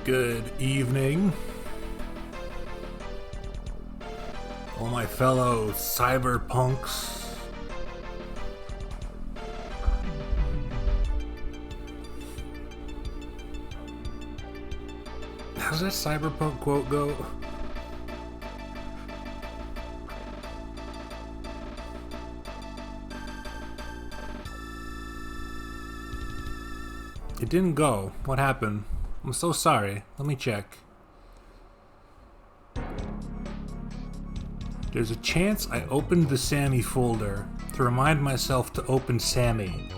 Good evening, all my fellow cyberpunks. How's that cyberpunk quote go? It didn't go. What happened? I'm so sorry. Let me check. There's a chance I opened the Sammy folder to remind myself to open Sammy,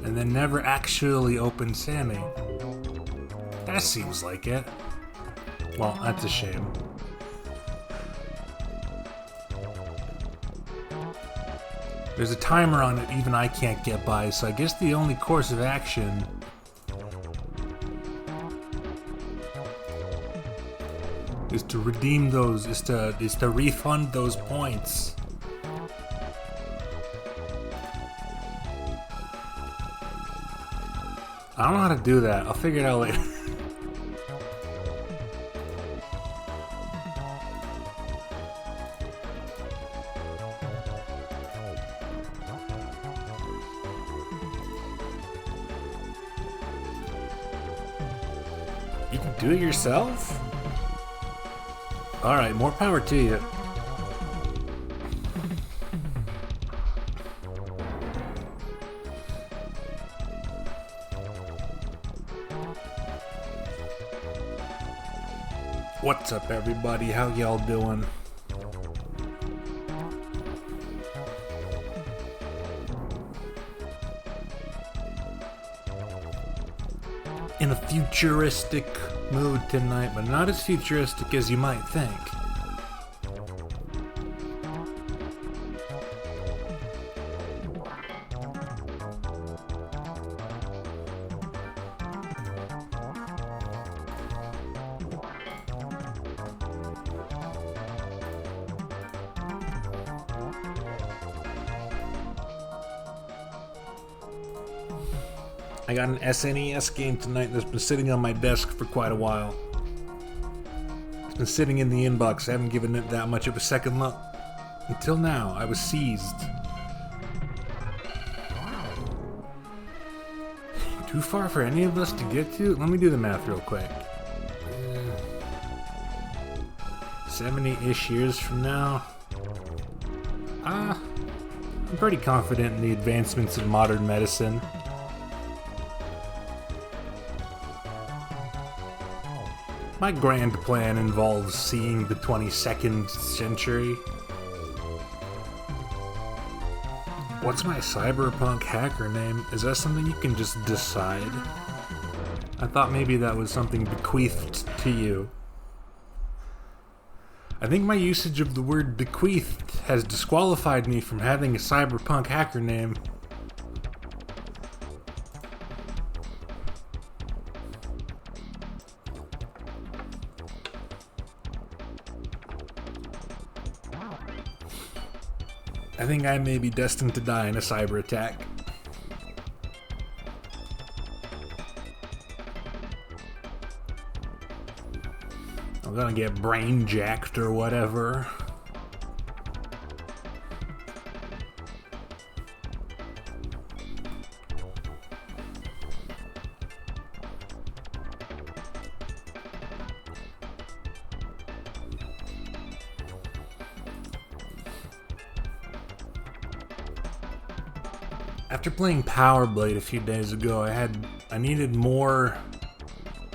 and then never actually opened Sammy. That seems like it. Well, that's a shame. There's a timer on it even I can't get by, so I guess the only course of action is to redeem those, is to refund those points. I don't know how to do that. I'll figure it out later. You can do it yourself? Alright, more power to you. What's up, everybody? How y'all doing? In a futuristic mood tonight, but not as futuristic as you might think. I got an SNES game tonight that's been sitting on my desk for quite a while. It's been sitting in the inbox. I haven't given it that much of a second look. Until now, I was seized. Too far for any of us to get to? Let me do the math real quick. 70-ish years from now. I'm pretty confident in the advancements in modern medicine. My grand plan involves seeing the 22nd century. What's my cyberpunk hacker name? Is that something you can just decide? I thought maybe that was something bequeathed to you. I think my usage of the word bequeathed has disqualified me from having a cyberpunk hacker name. I think I may be destined to die in a cyber attack. I'm gonna get brain jacked or whatever. After playing Power Blade a few days ago, I needed more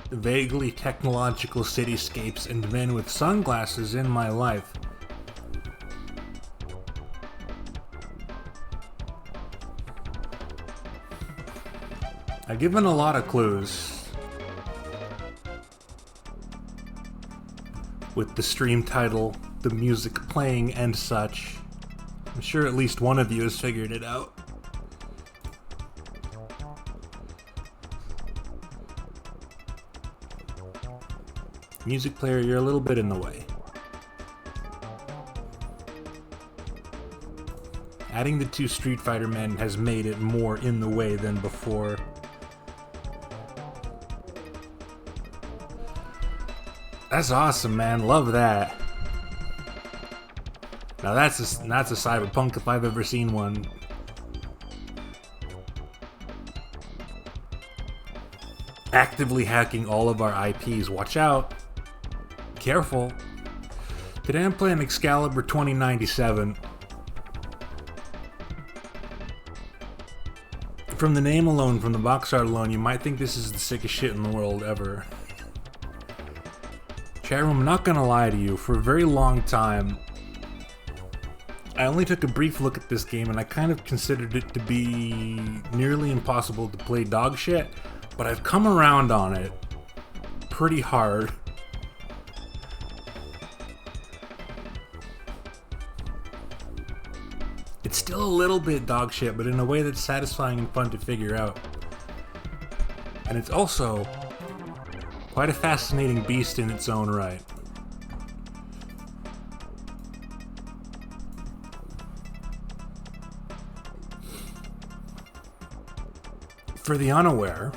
vaguely technological cityscapes and men with sunglasses in my life. I've given a lot of clues with the stream title, the music playing, and such. I'm sure at least one of you has figured it out. Music player, you're a little bit in the way. Adding the two Street Fighter men has made it more in the way than before. That's awesome, man. Love that. Now that's a cyberpunk if I've ever seen one. Actively hacking all of our IPs. Watch out. Careful. Today I'm playing X-Kaliber 2097. From the name alone, from the box art alone, you might think this is the sickest shit in the world ever. Chat room, I'm not gonna lie to you, for a very long time, I only took a brief look at this game and I kind of considered it to be nearly impossible to play dog shit, but I've come around on it pretty hard. It's still a little bit dog shit, but in a way that's satisfying and fun to figure out. And it's also quite a fascinating beast in its own right. For the unaware,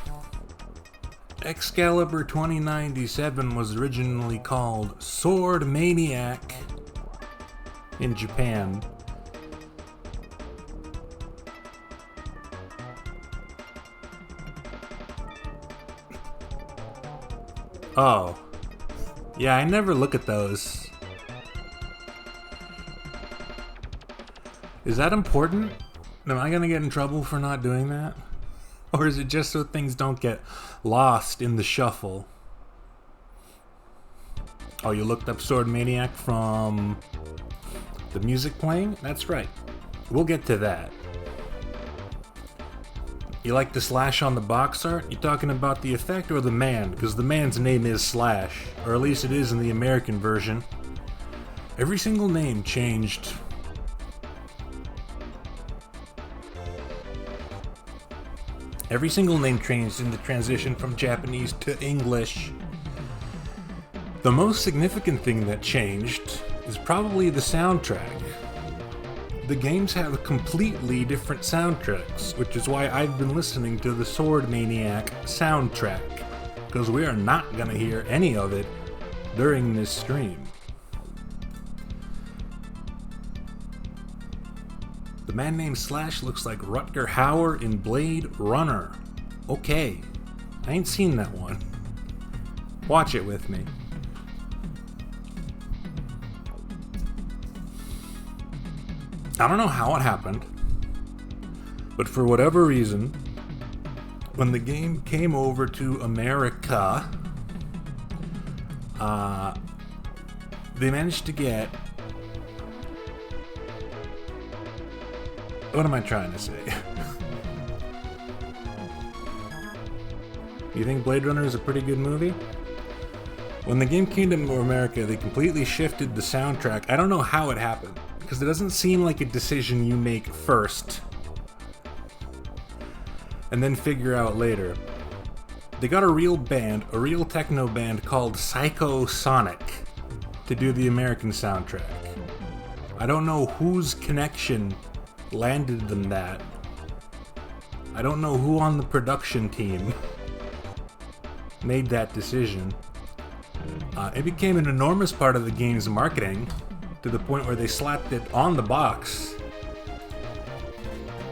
X-Kaliber 2097 was originally called Sword Maniac in Japan. Oh. Yeah, I never look at those. Is that important? Am I gonna get in trouble for not doing that? Or is it just so things don't get lost in the shuffle? Oh, you looked up Sword Maniac from the music playing? That's right. We'll get to that. You like the slash on the box art? You talking about the effect or the man? Because the man's name is Slash, or at least it is in the American version. Every single name changed. Every single name changed in the transition from Japanese to English. The most significant thing that changed is probably the soundtrack. The games have completely different soundtracks, which is why I've been listening to the Sword Maniac soundtrack, because we are not going to hear any of it during this stream. The man named Slash looks like Rutger Hauer in Blade Runner. Okay, I ain't seen that one. Watch it with me. I don't know how it happened, but for whatever reason, when the game came over to America, they managed to get... What am I trying to say? You think Blade Runner is a pretty good movie? When the game came to America, they completely shifted the soundtrack. I don't know how it happened, because it doesn't seem like a decision you make first and then figure out later. They got a real band, a real techno band called Psycho Sonic to do the American soundtrack. I don't know whose connection landed them that. I don't know who on the production team made that decision. It became an enormous part of the game's marketing, to the point where they slapped it on the box,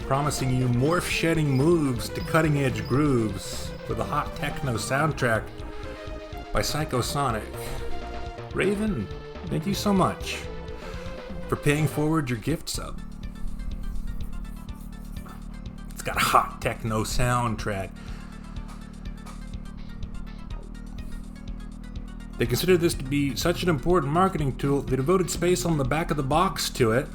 promising you morph-shedding moves to cutting-edge grooves with a hot techno soundtrack by Psycho Sonic. Raven, thank you so much for paying forward your gift sub. It's got a hot techno soundtrack. They considered this to be such an important marketing tool, they devoted space on the back of the box to it.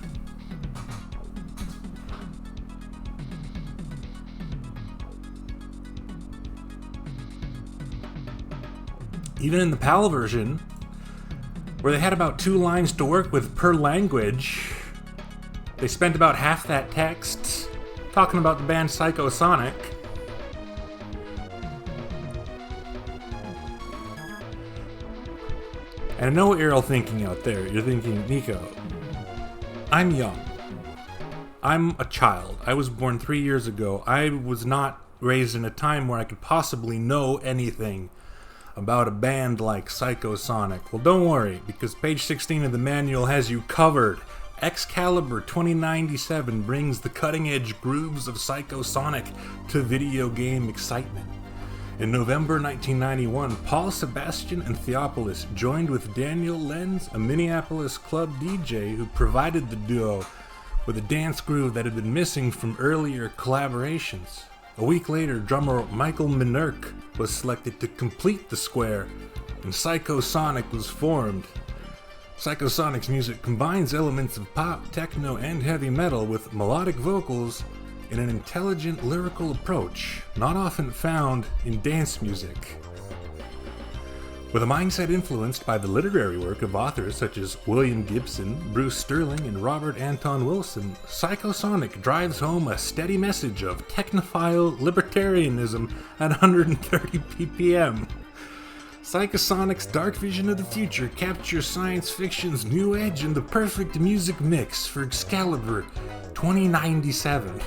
Even in the PAL version, where they had about 2 lines to work with per language, they spent about half that text talking about the band Psycho Sonic. And I know what you're all thinking out there. You're thinking, Nico, I'm young. I'm a child. I was born 3 years ago. I was not raised in a time where I could possibly know anything about a band like Psychosonic? Well, don't worry, because page 16 of the manual has you covered. X-Kaliber 2097 brings the cutting-edge grooves of Psychosonic to video game excitement. In November 1991, Paul Sebastian and Theopolis joined with Daniel Lenz, a Minneapolis club DJ who provided the duo with a dance groove that had been missing from earlier collaborations. A week later, drummer Michael Minurk was selected to complete the square, and Psychosonic was formed. Psychosonic's music combines elements of pop, techno, and heavy metal with melodic vocals in an intelligent lyrical approach, not often found in dance music. With a mindset influenced by the literary work of authors such as William Gibson, Bruce Sterling, and Robert Anton Wilson, Psychosonic drives home a steady message of technophile libertarianism at 130 ppm. Psychosonic's dark vision of the future captures science fiction's new edge and the perfect music mix for X-Kaliber 2097.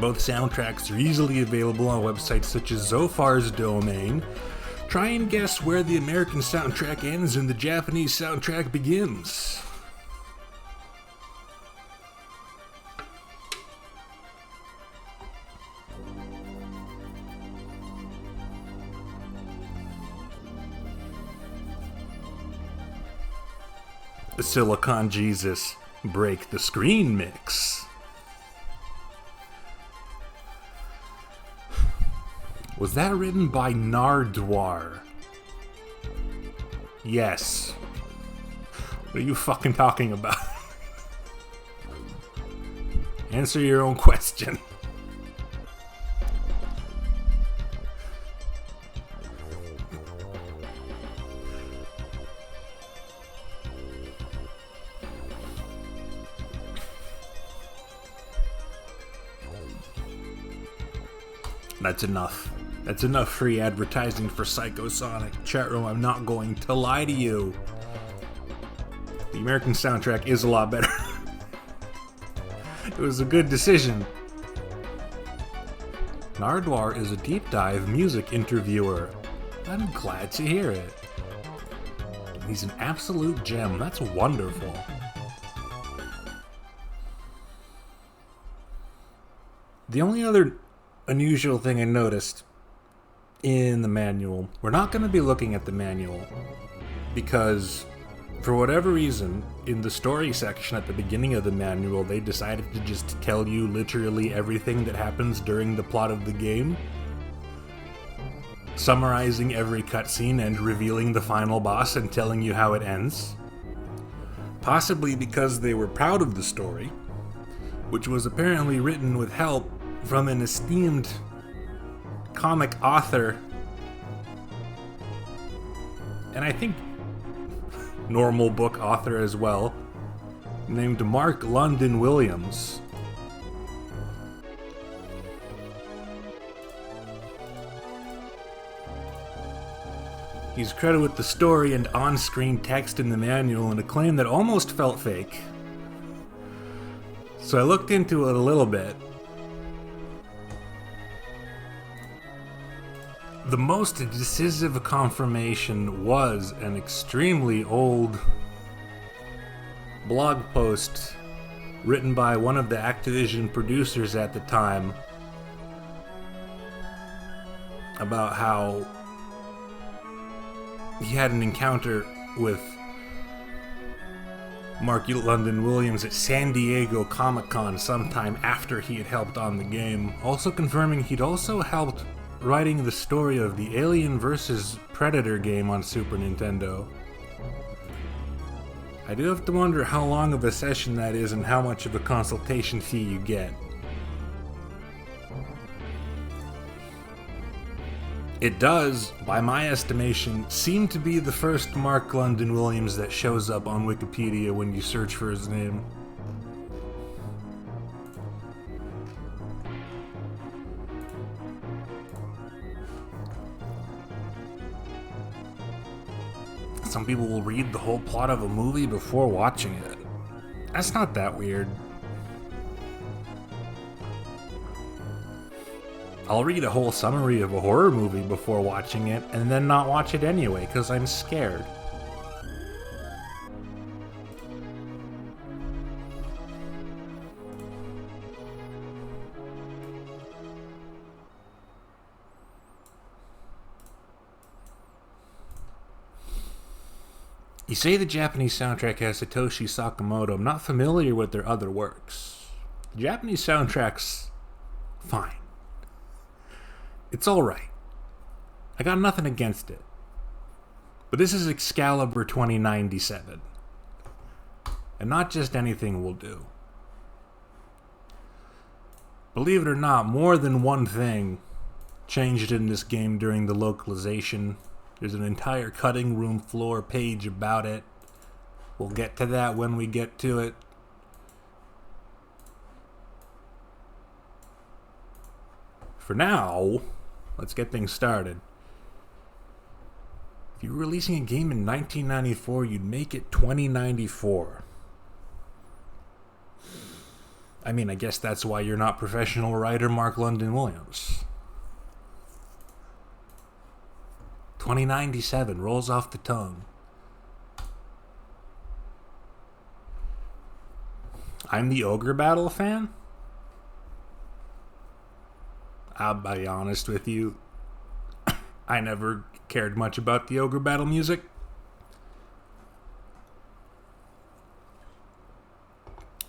Both soundtracks are easily available on websites such as Zophar's Domain. Try and guess where the American soundtrack ends and the Japanese soundtrack begins. The Silicon Jesus Break the Screen mix. Was that written by Nardwar? Yes. What are you fucking talking about? Answer your own question. That's enough. That's enough free advertising for Psychosonic. Chat room, I'm not going to lie to you. The American soundtrack is a lot better. It was a good decision. Nardwar is a deep dive music interviewer. I'm glad to hear it. He's an absolute gem. That's wonderful. The only other unusual thing I noticed in the manual, we're not going to be looking at the manual because for whatever reason in the story section at the beginning of the manual they decided to just tell you literally everything that happens during the plot of the game, summarizing every cutscene and revealing the final boss and telling you how it ends. Possibly because they were proud of the story, which was apparently written with help from an esteemed comic author, and I think normal book author as well, named Mark London Williams. He's credited with the story and on-screen text in the manual in a claim that almost felt fake. So I looked into it a little bit. The most decisive confirmation was an extremely old blog post written by one of the Activision producers at the time about how he had an encounter with Mark London Williams at San Diego Comic-Con sometime after he had helped on the game, also confirming he'd also helped writing the story of the Alien vs. Predator game on Super Nintendo. I do have to wonder how long of a session that is and how much of a consultation fee you get. It does, by my estimation, seem to be the first Mark London Williams that shows up on Wikipedia when you search for his name. Some people will read the whole plot of a movie before watching it. That's not that weird. I'll read a whole summary of a horror movie before watching it, and then not watch it anyway, because I'm scared. You say the Japanese soundtrack has Satoshi Sakamoto. I'm not familiar with their other works. The Japanese soundtrack's fine. It's alright. I got nothing against it. But this is X-Kaliber 2097. And not just anything will do. Believe it or not, more than one thing changed in this game during the localization. There's an entire cutting room floor page about it. We'll get to that when we get to it. For now, let's get things started. If you were releasing a game in 1994, you'd make it 2094. I mean, I guess that's why you're not professional writer Mark London Williams. 2097 rolls off the tongue. I'm the Ogre Battle fan? I'll be honest with you. I never cared much about the Ogre Battle music.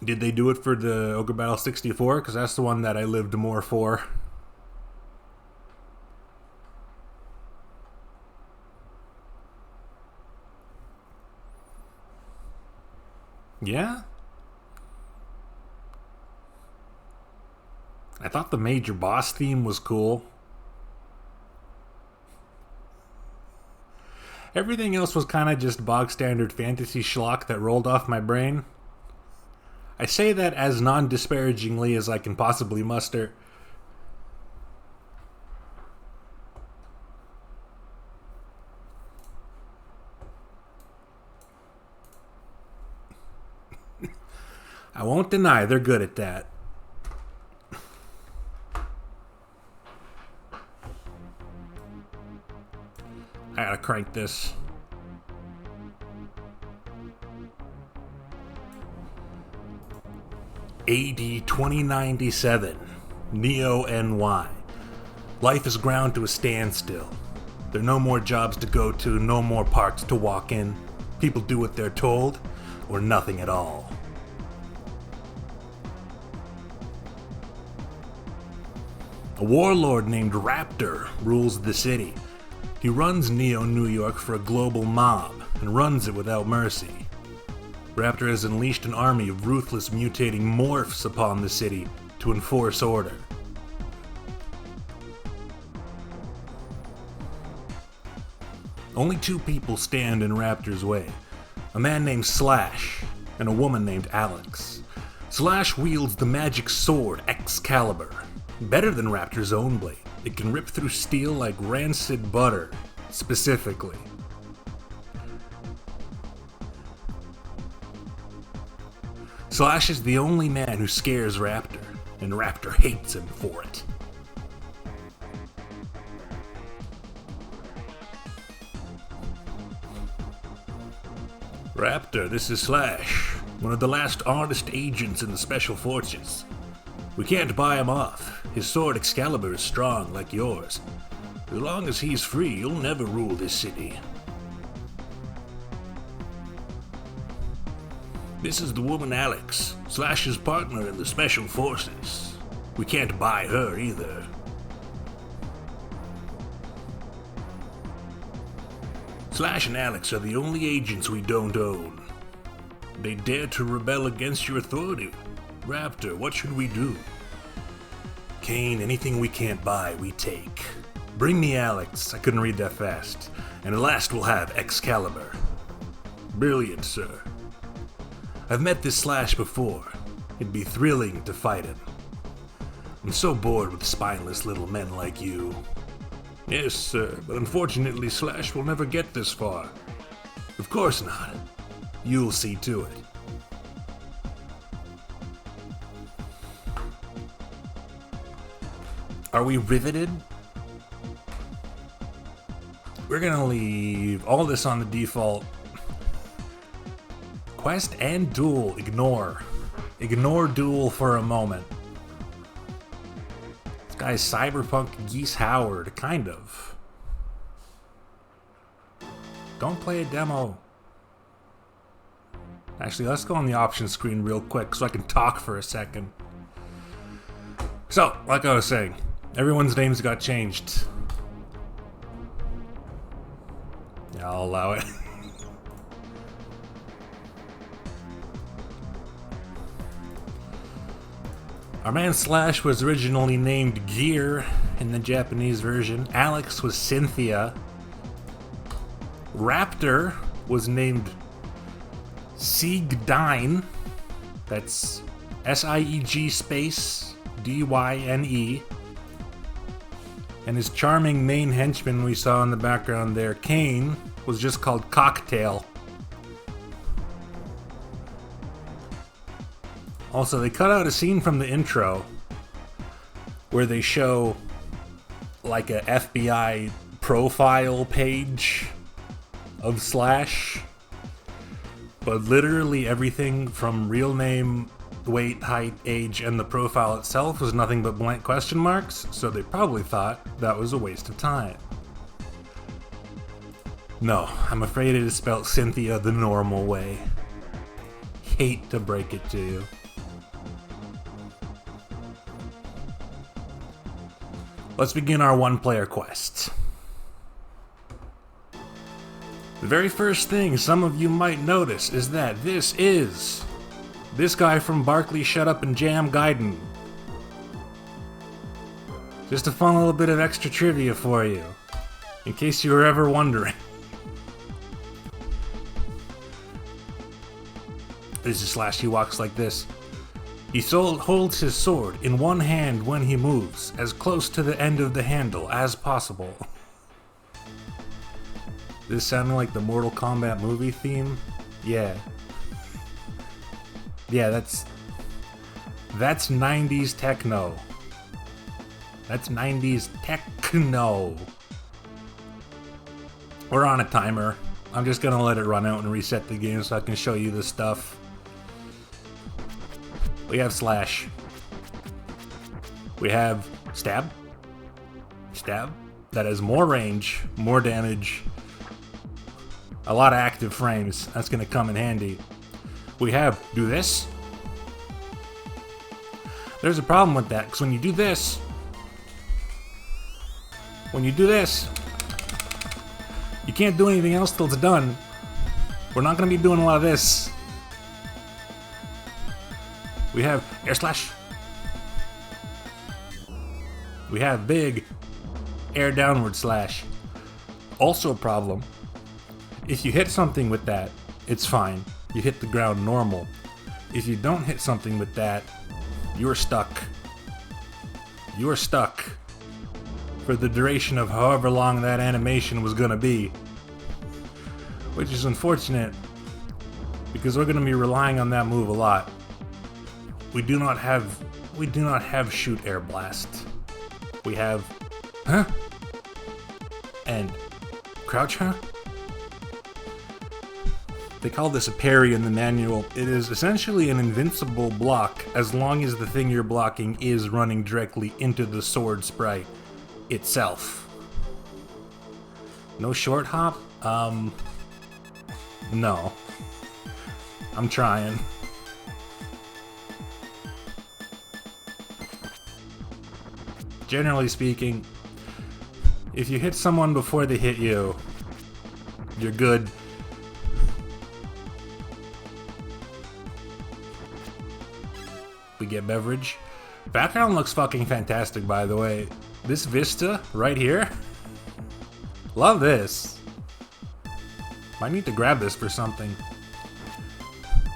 Did they do it for the Ogre Battle 64? Because that's the one that I lived more for. Yeah? I thought the major boss theme was cool. Everything else was kind of just bog standard fantasy schlock that rolled off my brain. I say that as non-disparagingly as I can possibly muster. I won't deny they're good at that. I gotta crank this. AD 2097, Neo NY. Life is ground to a standstill. There are no more jobs to go to, no more parks to walk in. People do what they're told, or nothing at all. A warlord named Raptor rules the city. He runs Neo New York for a global mob, and runs it without mercy. Raptor has unleashed an army of ruthless mutating morphs upon the city to enforce order. Only two people stand in Raptor's way. A man named Slash, and a woman named Alex. Slash wields the magic sword X-Kaliber. Better than Raptor's own blade. It can rip through steel like rancid butter, specifically. Slash is the only man who scares Raptor, and Raptor hates him for it. Raptor, this is Slash, one of the last honest agents in the Special Forces. We can't buy him off. His sword X-Kaliber is strong like yours. As long as he's free, you'll never rule this city. This is the woman Alex, Slash's partner in the Special Forces. We can't buy her either. Slash and Alex are the only agents we don't own. They dare to rebel against your authority. Raptor, what should we do? Kane, anything we can't buy, we take. Bring me Alex, I couldn't read that fast. And at last we'll have X-Kaliber. Brilliant, sir. I've met this Slash before. It'd be thrilling to fight him. I'm so bored with spineless little men like you. Yes, sir, but unfortunately Slash will never get this far. Of course not. You'll see to it. Are we riveted? We're gonna leave all this on the default. Quest and duel, ignore. Ignore duel for a moment. This guy's Cyberpunk Geese Howard, kind of. Don't play a demo. Actually, let's go on the options screen real quick so I can talk for a second. So, like I was saying, everyone's names got changed. Yeah, I'll allow it. Our man Slash was originally named Gear in the Japanese version. Alex was Cynthia. Raptor was named Siegdyne. That's S-I-E-G space D-Y-N-E. And his charming main henchman we saw in the background there, Kane, was just called Cocktail. Also, they cut out a scene from the intro where they show like a FBI profile page of Slash, but literally everything from real name, weight, height, age, and the profile itself was nothing but blank question marks, so they probably thought that was a waste of time. No, I'm afraid it is spelled Cynthia the normal way. Hate to break it to you. Let's begin our one-player quest. The very first thing some of you might notice is that this guy from Barkley Shut Up and Jam Gaiden. Just a fun little bit of extra trivia for you, in case you were ever wondering. This is Slash. He walks like this. He holds his sword in one hand when he moves, as close to the end of the handle as possible. This sounding like the Mortal Kombat movie theme? Yeah. Yeah, that's 90s techno. That's 90s techno. We're on a timer. I'm just gonna let it run out and reset the game so I can show you the stuff. We have Slash. We have Stab. Stab. That has more range, more damage, a lot of active frames. That's gonna come in handy. We have Do This. There's a problem with that, because when you do this, you can't do anything else till it's done. We're not gonna be doing a lot of this. We have Air Slash. We have Big Air Downward Slash. Also a problem. If you hit something with that, it's fine. You hit the ground normal. If you don't hit something with that, you're stuck. You're stuck for the duration of however long that animation was gonna be. Which is unfortunate, because we're gonna be relying on that move a lot. We do not have Shoot Air Blast. We have and Crouch They call this a parry in the manual. It is essentially an invincible block as long as the thing you're blocking is running directly into the sword sprite itself. No short hop? No. I'm trying. Generally speaking, if you hit someone before they hit you, you're good. We get beverage. Background looks fucking fantastic, by the way. This vista right here, love this. Might need to grab this for something.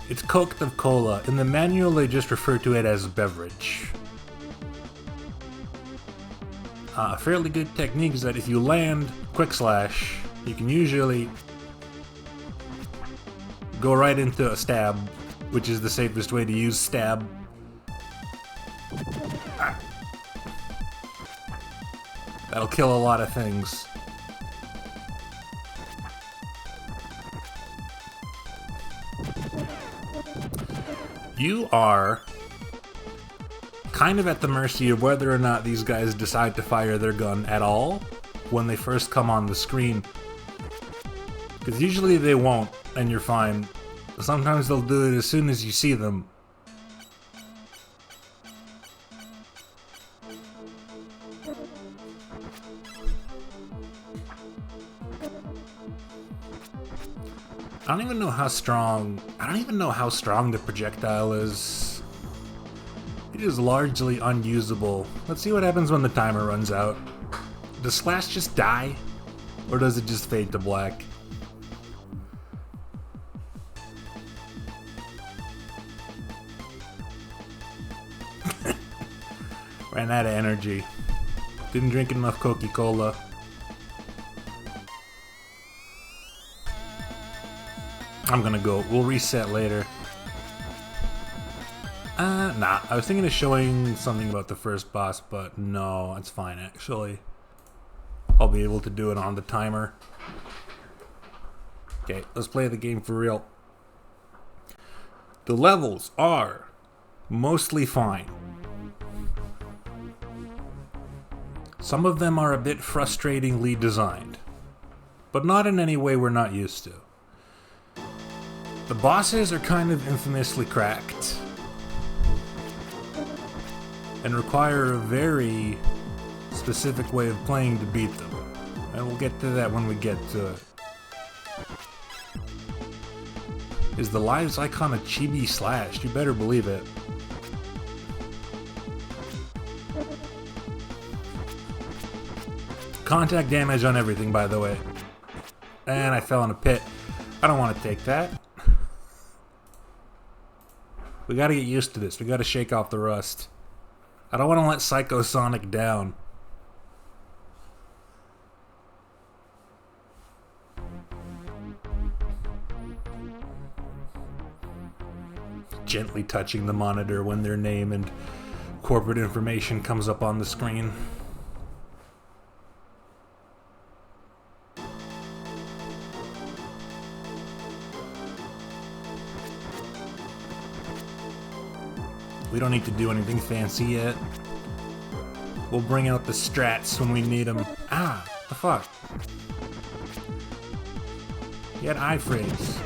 It's Coke of Cola. In the manual, they just refer to it as beverage. A fairly good technique is that if you land Quick Slash, you can usually go right into a stab, which is the safest way to use stab. That'll kill a lot of things. You are kind of at the mercy of whether or not these guys decide to fire their gun at all when they first come on the screen. Because usually they won't, and you're fine. Sometimes they'll do it as soon as you see them. I don't even know how strong the projectile is. It is largely unusable. Let's see what happens when the timer runs out. Does Slash just die? Or does it just fade to black? Ran out of energy. Didn't drink enough Coca-Cola. I'm gonna go. We'll reset later. Nah. I was thinking of showing something about the first boss, but no, it's fine actually. I'll be able to do it on the timer. Okay, let's play the game for real. The levels are mostly fine. Some of them are a bit frustratingly designed, but not in any way we're not used to. The bosses are kind of infamously cracked and require a very specific way of playing to beat them. And we'll get to that when we get to it. Is the lives icon a chibi Slash? You better believe it. Contact damage on everything, by the way. And I fell in a pit. I don't want to take that. We gotta get used to this. We gotta shake off the rust. I don't want to let Psycho Sonic down. Gently touching the monitor when their name and corporate information comes up on the screen. We don't need to do anything fancy yet. We'll bring out the strats when we need them. Ah, the fuck? He had eye frames.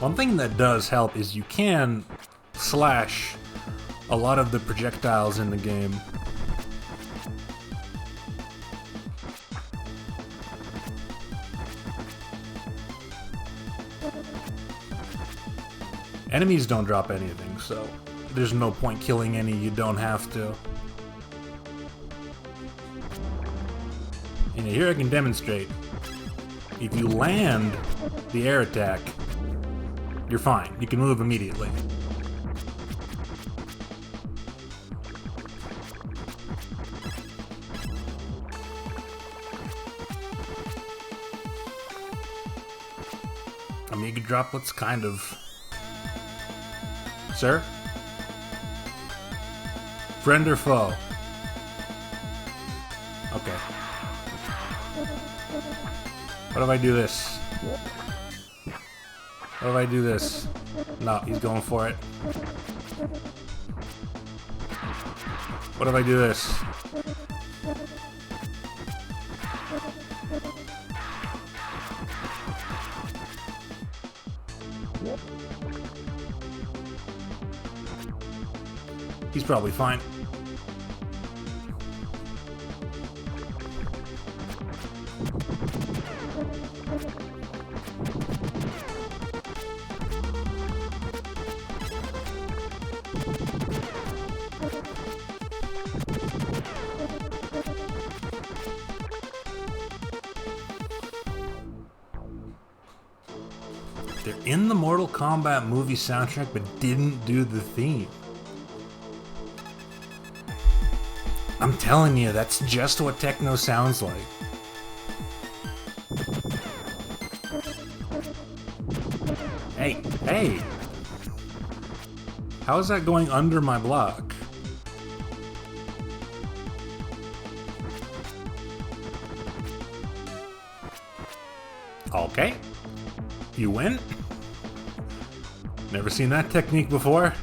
One thing that does help is you can slash a lot of the projectiles in the game. Enemies don't drop anything, so there's no point killing any you don't have to. And here I can demonstrate. If you land the air attack, you're fine. You can move immediately. Amiga droplets, kind of. Sir? Friend or foe? Okay. What if I do this? What if I do this? No, he's going for it. What if I do this? He's probably fine. They're in the Mortal Kombat movie soundtrack, but didn't do the theme. I'm telling you, that's just what techno sounds like. Hey, hey! How is that going under my block? Okay. You win? Never seen that technique before.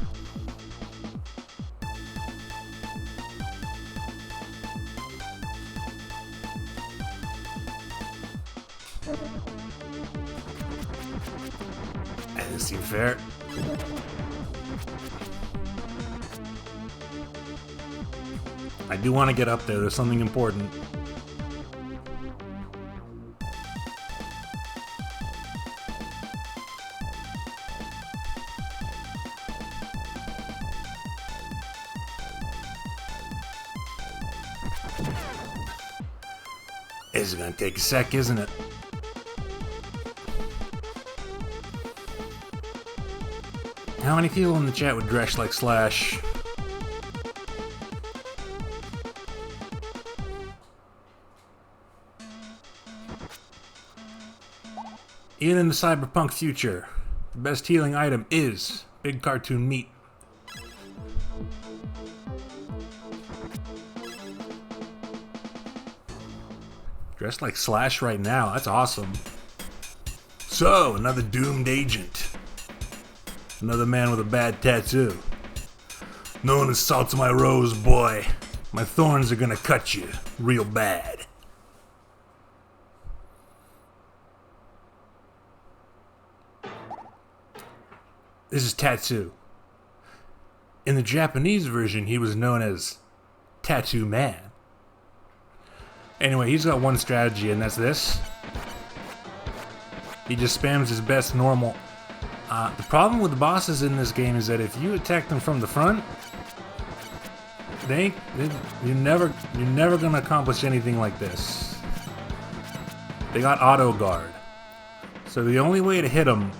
That doesn't seem fair. I do want to get up there. There's something important. This is gonna take a sec, isn't it? How many people in the chat would dress like Slash? Even in the cyberpunk future, the best healing item is big cartoon meat. Dressed like Slash right now, that's awesome. So, another doomed agent. Another man with a bad tattoo. No one assaults my rose, boy. My thorns are gonna cut you real bad. This is Tattoo. In the Japanese version, he was known as Tattoo Man. Anyway, he's got one strategy, and that's this. He just spams his best normal. The problem with the bosses in this game is that if you attack them from the front, you're never gonna accomplish anything like this. They got auto guard, so the only way to hit them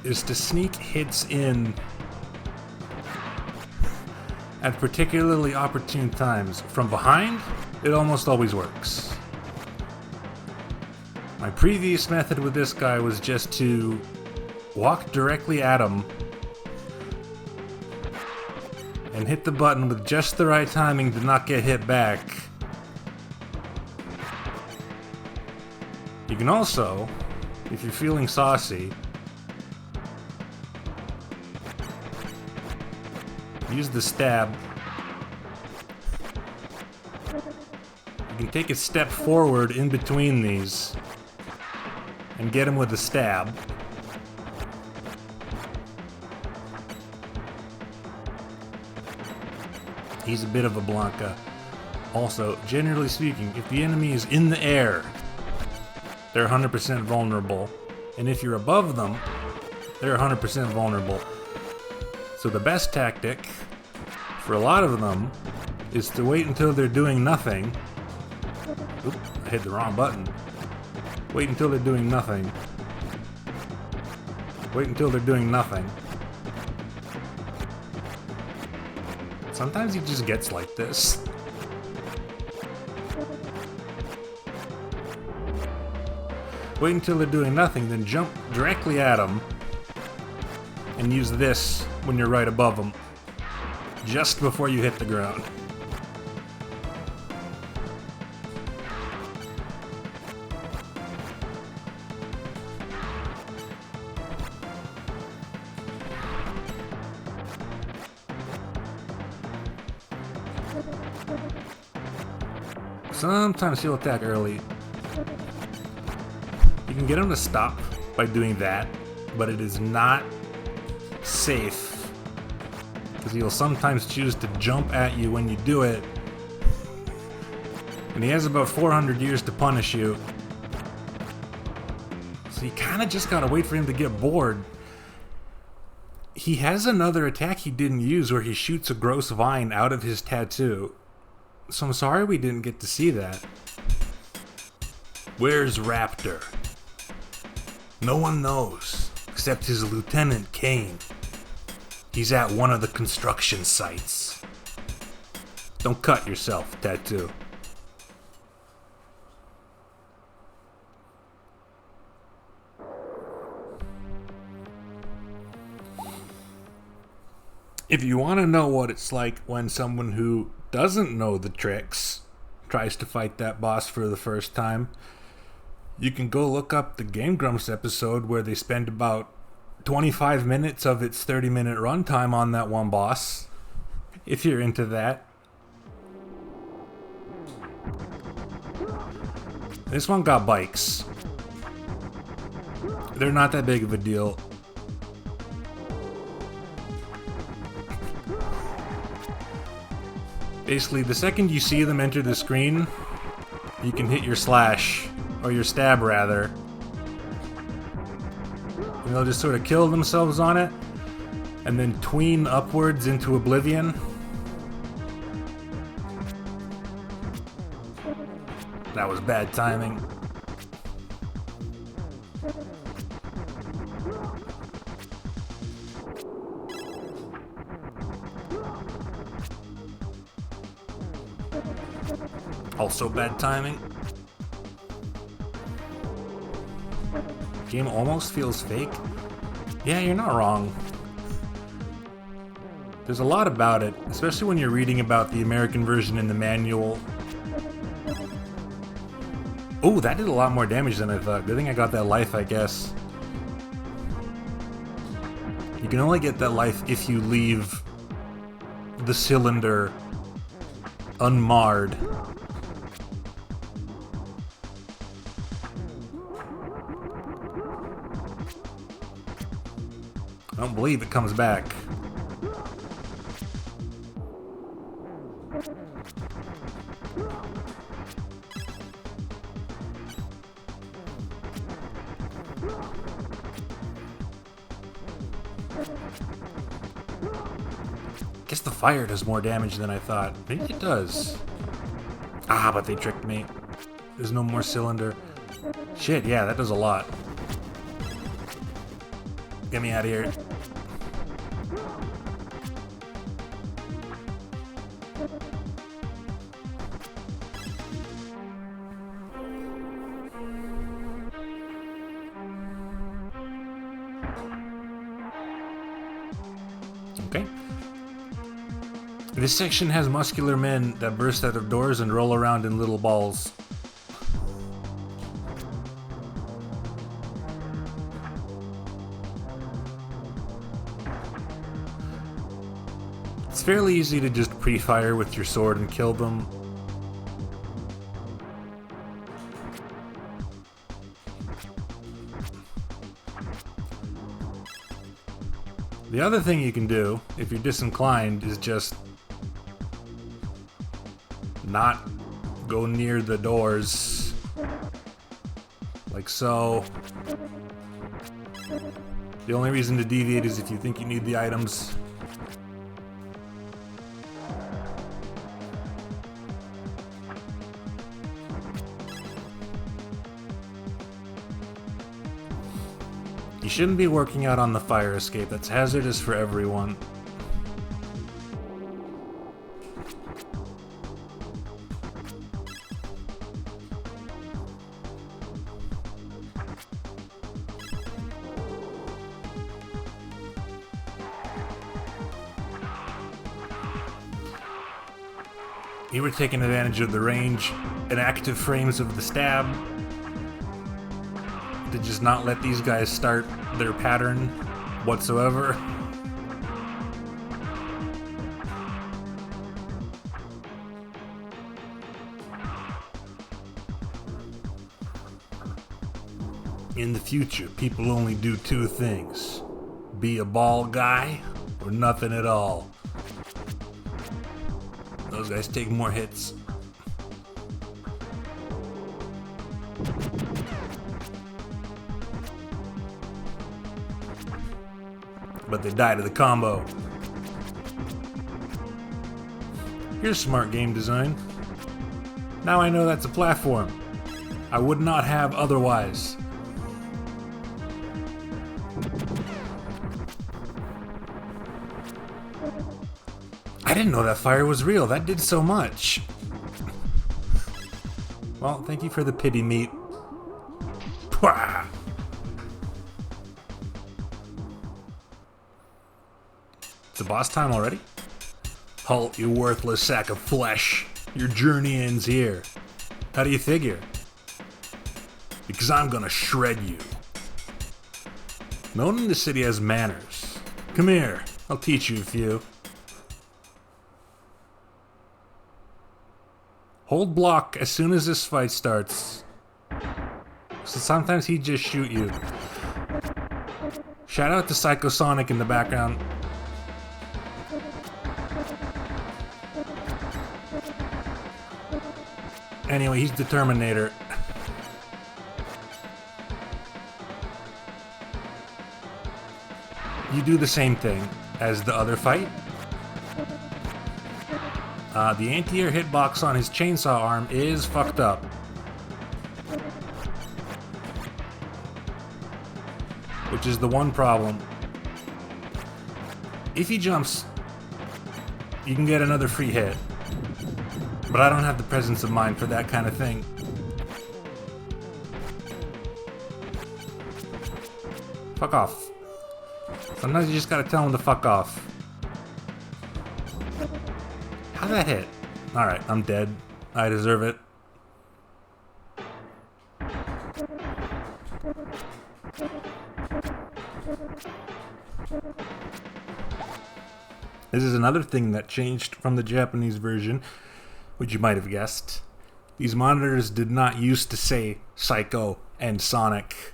is to sneak hits in at particularly opportune times. From behind, it almost always works. My previous method with this guy was just to walk directly at him and hit the button with just the right timing to not get hit back. You can also, if you're feeling saucy, use the stab. You can take a step forward in between these and get him with the stab. He's a bit of a Blanca. Also, generally speaking, if the enemy is in the air, they're 100% vulnerable. And if you're above them, they're 100% vulnerable. So the best tactic for a lot of them is to wait until they're doing nothing. Oop, I hit the wrong button. Wait until they're doing nothing. Wait until they're doing nothing. Sometimes he just gets like this. Wait until they're doing nothing, then jump directly at them and use this when you're right above them, just before you hit the ground. Sometimes he'll attack early. You can get him to stop by doing that, but it is not safe because he'll sometimes choose to jump at you when you do it, and he has about 400 years to punish you. So you kind of just gotta wait for him to get bored. He has another attack he didn't use where he shoots a gross vine out of his tattoo. So I'm sorry we didn't get to see that. Where's Raptor? No one knows, except his lieutenant, Kane. He's at one of the construction sites. Don't cut yourself, Tattoo. If you want to know what it's like when someone who doesn't know the tricks tries to fight that boss for the first time, you can go look up the Game Grumps episode where they spend about 25 minutes of its 30-minute runtime on that one boss, if you're into that. This one got bikes. They're not that big of a deal. Basically, the second you see them enter the screen, you can hit your slash, or your stab rather, and they'll just sort of kill themselves on it, and then tween upwards into oblivion. That was bad timing. Also bad timing. Game almost feels fake. Yeah, you're not wrong. There's a lot about it, especially when you're reading about the American version in the manual. Oh, that did a lot more damage than I thought. Good thing I got that life, I guess. You can only get that life if you leave the cylinder unmarred. I don't believe it comes back. Guess the fire does more damage than I thought. Maybe it does. Ah, but they tricked me. There's no more cylinder. Shit, yeah, that does a lot. Get me out of here. Okay. This section has muscular men that burst out of doors and roll around in little balls. It's fairly easy to just pre-fire with your sword and kill them. The other thing you can do, if you're disinclined, is just not go near the doors. Like so. The only reason to deviate is if you think you need the items. You shouldn't be working out on the fire escape. That's hazardous for everyone. You were taking advantage of the range and active frames of the stab to just not let these guys start their pattern whatsoever. In the future, people only do two things: be a ball guy or nothing at all. Those guys take more hits. But they die to the combo. Here's smart game design. Now I know that's a platform. I would not have otherwise. I didn't know that fire was real. That did so much. Well, thank you for the pity meat. Pwah! It's a boss time already? Halt, you worthless sack of flesh. Your journey ends here. How do you figure? Because I'm gonna shred you. No one in the city has manners. Come here, I'll teach you a few. Hold block as soon as this fight starts. So sometimes he'd just shoot you. Shout out to Psychosonic in the background. Anyway, he's the Terminator. You do the same thing as the other fight. The anti-air hitbox on his chainsaw arm is fucked up. Which is the one problem. If he jumps, you can get another free hit. But I don't have the presence of mind for that kind of thing. Fuck off. Sometimes you just gotta tell him to fuck off. How'd that hit? Alright, I'm dead. I deserve it. This is another thing that changed from the Japanese version, which you might have guessed. These monitors did not used to say Psycho and Sonic.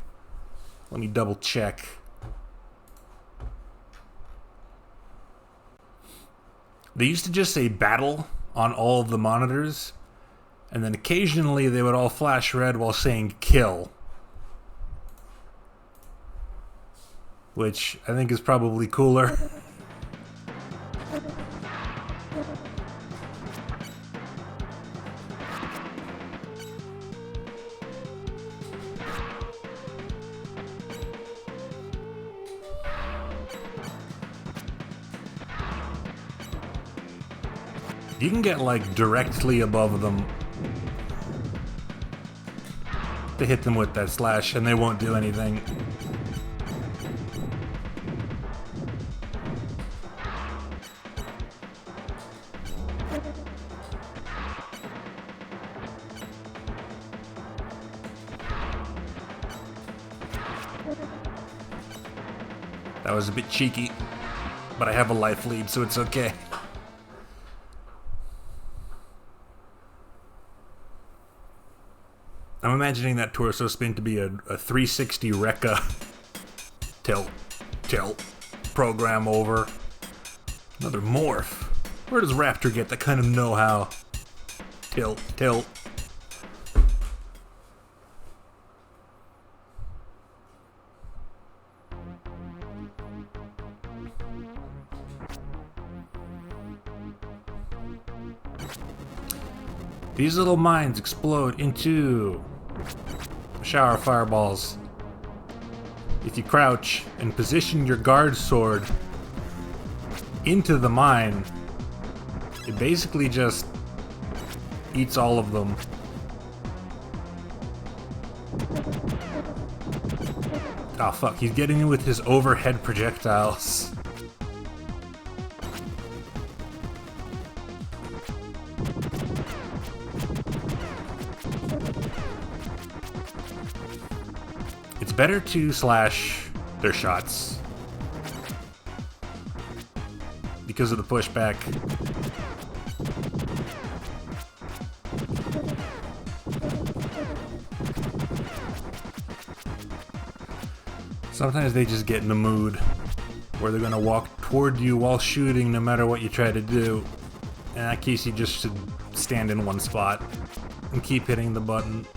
Let me double check. They used to just say battle on all of the monitors, and then occasionally they would all flash red while saying kill. Which I think is probably cooler. You can get, like, directly above them to hit them with that slash, and they won't do anything. That was a bit cheeky, but I have a life lead, so it's okay. I'm imagining that torso spin to be a 360 Rekka. Tilt, program over. Another morph. Where does Raptor get that kind of know-how? Tilt. These little mines explode into shower fireballs. If you crouch and position your guard sword into the mine, it basically just eats all of them. Oh fuck, he's getting in with his overhead projectiles. It's better to slash their shots because of the pushback. Sometimes they just get in the mood where they're gonna walk toward you while shooting no matter what you try to do. In that case, you just should stand in one spot and keep hitting the button.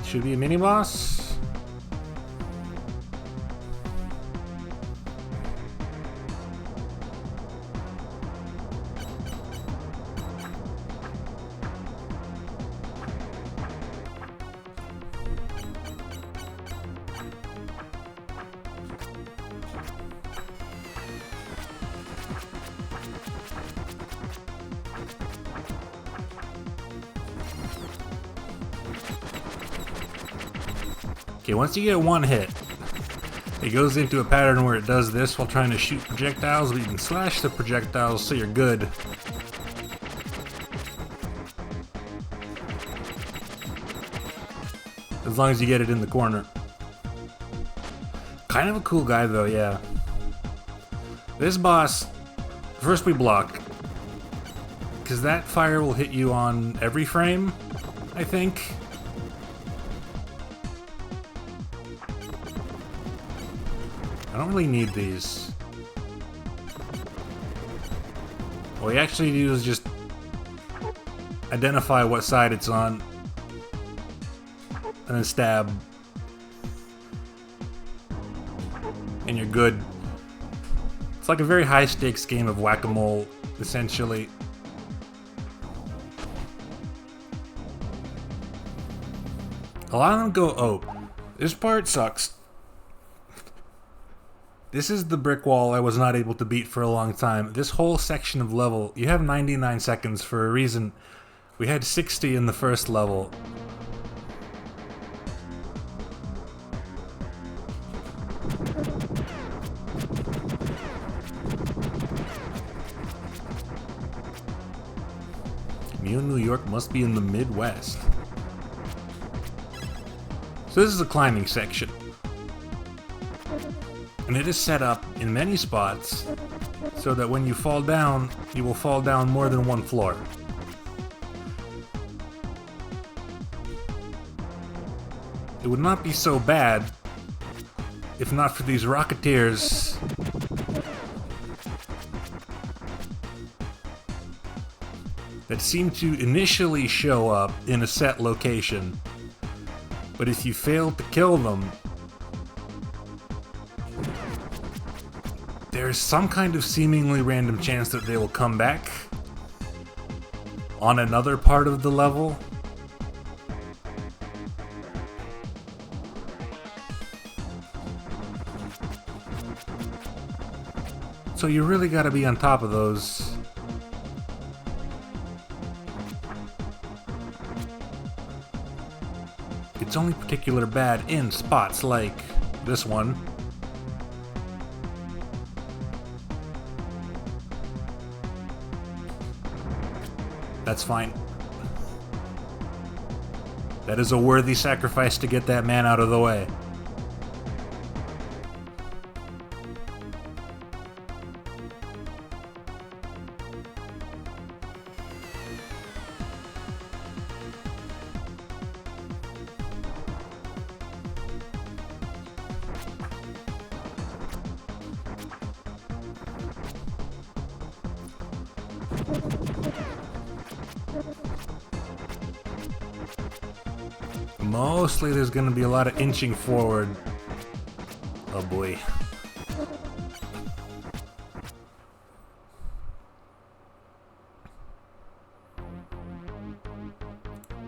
Should be a mini boss. Okay, once you get one hit, it goes into a pattern where it does this while trying to shoot projectiles, but you can slash the projectiles so you're good. As long as you get it in the corner. Kind of a cool guy though, yeah. This boss, first we block. Because that fire will hit you on every frame, I think. I don't really need these. What we actually do is just identify what side it's on. And then stab. And you're good. It's like a very high stakes game of whack-a-mole, essentially. A lot of them go, oh, this part sucks. This is the brick wall I was not able to beat for a long time. This whole section of level, you have 99 seconds for a reason. We had 60 in the first level. New York must be in the Midwest. So this is a climbing section. And it is set up in many spots so that when you fall down, you will fall down more than one floor. It would not be so bad if not for these Rocketeers. That seem to initially show up in a set location, but if you fail to kill them, there's some kind of seemingly random chance that they will come back on another part of the level. So you really gotta be on top of those. It's only particularly bad in spots like this one. That's fine. That is a worthy sacrifice to get that man out of the way. Mostly there's gonna be a lot of inching forward. Oh boy.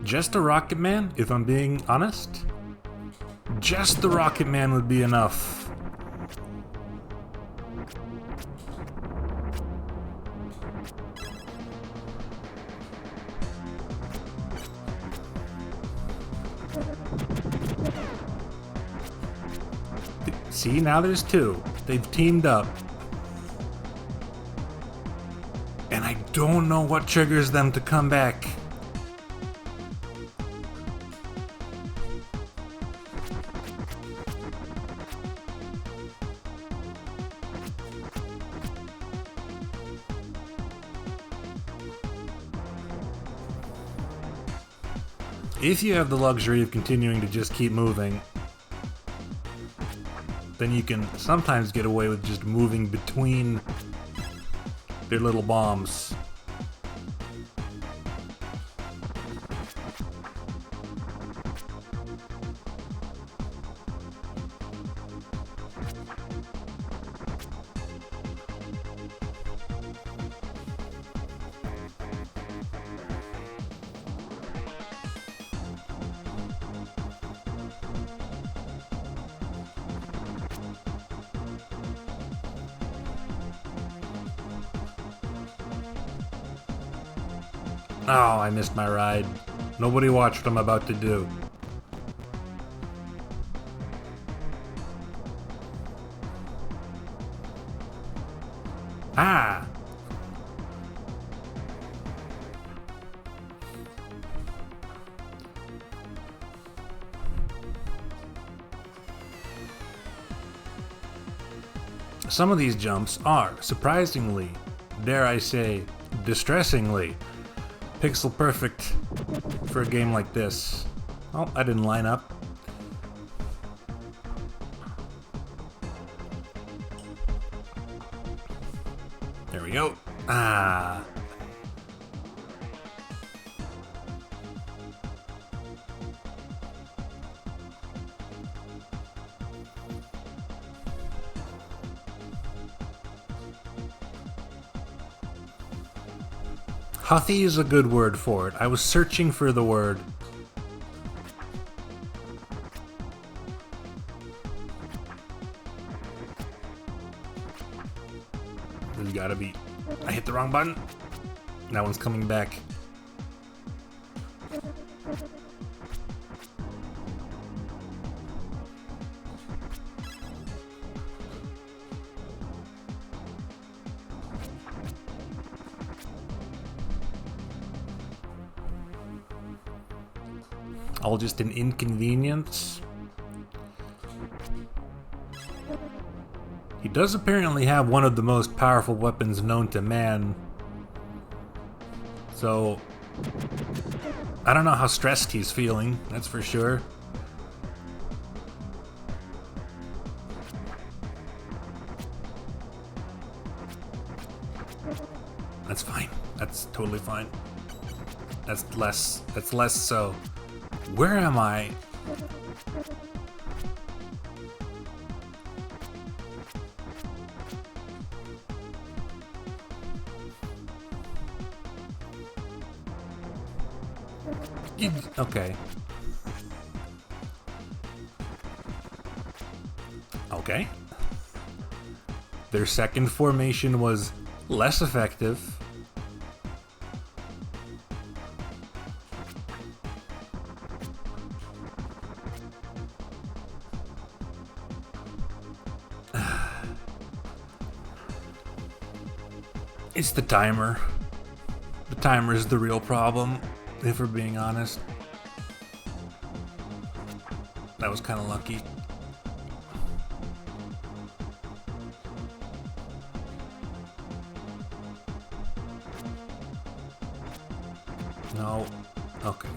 Just a Rocket Man, if I'm being honest? Just the Rocket Man would be enough. See, now there's two. They've teamed up. And I don't know what triggers them to come back. If you have the luxury of continuing to just keep moving, then you can sometimes get away with just moving between their little bombs. Oh, I missed my ride. Nobody watched what I'm about to do. Some of these jumps are, surprisingly, dare I say, distressingly, pixel perfect for a game like this. Oh, I didn't line up. There we go. Ah. Huthy is a good word for it. I was searching for the word. There's gotta be... I hit the wrong button. That one's coming back. All just an inconvenience. He does apparently have one of the most powerful weapons known to man. So, I don't know how stressed he's feeling, that's for sure. That's fine. That's totally fine. That's less so. Where am I? Okay. Okay. Their second formation was less effective. It's the timer. The timer is the real problem, if we're being honest. That was kind of lucky. No. Okay.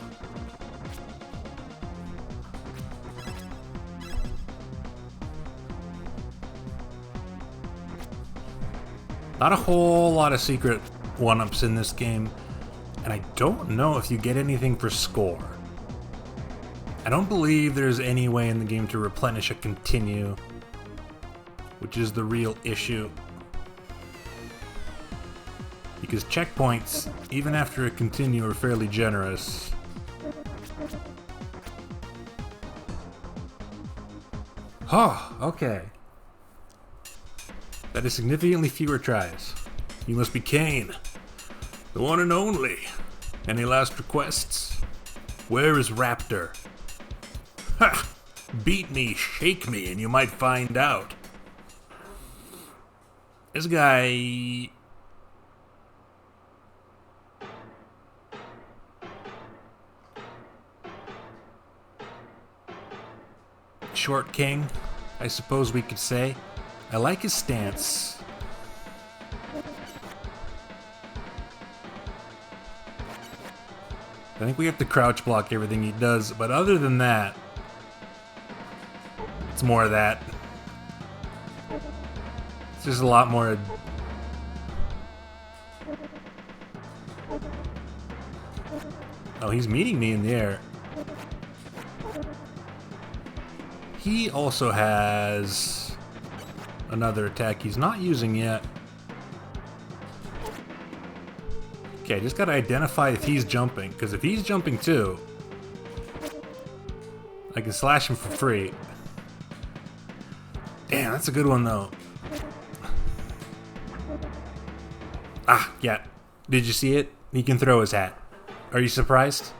Not a whole lot of secret one-ups in this game, and I don't know if you get anything for score. I don't believe there's any way in the game to replenish a continue, which is the real issue. Because checkpoints, even after a continue, are fairly generous. Oh, okay. That is significantly fewer tries. You must be Kane, the one and only. Any last requests? Where is Raptor? Ha! Beat me, shake me, and you might find out. This guy... Short King, I suppose we could say. I like his stance. I think we have to crouch block everything he does, but other than that, it's more of that. It's just a lot more... Oh, he's meeting me in the air. He also has another attack he's not using yet. Okay, I just gotta identify if he's jumping, because if he's jumping too, I can slash him for free. Damn, that's a good one though. Ah, yeah. Did you see it? He can throw his hat. Are you surprised?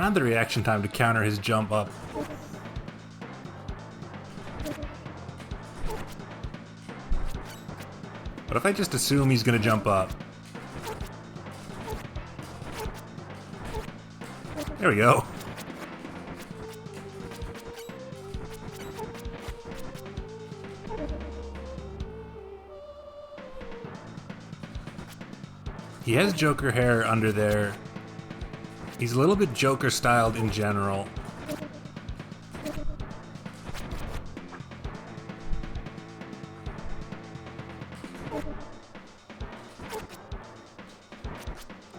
don't have the reaction time to counter his jump up. What if I just assume he's gonna jump up? There we go. He has Joker hair under there. He's a little bit Joker styled in general.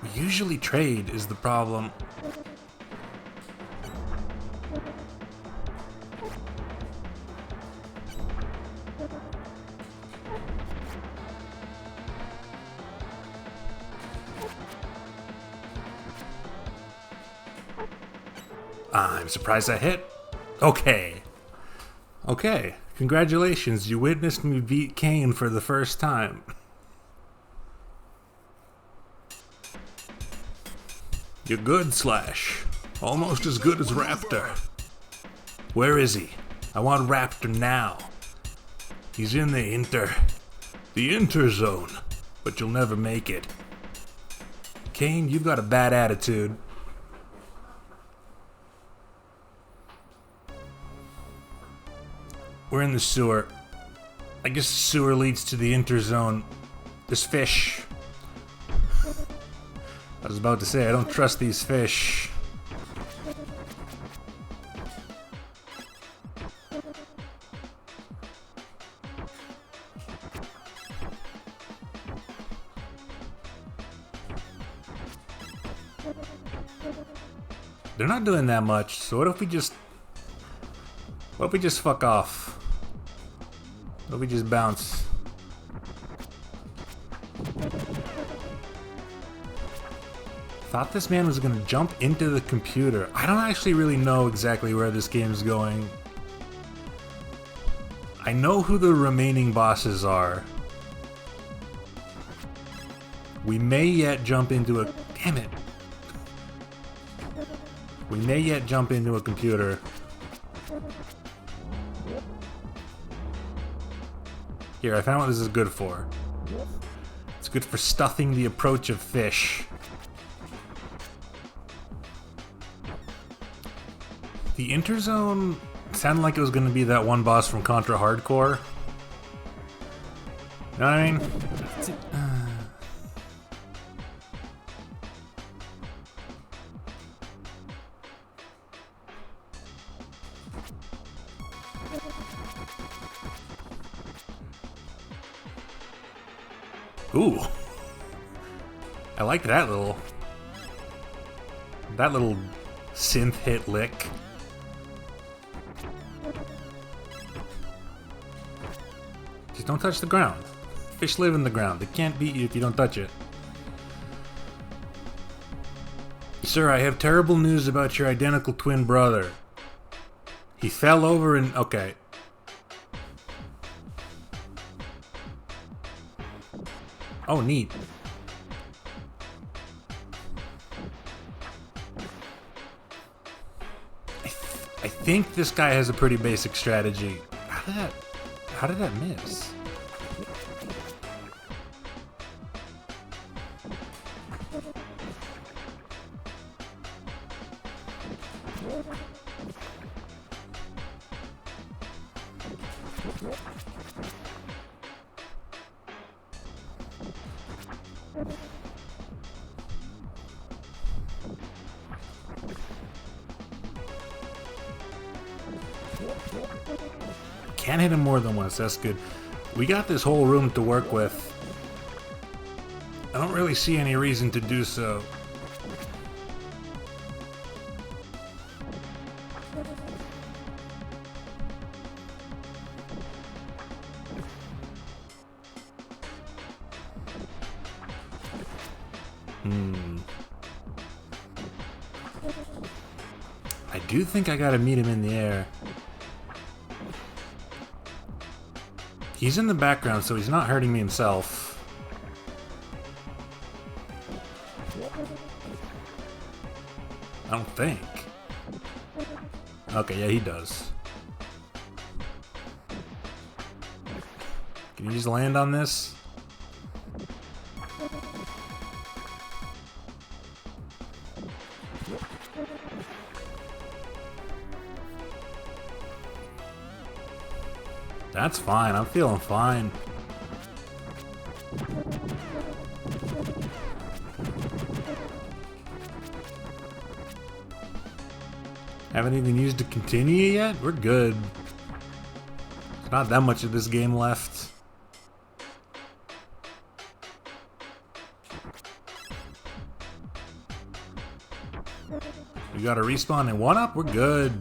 We usually trade is the problem. I'm surprised I hit. Okay. Okay. Congratulations, you witnessed me beat Kane for the first time. You're good, Slash. Almost as good as Raptor. Where is he? I want Raptor now. He's in the Inter zone, but you'll never make it. Kane, you've got a bad attitude. We're in the sewer. I guess the sewer leads to the interzone. There's fish. I was about to say, I don't trust these fish. They're not doing that much, so what if we just fuck off? What if we just bounce? Thought this man was gonna jump into the computer. I don't actually really know exactly where this game is going. I know who the remaining bosses are. We may yet jump into a... Damn it. We may yet jump into a computer. Here, I found what this is good for. It's good for stuffing the approach of fish. The interzone sounded like it was going to be that one boss from Contra Hardcore. You know what I mean? Ooh. I like that little synth hit lick. Just don't touch the ground. Fish live in the ground. They can't beat you if you don't touch it. Sir, I have terrible news about your identical twin brother. He fell over and... Okay. Oh, neat. I think this guy has a pretty basic strategy. How did that miss? Can't hit him more than once, that's good. We got this whole room to work with. I don't really see any reason to do so. I do think I gotta meet him in the air. He's in the background, so he's not hurting me himself. I don't think. Okay, yeah, he does. Can you just land on this? That's fine. I'm feeling fine. Haven't even used a continue yet? We're good. There's not that much of this game left. We got a respawn and 1-up? We're good.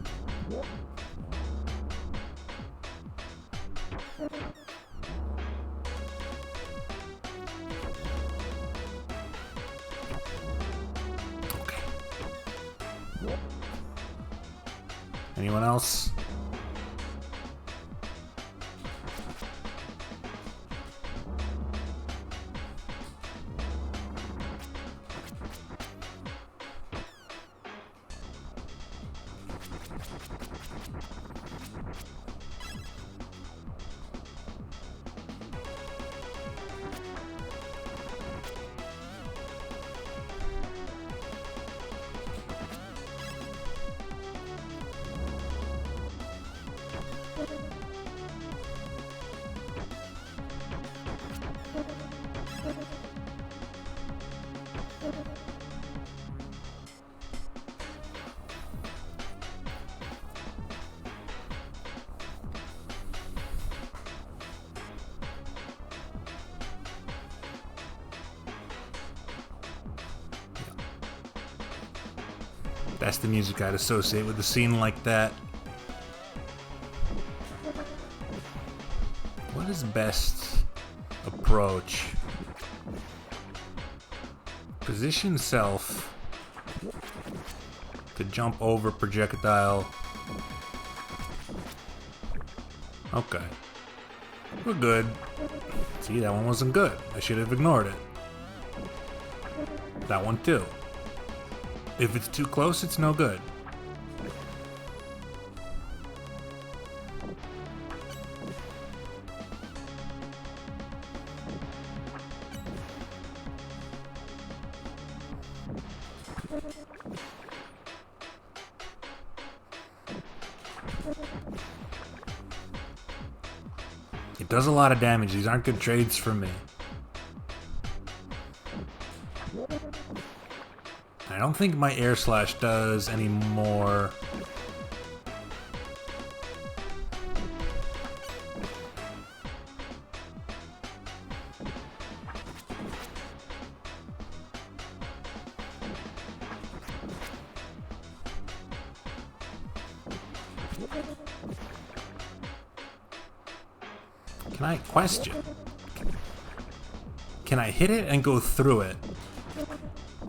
Okay. Anyone else? That's the music I'd associate with a scene like that. What is best approach? Position self to jump over projectile. Okay. We're good. See, that one wasn't good. I should have ignored it. That one too. If it's too close, it's no good. It does a lot of damage. These aren't good trades for me. I don't think my air slash does any more. Can I question? Can I hit it and go through it?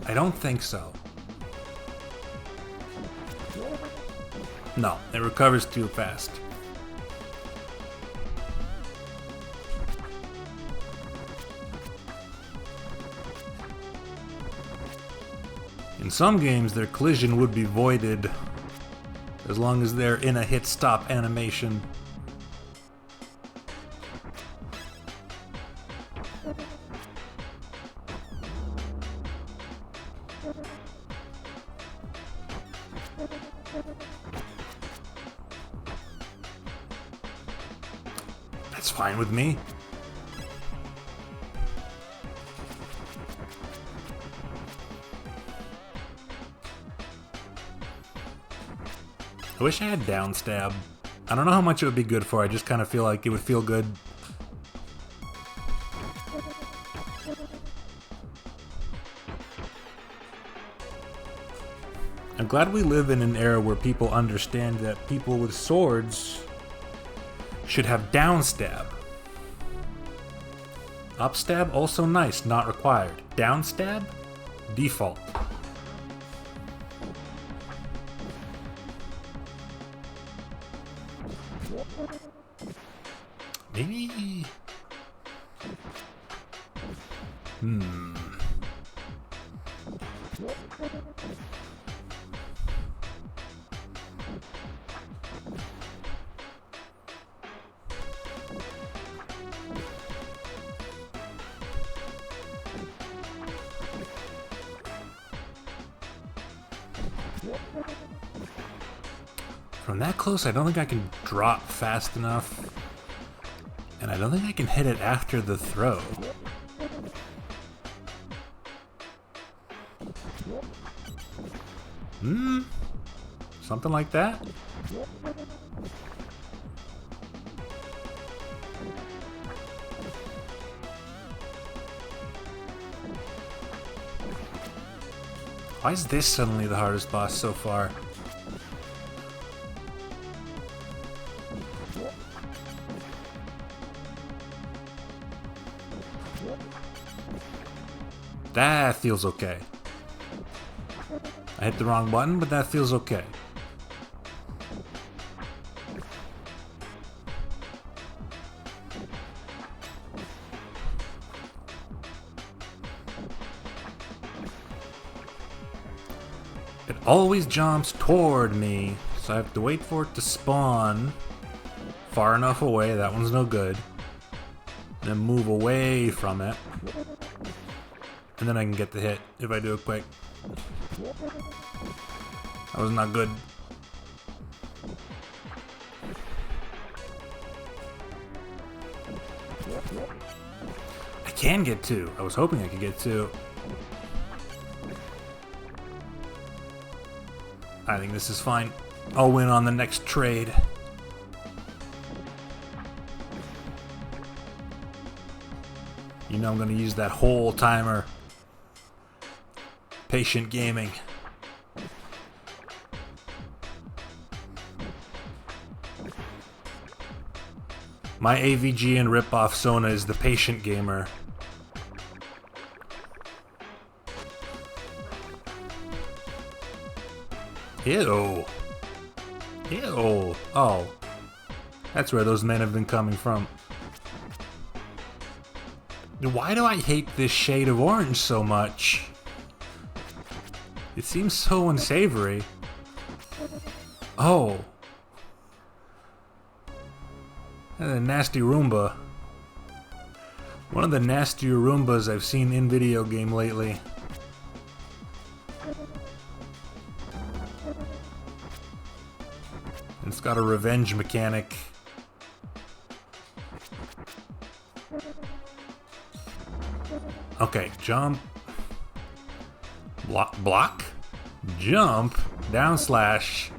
I don't think so. No, it recovers too fast. In some games, their collision would be voided as long as they're in a hit-stop animation. That's fine with me. I wish I had down stab. I don't know how much it would be good for, I just kind of feel like it would feel good. I'm glad we live in an era where people understand that people with swords should have down stab. Up stab, also nice, not required. Down stab, default. Maybe... From that close, I don't think I can drop fast enough. And I don't think I can hit it after the throw. Something like that? Why is this suddenly the hardest boss so far? That feels okay. I hit the wrong button, but that feels okay. It always jumps toward me, so I have to wait for it to spawn far enough away. That one's no good. Then move away from it. And then I can get the hit if I do it quick. That was not good. I can get two. I was hoping I could get two. I think this is fine. I'll win on the next trade. You know I'm gonna use that whole timer. Patient gaming. My AVG and ripoff Sona is the patient gamer. Ew. Ew. Oh. That's where those men have been coming from. Why do I hate this shade of orange so much? It seems so unsavory. Oh. And a nasty Roomba. One of the nastier Roombas I've seen in video game lately. It's got a revenge mechanic. Okay, jump. Block. Jump. Down slash.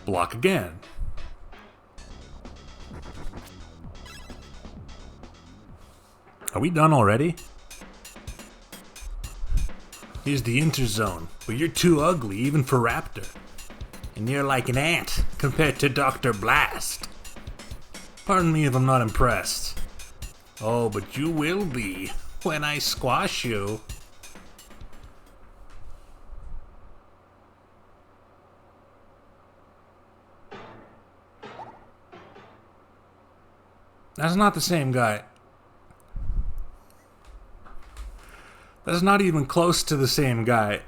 Block again. Are we done already? Here's the interzone, but you're too ugly even for Raptor. And you're like an ant compared to Dr. Blast. Pardon me if I'm not impressed. Oh, but you will be when I squash you. That's not the same guy. That's not even close to the same guy.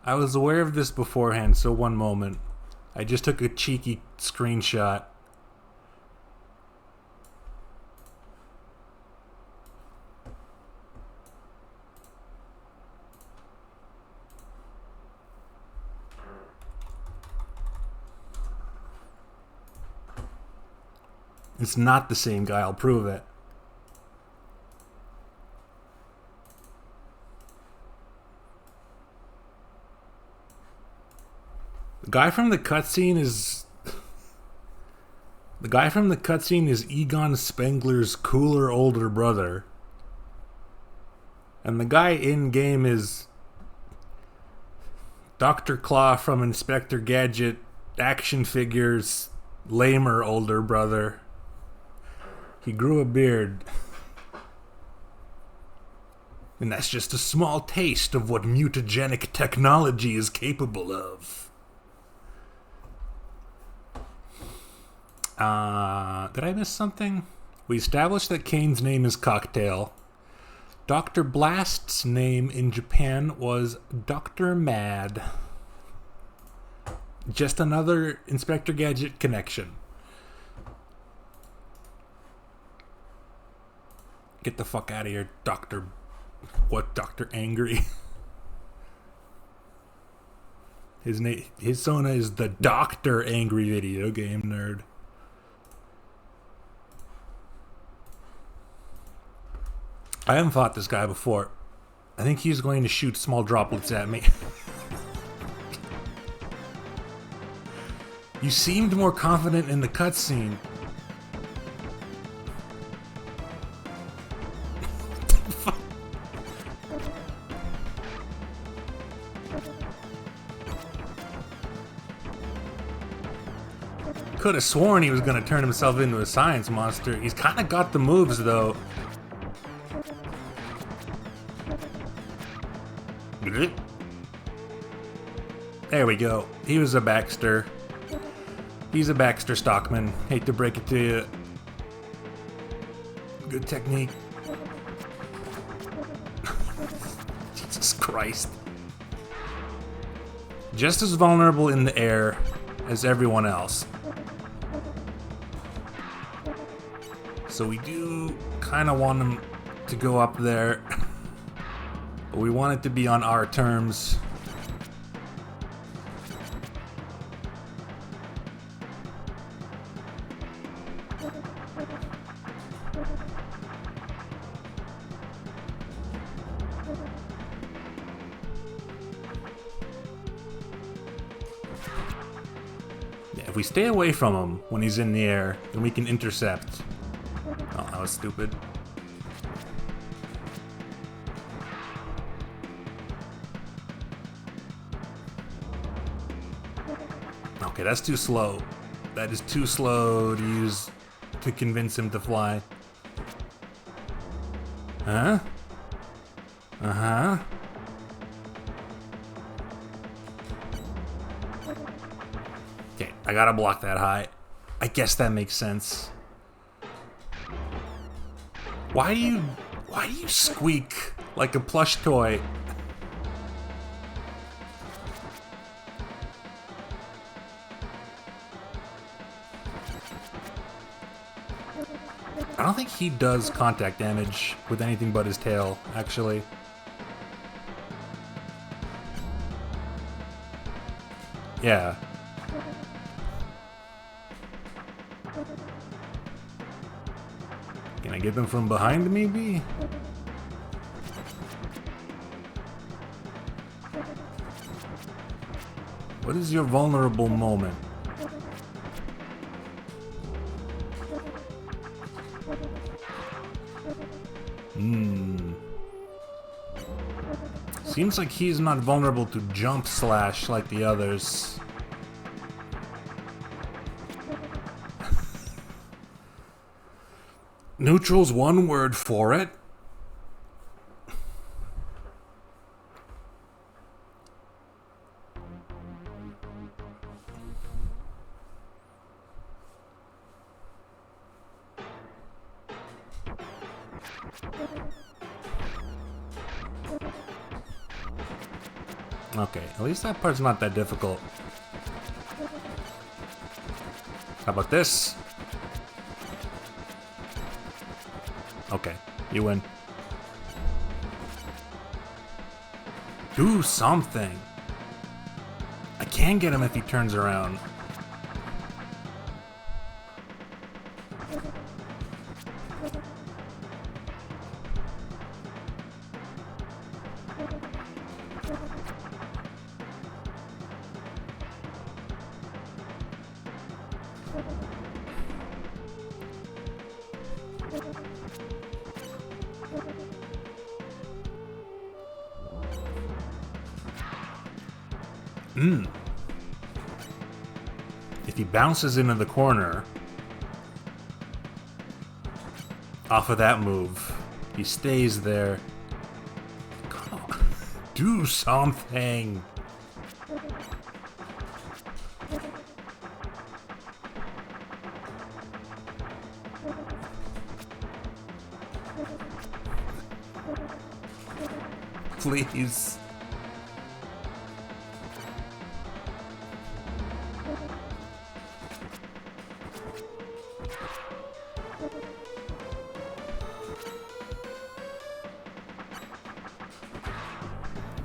I was aware of this beforehand, so one moment. I just took a cheeky screenshot. It's not the same guy, I'll prove it. The guy from the cutscene is... The guy from the cutscene is Egon Spengler's cooler older brother. And the guy in-game is... Dr. Claw from Inspector Gadget action figures lamer older brother. He grew a beard. And that's just a small taste of what mutagenic technology is capable of. Did I miss something? We established that Kane's name is Cocktail. Dr. Blast's name in Japan was Dr. Mad. Just another Inspector Gadget connection. Get the fuck out of here, Dr. What, Dr. Angry? His Sona is the Dr. Angry Video Game Nerd. I haven't fought this guy before. I think he's going to shoot small droplets at me. You seemed more confident in the cutscene. Could have sworn he was going to turn himself into a science monster. He's kind of got the moves, though. There we go. He was a Baxter. He's a Baxter Stockman. Hate to break it to you. Good technique. Jesus Christ. Just as vulnerable in the air as everyone else. So we do kind of want him to go up there. But we want it to be on our terms. If we stay away from him when he's in the air, then we can intercept. Oh, that was stupid. Okay, that's too slow. That is too slow to use to convince him to fly. Huh? Uh-huh. Okay, I gotta block that high. I guess that makes sense. Why do you squeak like a plush toy? I don't think he does contact damage with anything but his tail, actually. Yeah. Can I get them from behind, maybe? What is your vulnerable moment? Seems like he's not vulnerable to jump slash like the others. Neutral's one word for it. Okay, at least that part's not that difficult. How about this? Okay, you win. Do something. I can get him if he turns around. If he bounces into the corner off of that move, he stays there. Come on, do something. Please.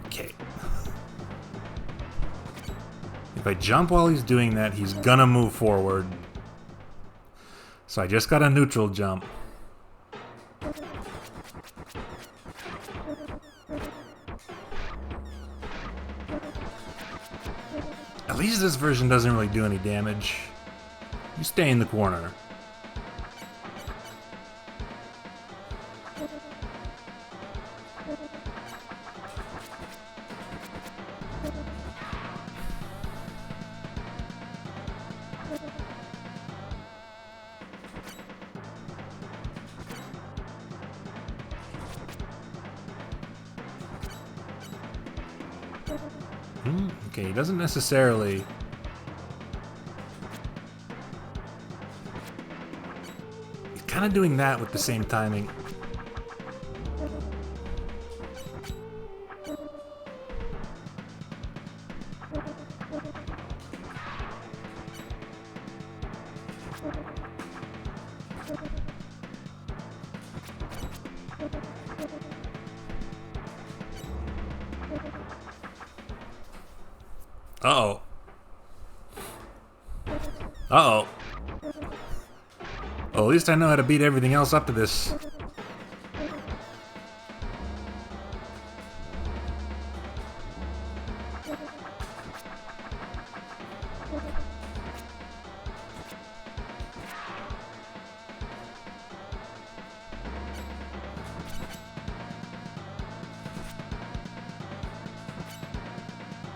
Okay. If I jump while he's doing that, he's gonna move forward. So I just got a neutral jump. At least this version doesn't really do any damage. You stay in the corner. Okay, he doesn't necessarily... He's kind of doing that with the same timing. Uh-oh. Uh-oh. Well, at least I know how to beat everything else up to this.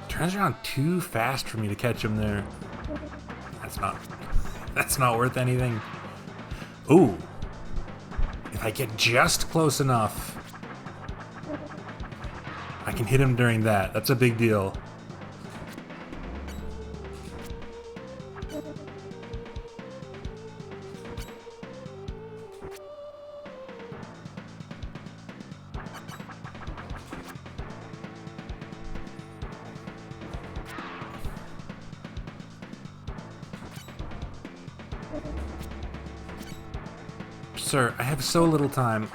Turns around too fast for me to catch him there. That's not worth anything. Ooh. If I get just close enough, I can hit him during that. That's a big deal. Sir, I have so little time.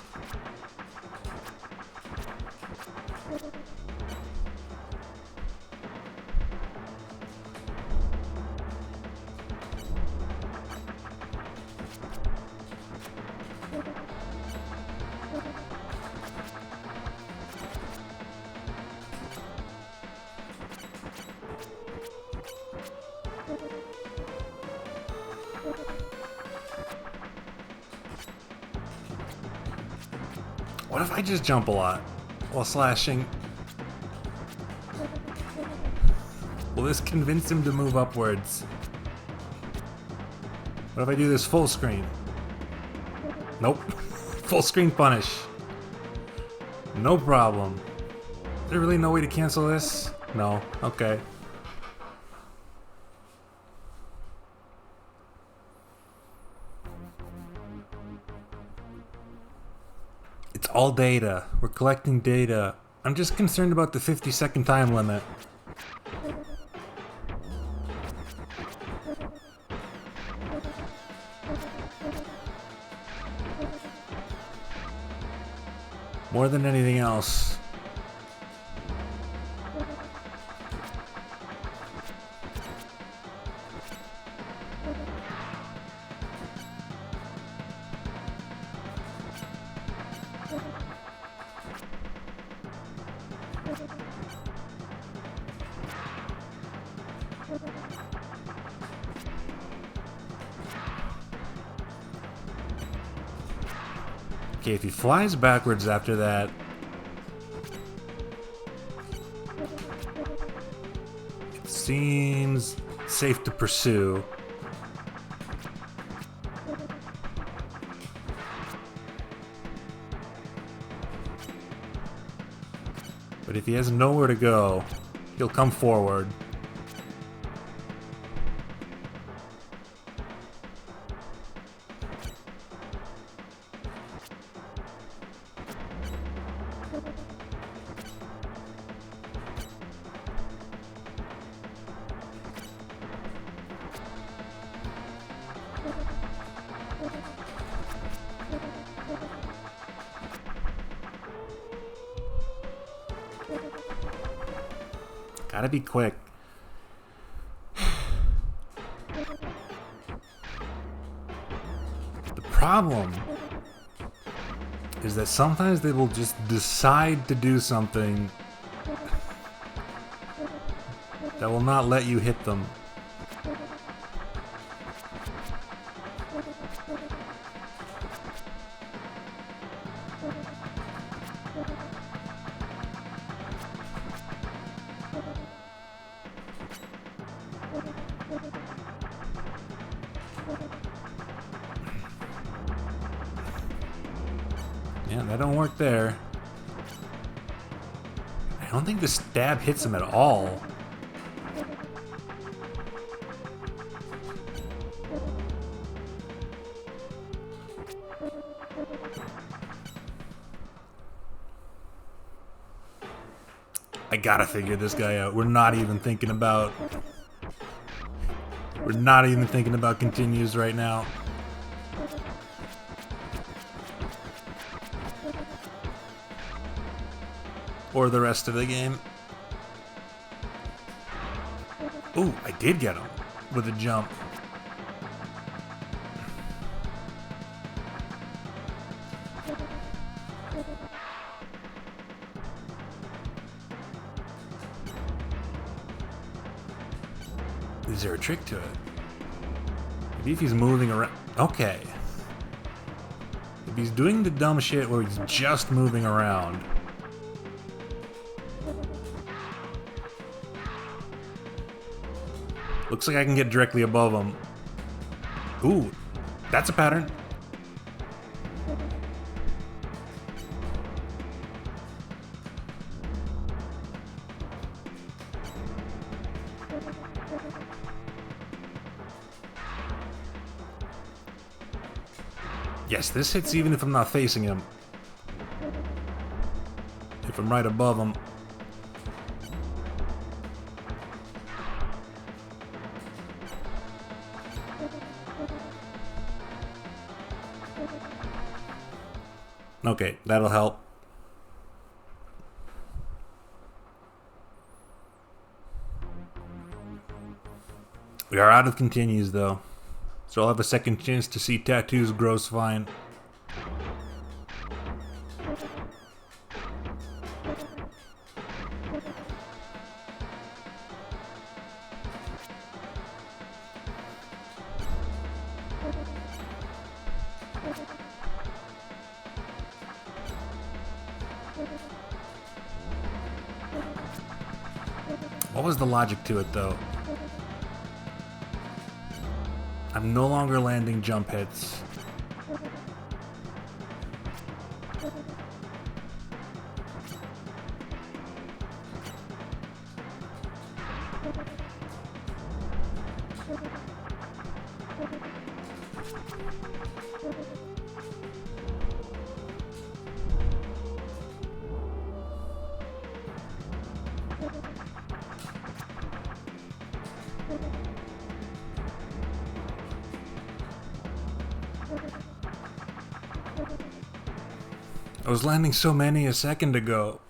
What if I just jump a lot while slashing? Will this convince him to move upwards? What if I do this full screen? Nope. Full screen punish. No problem. Is there really no way to cancel this? No. Okay. It's all data. We're collecting data. I'm just concerned about the 50-second time limit. More than anything else. Okay, if he flies backwards after that, it seems safe to pursue. But if he has nowhere to go, he'll come forward. Gotta be quick. problem is that sometimes they will just decide to do something that will not let you hit them. Yeah, that don't work there. I don't think the stab hits him at all. I gotta figure this guy out. We're not even thinking about continues right now. Or the rest of the game. Ooh, I did get him with a jump. Is there a trick to it? Maybe if he's moving around. Okay. If he's doing the dumb shit where he's just moving around. Looks like I can get directly above him. Ooh, that's a pattern. Yes, this hits even if I'm not facing him. If I'm right above him. Okay, that'll help. We are out of continues though, so I'll have a second chance to see Tattoo's gross fine. What was the logic to it, though? I'm no longer landing jump hits. I was landing so many a second ago.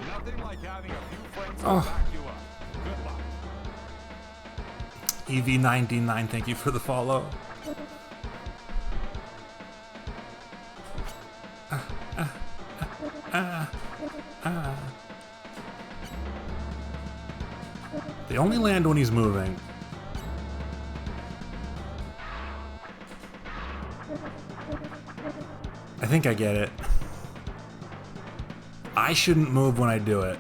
Nothing like having a few friends to Oh. back you up. Good luck. EV99, thank you for the follow. They only land when he's moving. I think I get it. I shouldn't move when I do it.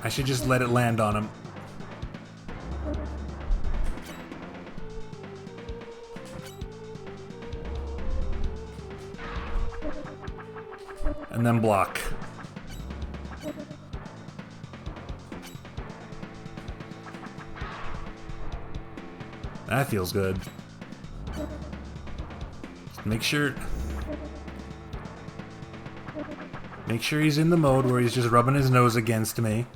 I should just let it land on him. And then block. That feels good. Make sure he's in the mode where he's just rubbing his nose against me.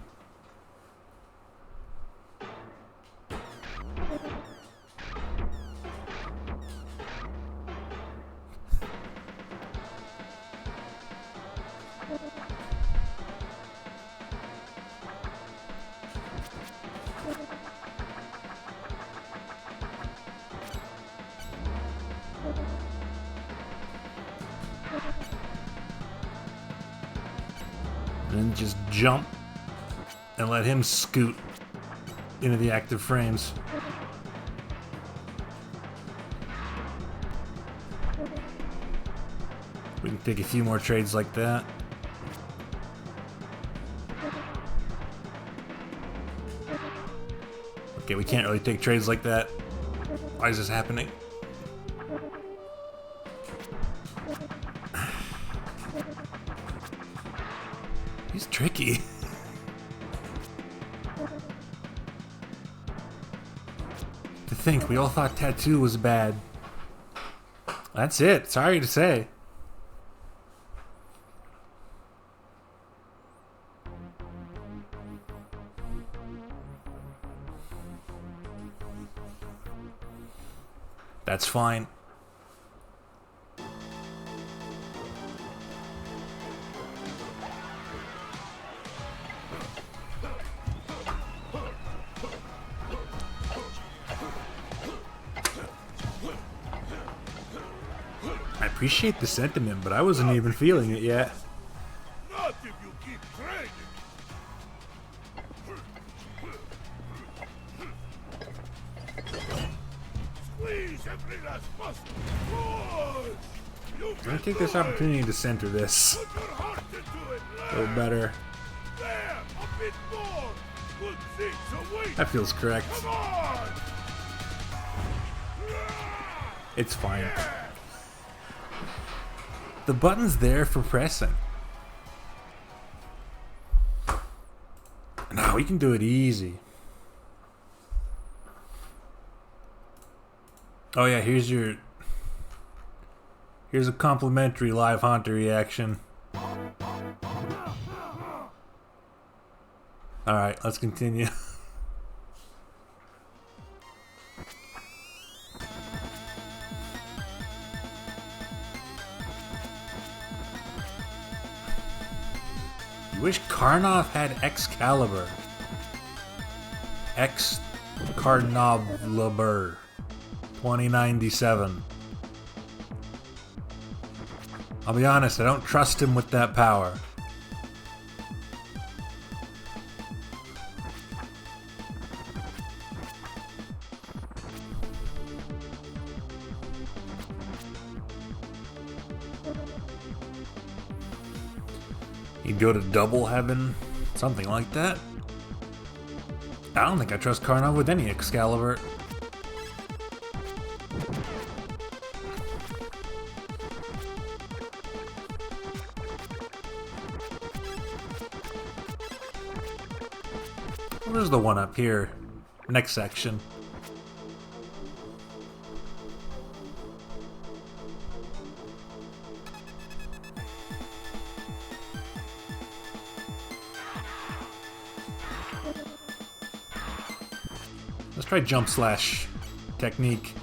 can just jump and let him scoot into the active frames. We can take a few more trades like that. Okay, we can't really take trades like that. Why is this happening? He's tricky. To think, we all thought tattoo was bad. That's it. Sorry to say. That's fine. I appreciate the sentiment, but I wasn't even feeling it yet. Not if you keep training. Squeeze every last muscle. Push. You I'm gonna take this opportunity to center this put your heart into it. a little better. There, a bit more. Good things await. That feels correct. Come on. It's fine. The button's there for pressing. No, we can do it easy. Oh yeah, here's a complimentary live Haunter reaction. Alright, let's continue. You wish Karnov had X-Kaliber. X-Kaliber 2097. I'll be honest, I don't trust him with that power. He'd go to double heaven, something like that. I don't think I trust Karnov with any X-Kaliber. Where's the one up here? Next section. Let's try jump slash technique.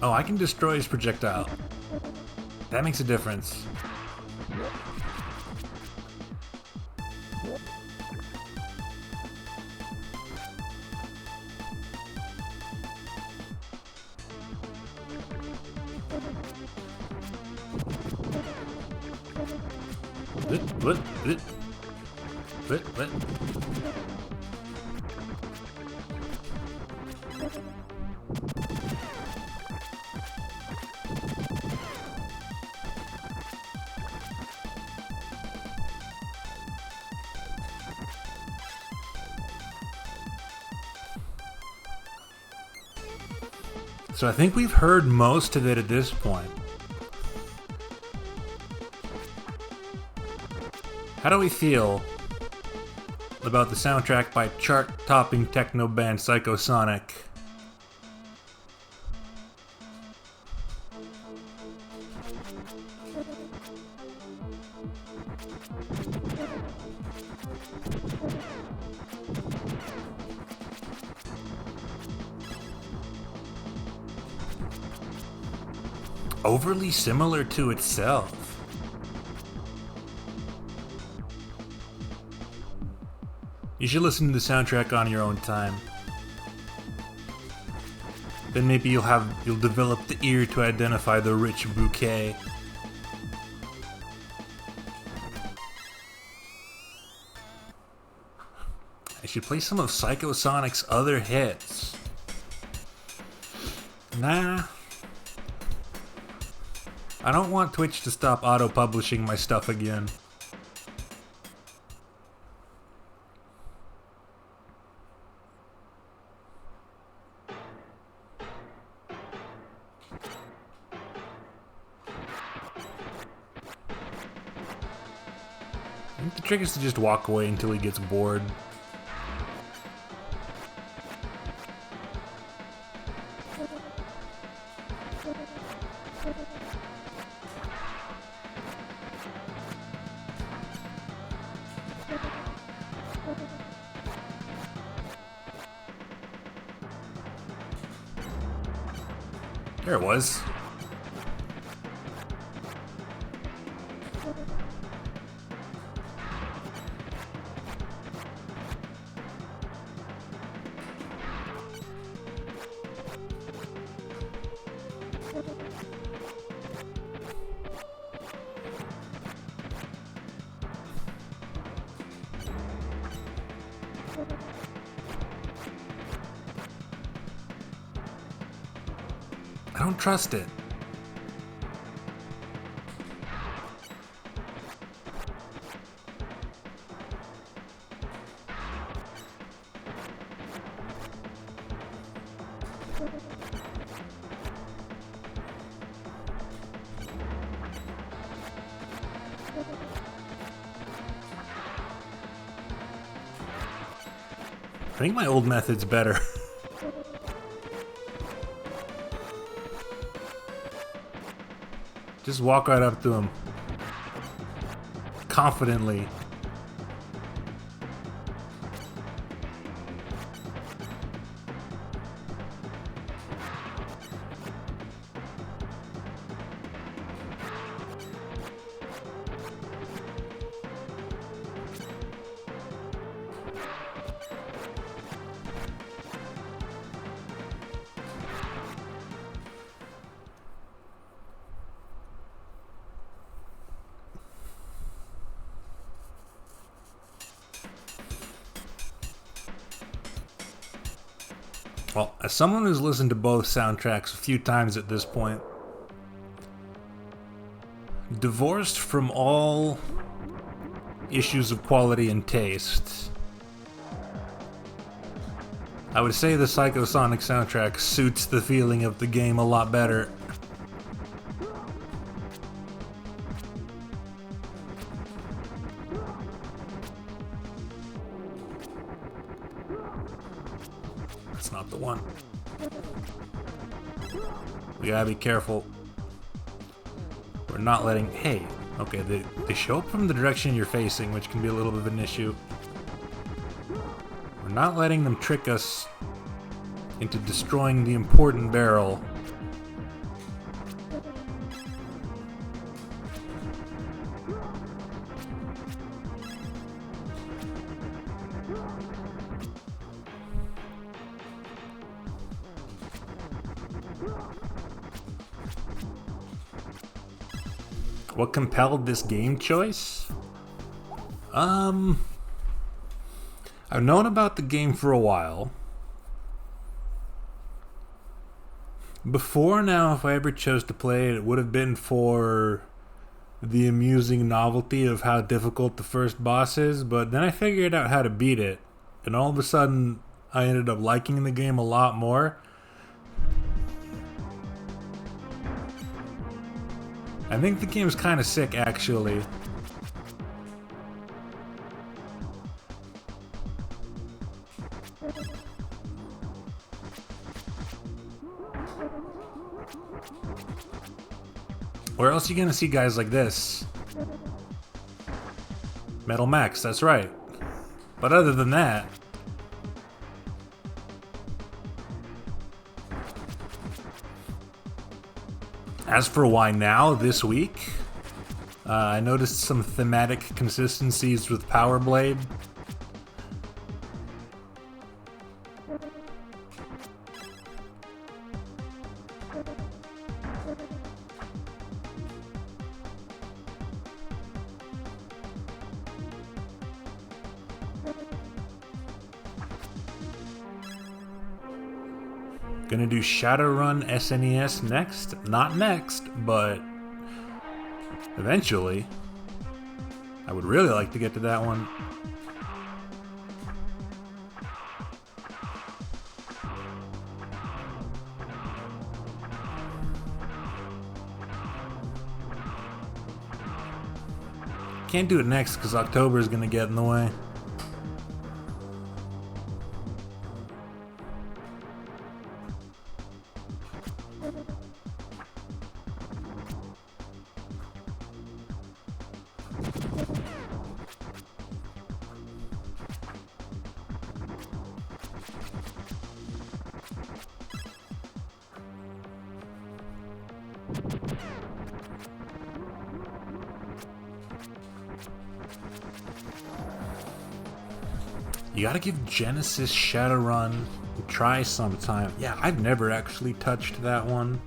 Oh, I can destroy his projectile. That makes a difference. What? So I think we've heard most of it at this point. How do we feel about the soundtrack by chart-topping techno band Psychosonic? Overly similar to itself. You should listen to the soundtrack on your own time. Then maybe you'll develop the ear to identify the rich bouquet. I should play some of Psycho Sonic's other hits. Nah. I don't want Twitch to stop auto-publishing my stuff again. I think the trick is to just walk away until he gets bored. There it was. I don't trust it. I think my old method's better. Just walk right up to him. Confidently. Well, as someone who's listened to both soundtracks a few times at this point, divorced from all issues of quality and taste, I would say the Psycho Sonic soundtrack suits the feeling of the game a lot better. That's not the one. We gotta be careful. We're not letting... Hey, okay, they show up from the direction you're facing, which can be a little bit of an issue. We're not letting them trick us into destroying the important barrel. What compelled this game choice? I've known about the game for a while. Before now, if I ever chose to play it, it would have been for the amusing novelty of how difficult the first boss is, but then I figured out how to beat it, and all of a sudden, I ended up liking the game a lot more. I think the game's kind of sick, actually. Where else are you gonna see guys like this? Metal Max, that's right. But other than that... As for why now, this week, I noticed some thematic consistencies with Power Blade. Gonna do Shadowrun SNES next. Not next, but eventually. I would really like to get to that one. Can't do it next because October is gonna get in the way. You gotta give Genesis Shadowrun a try sometime. Yeah, I've never actually touched that one.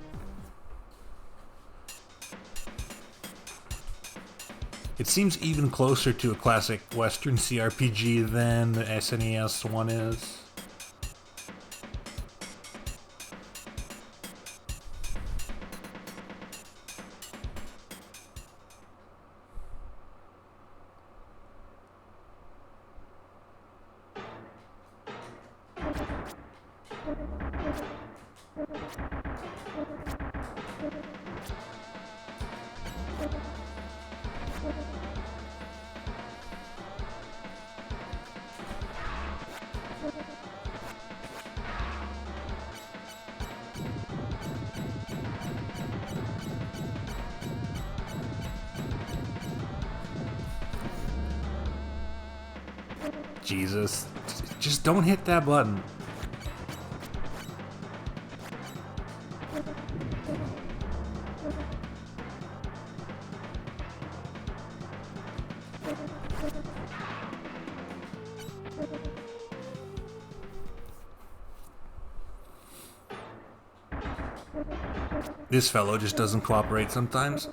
It seems even closer to a classic Western CRPG than the SNES one is. Jesus. Just don't hit that button. This fellow just doesn't cooperate sometimes.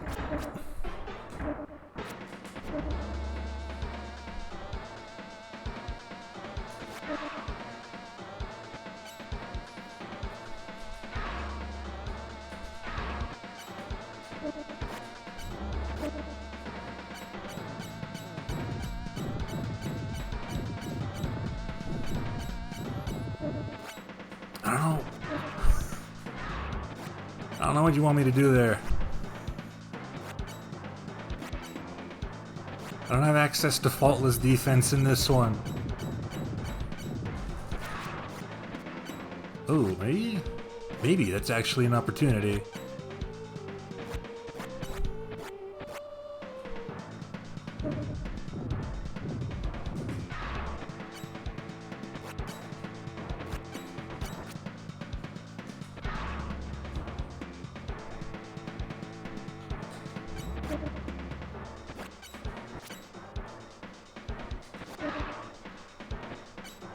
I don't know what you want me to do there. I don't have access to faultless defense in this one. Oh, maybe that's actually an opportunity.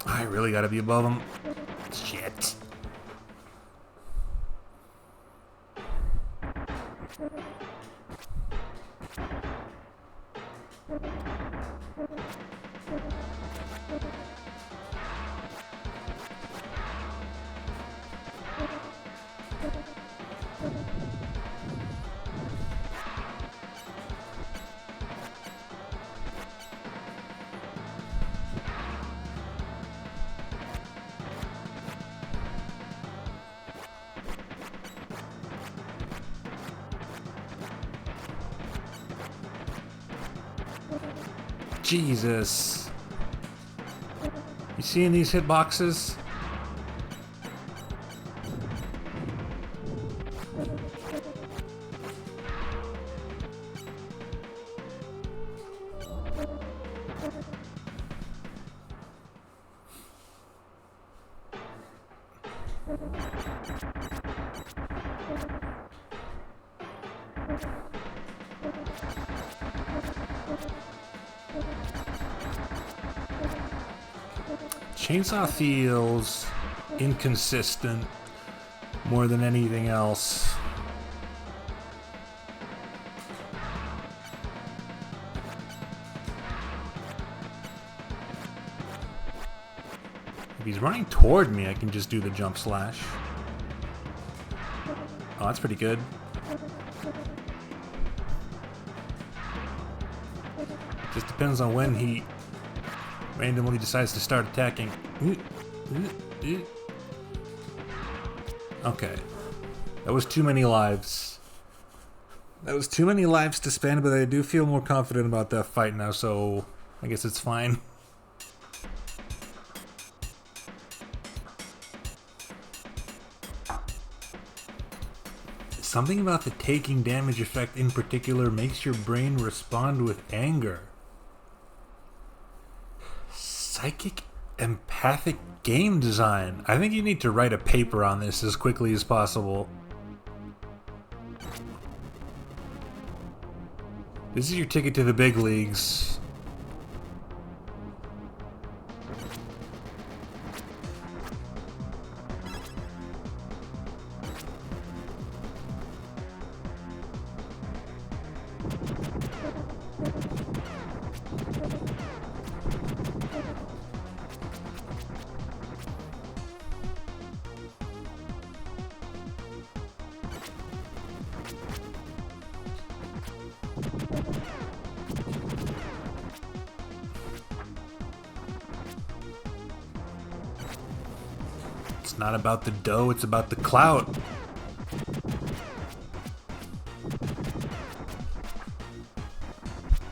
I really gotta be above him. Shit. Jesus. You seeing these hitboxes? Chainsaw feels inconsistent more than anything else. If he's running toward me, I can just do the jump slash. Oh, that's pretty good. Just depends on when he randomly decides to start attacking. Okay. That was too many lives. That was too many lives to spend, but I do feel more confident about that fight now, so I guess it's fine. Something about the taking damage effect in particular makes your brain respond with anger. Psychic empathic game design. I think you need to write a paper on this as quickly as possible. This is your ticket to the big leagues. It's not about the dough, it's about the clout.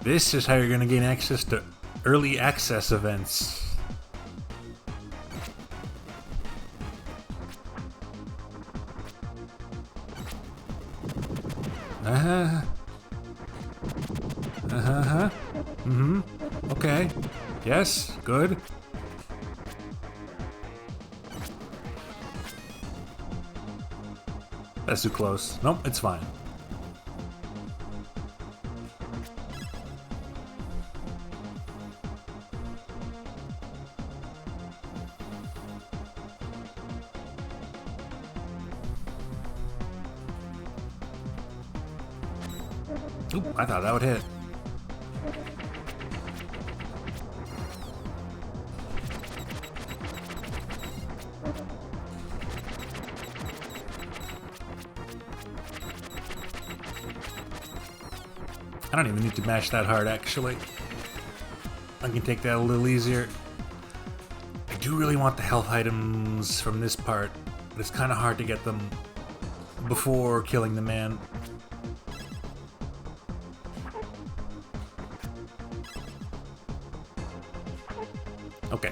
This is how you're gonna gain access to early access events. Okay. Yes, good. That's too close. Nope, it's fine. Oop, I thought that would hit. I don't even need to mash that hard, actually. I can take that a little easier. I do really want the health items from this part, but it's kind of hard to get them before killing the man. Okay.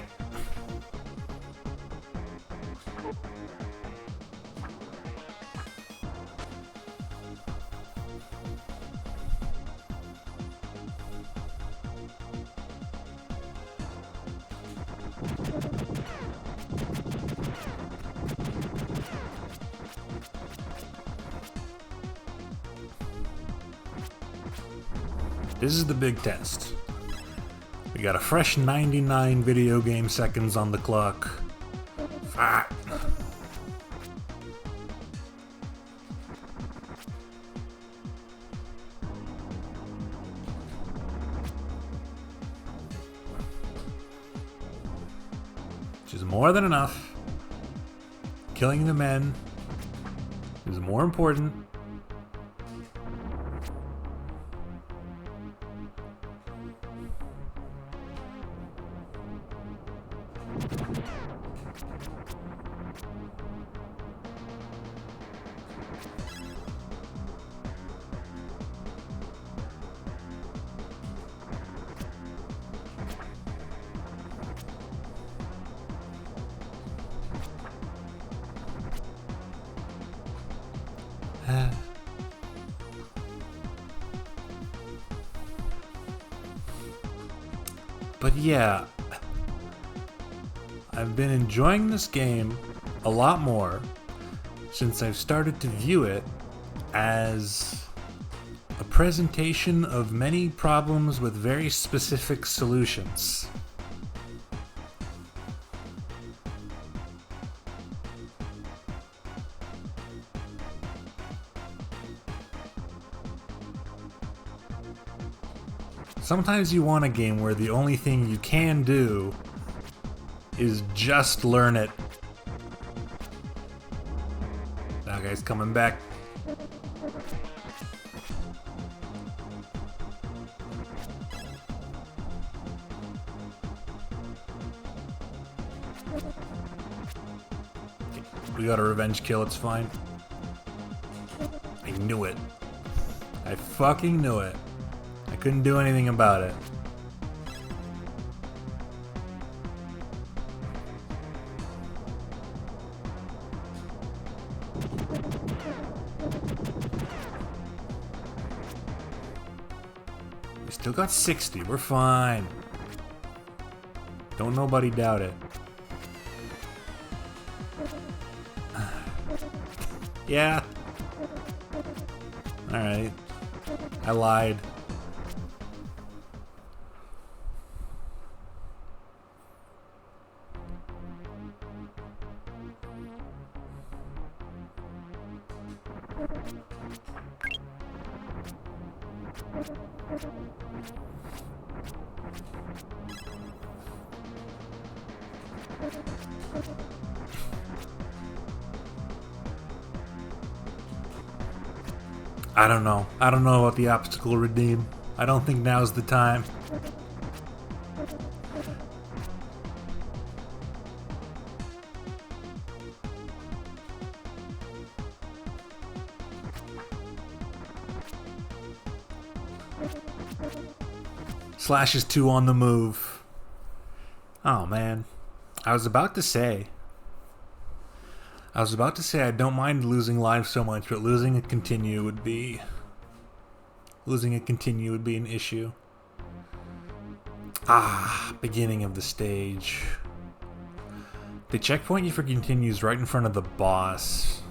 This is the big test. We got a fresh 99 video game seconds on the clock. Ah. Which is more than enough. Killing the men is more important. But yeah, I've been enjoying this game a lot more since I've started to view it as a presentation of many problems with very specific solutions. Sometimes you want a game where the only thing you can do is just learn it. That guy's coming back. We got a revenge kill, it's fine. I knew it. I fucking knew it. I couldn't do anything about it. We still got 60, we're fine. Don't nobody doubt it. Yeah. Alright. I lied. I don't know. I don't know about the obstacle redeem. I don't think now's the time. Slash is 2 on the move. Oh man. I was about to say I don't mind losing lives so much, but losing a continue would be an issue. Ah, beginning of the stage. They checkpoint you for continues right in front of the boss.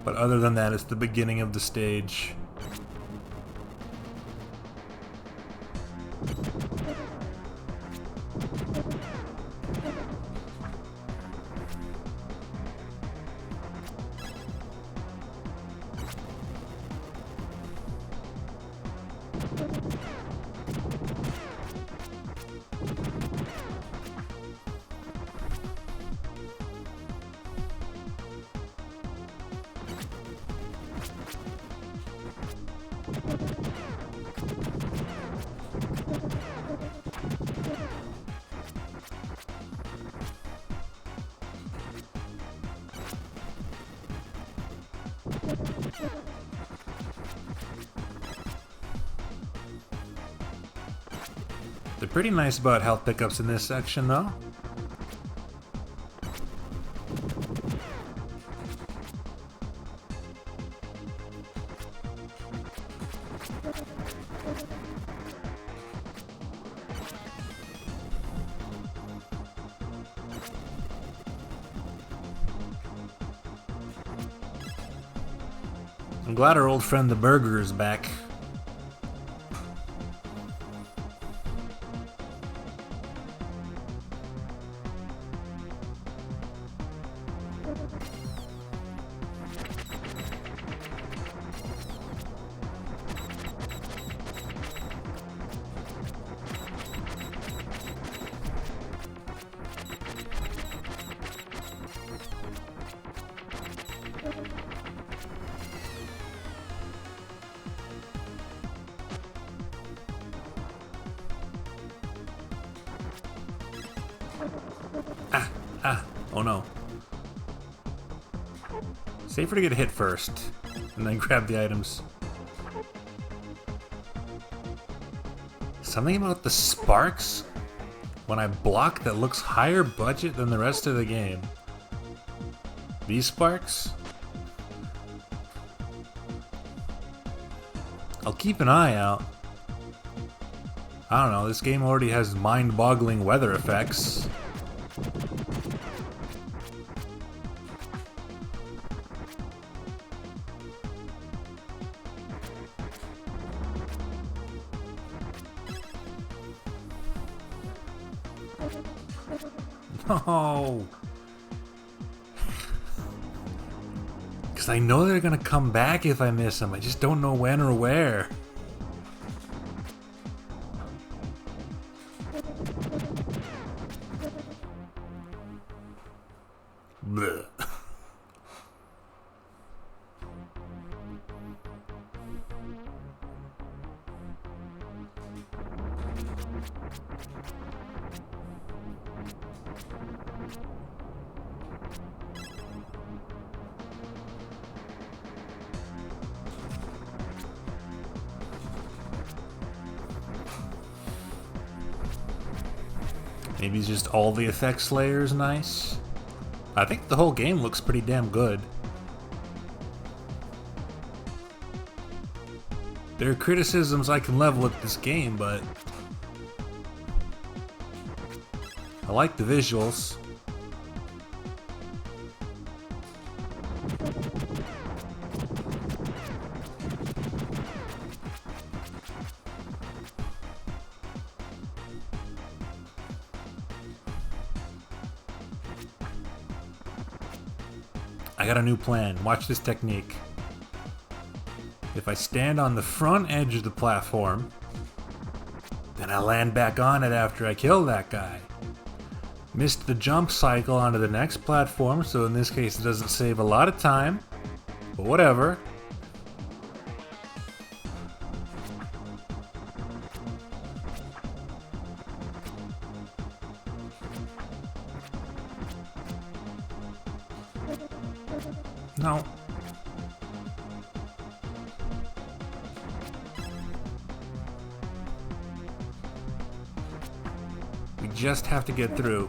But other than that, it's the beginning of the stage. They're pretty nice about health pickups in this section, though. I'm glad our old friend the burger is back. Oh no. Safer to get hit first, and then grab the items. Something about the sparks when I block that looks higher budget than the rest of the game. These sparks? I'll keep an eye out. I don't know, this game already has mind-boggling weather effects. No! Because I know they're gonna come back if I miss them. I just don't know when or where. Blech. Maybe it's just all the effects layers nice. I think the whole game looks pretty damn good. There are criticisms I can level at this game, but I like the visuals. I got a new plan. Watch this technique. If I stand on the front edge of the platform, then I land back on it after I kill that guy. Missed the jump cycle onto the next platform, so in this case it doesn't save a lot of time, but whatever. No. We just have to get through.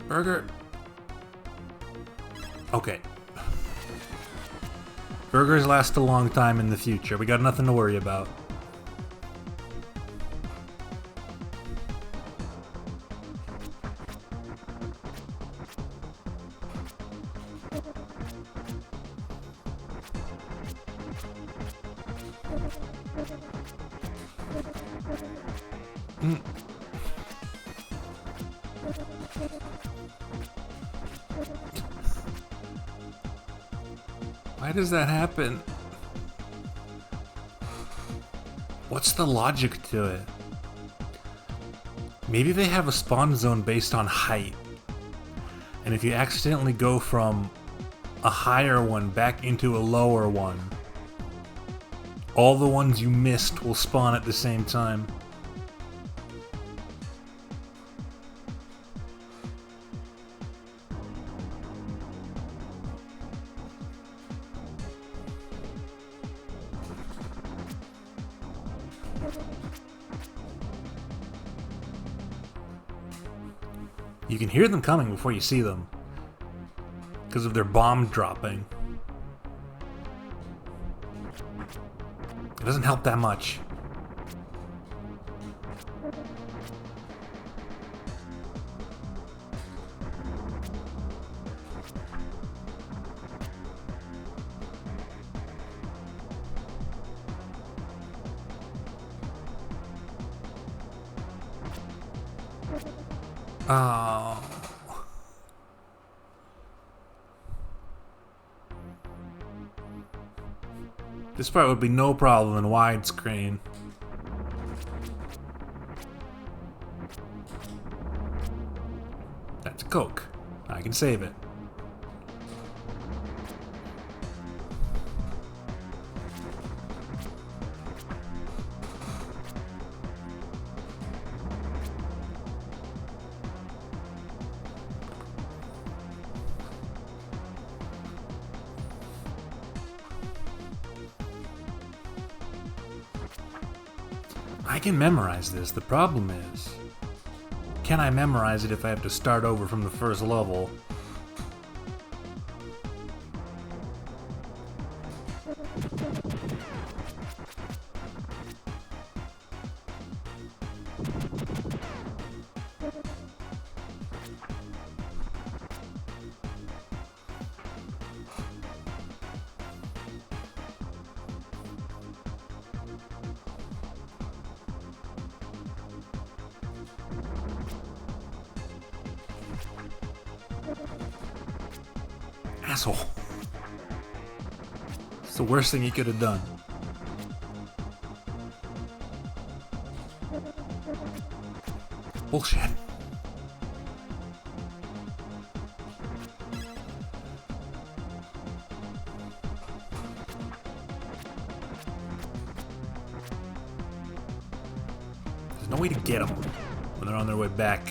Burger. Okay. Burgers last a long time in the future. We got nothing to worry about. Why does that happen? What's the logic to it? Maybe they have a spawn zone based on height. And if you accidentally go from a higher one back into a lower one, all the ones you missed will spawn at the same time. You can hear them coming before you see them, because of their bomb dropping. It doesn't help that much. Oh. This part would be no problem in widescreen. That's a Coke. I can save it. I can memorize this. The problem is, can I memorize it if I have to start over from the first level? Asshole. It's the worst thing he could have done. Bullshit. There's no way to get them when they're on their way back.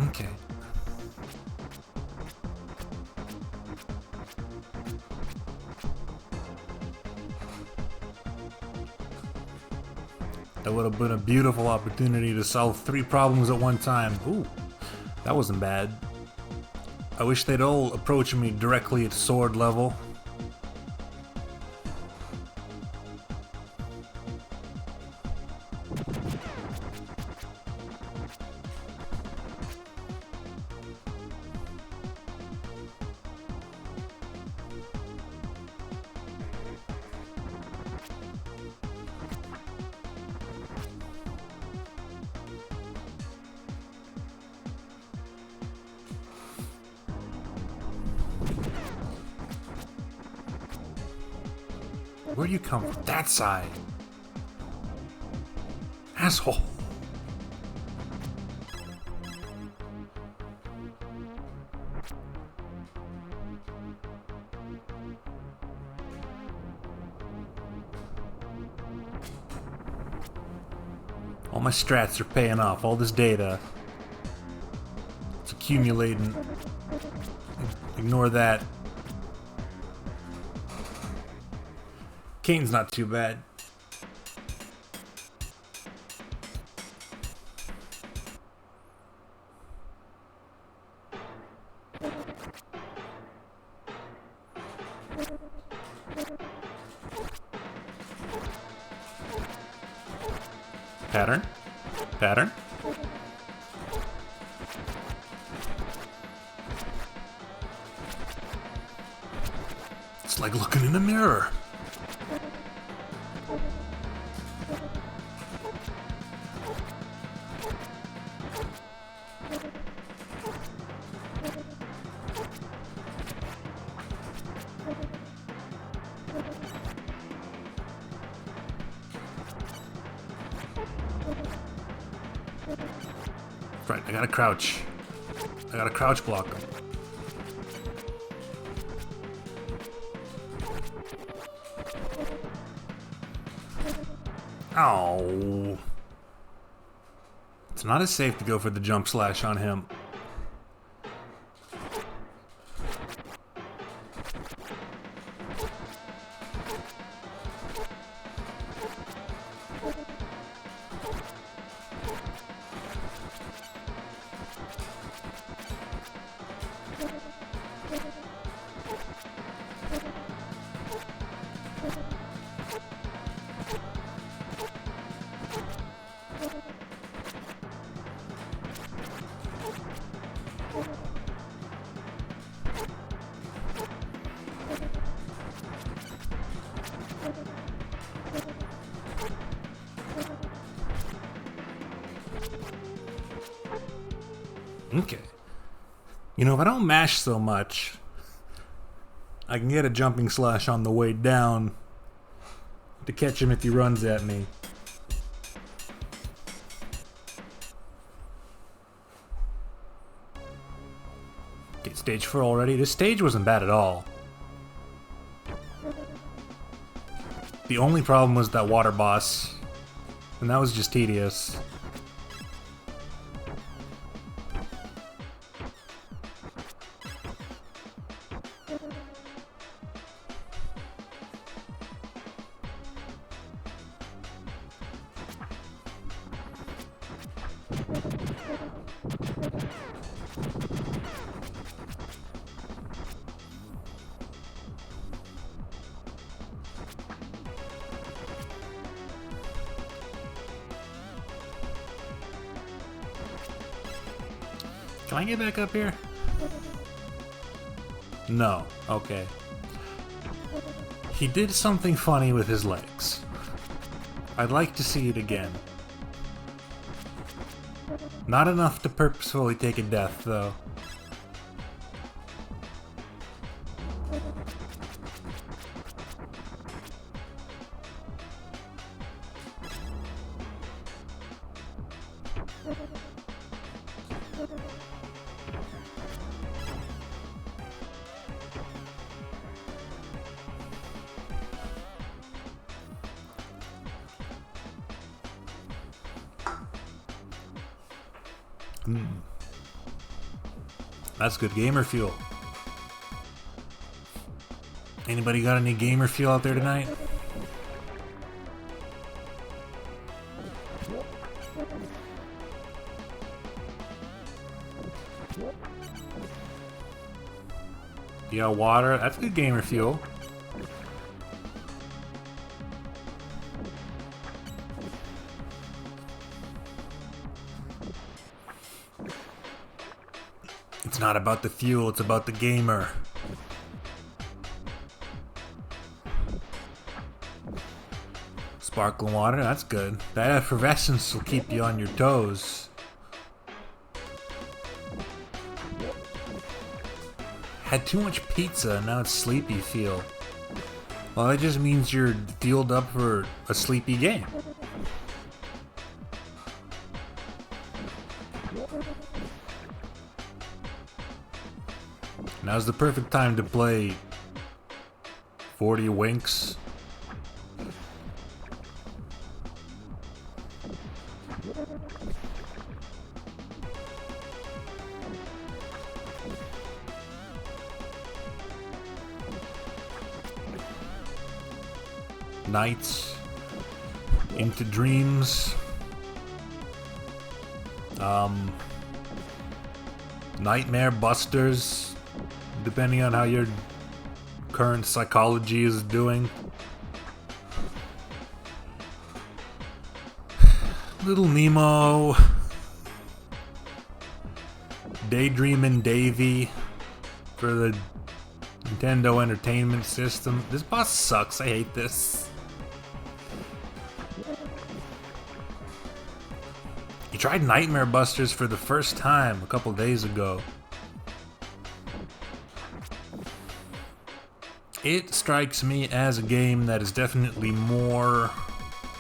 Okay. That would have been a beautiful opportunity to solve 3 problems at one time. Ooh, that wasn't bad. I wish they'd all approach me directly at sword level. Where do you come from? That side. Asshole. All my strats are paying off. All this data. It's accumulating. Ignore that. Kane's not too bad. Pattern. Pattern. It's like looking in a mirror. Right, I gotta crouch. I gotta crouch block him. Oh. It's not as safe to go for the jump slash on him. Okay. You know, if I don't mash so much, I can get a jumping slash on the way down to catch him if he runs at me. Okay, stage 4 already. This stage wasn't bad at all. The only problem was that water boss, and that was just tedious. Can I get back up here? No. Okay. He did something funny with his legs. I'd like to see it again. Not enough to purposefully take a death, though. That's good gamer fuel. Anybody got any gamer fuel out there tonight? You got water? That's good gamer fuel. It's not about the fuel, it's about the gamer. Sparkling water, that's good. That effervescence will keep you on your toes. Had too much pizza and now it's sleepy feel. Well, that just means you're fueled up for a sleepy game. Now's the perfect time to play 40 Winks. Nights into dreams. Nightmare busters, depending on how your current psychology is doing. Little Nemo. Daydreamin' Davy for the Nintendo Entertainment System. This boss sucks, I hate this. You tried Nightmare Busters for the first time a couple days ago. It strikes me as a game that is definitely more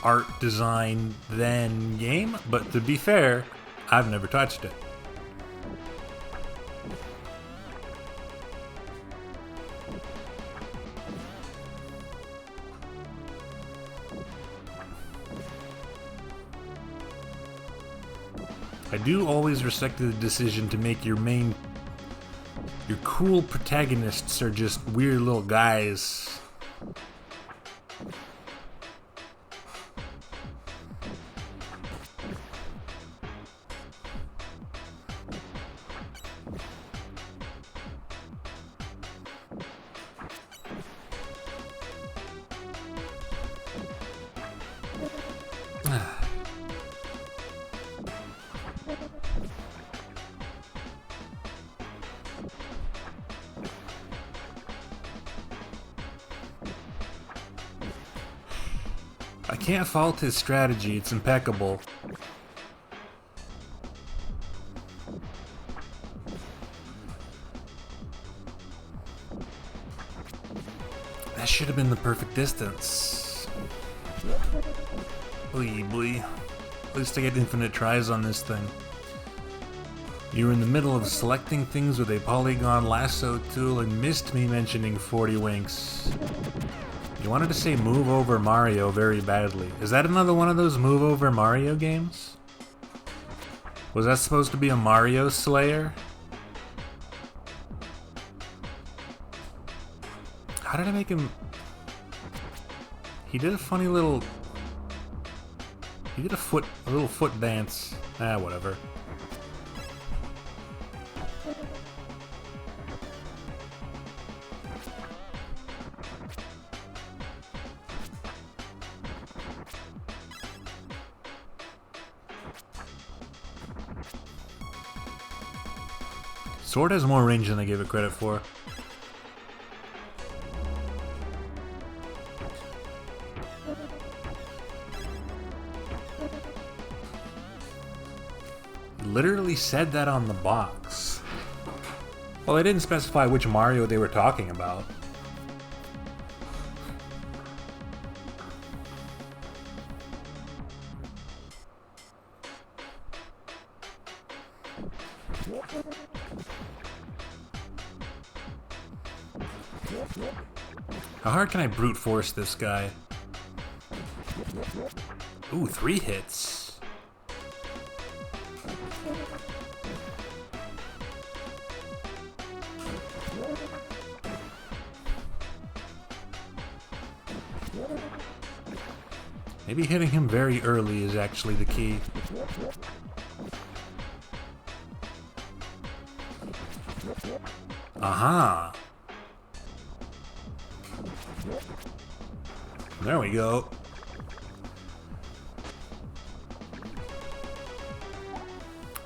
art design than game, but to be fair, I've never touched it. I do always respect the decision to make your cool protagonists are just weird little guys. I can't fault his strategy, it's impeccable. That should have been the perfect distance. Oy boy. At least I get infinite tries on this thing. You were in the middle of selecting things with a polygon lasso tool and missed me mentioning 40 Winks. You wanted to say Move Over Mario very badly. Is that another one of those Move Over Mario games? Was that supposed to be a Mario Slayer? How did I make him... He did a funny little... He did a little foot dance. Ah, whatever. Sword has more range than I gave it credit for. Literally said that on the box. Well, they didn't specify which Mario they were talking about. How hard can I brute force this guy? Ooh, 3 hits. Maybe hitting him very early is actually the key. Aha! There we go.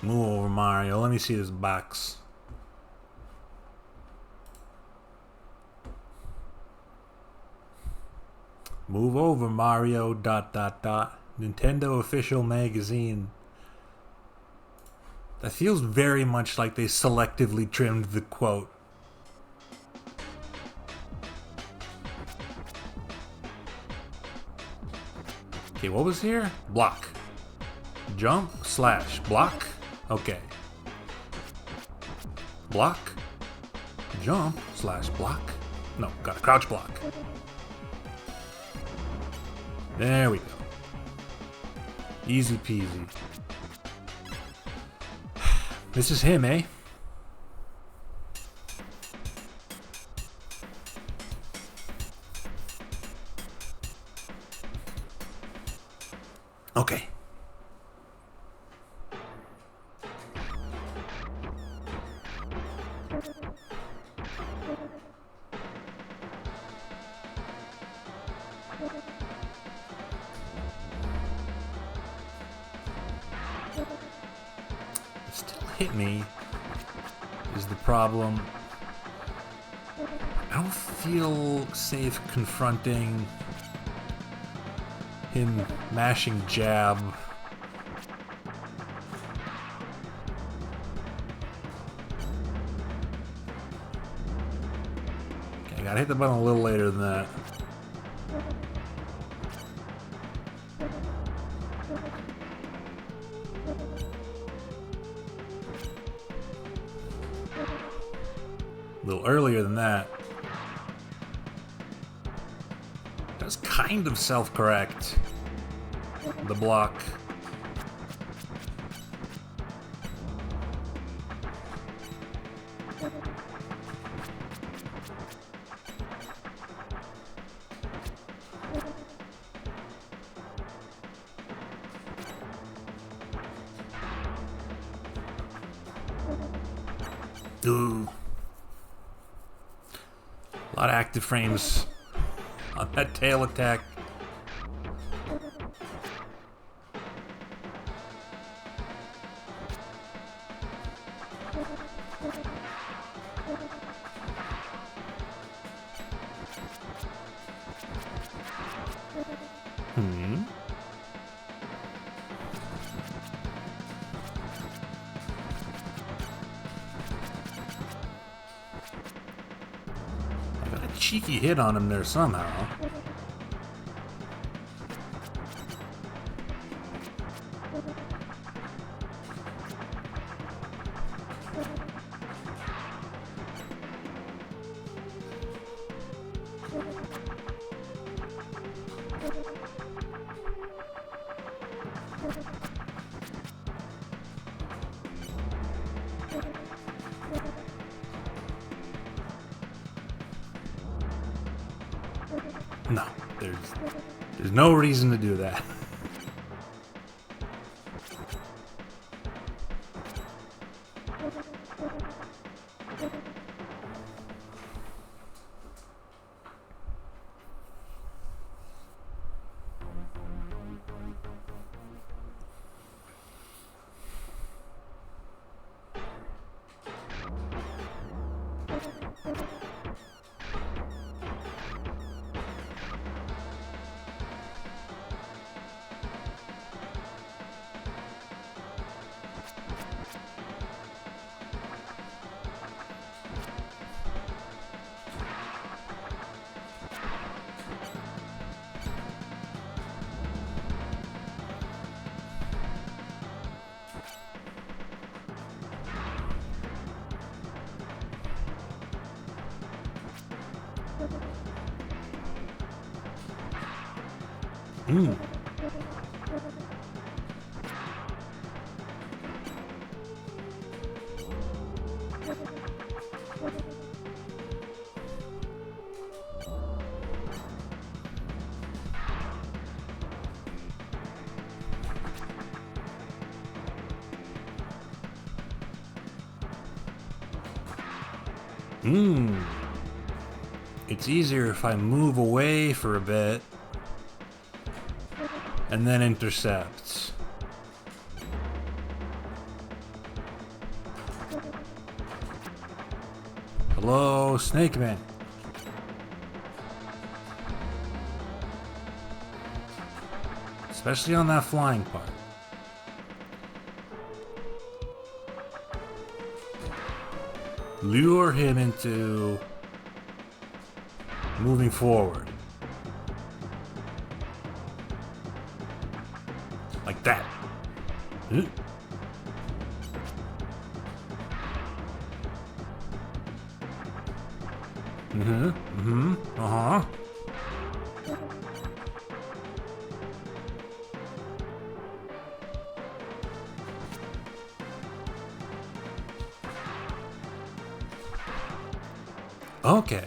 Move over, Mario. Let me see this box. Move over, Mario, ... Nintendo official magazine. That feels very much like they selectively trimmed the quote. Okay, what was here? Block. Jump, slash, block. Okay. Block. Jump, slash, block. No, gotta crouch block. There we go. Easy peasy. This is him, eh? Okay. Still hit me is the problem. I don't feel safe confronting him mashing jab. Okay, I gotta hit the button a little later than that. A little earlier than that. That's kind of self-correct. The block. Ooh. A lot of active frames on that tail attack. I got a cheeky hit on him there somehow. No, there's no reason to do that. It's easier if I move away for a bit and then intercept. Hello, Snake Man. Especially on that flying part. Lure him into moving forward. Like that. Uh-huh. Okay.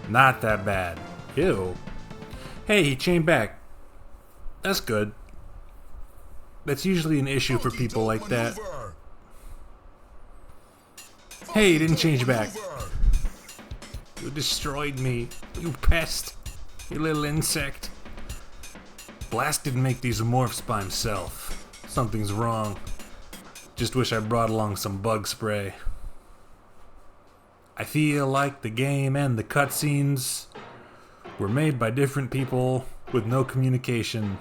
Not that bad. Ew. Hey, he chained back. That's good. That's usually an issue for people like that. Hey, he didn't change back. You destroyed me. You pest. You little insect. Blast didn't make these morphs by himself. Something's wrong. Just wish I brought along some bug spray. I feel like the game and the cutscenes were made by different people with no communication.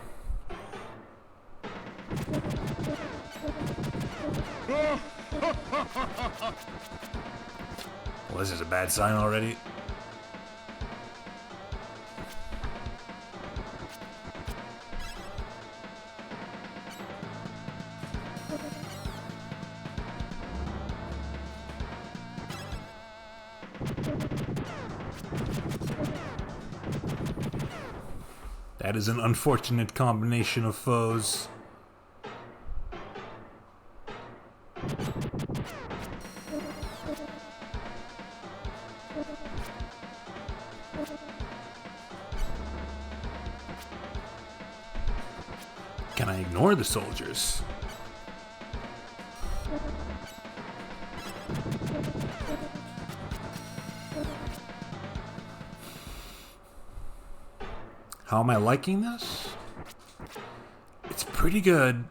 Well, this is a bad sign already. That is an unfortunate combination of foes. Can I ignore the soldiers? How am I liking this? It's pretty good.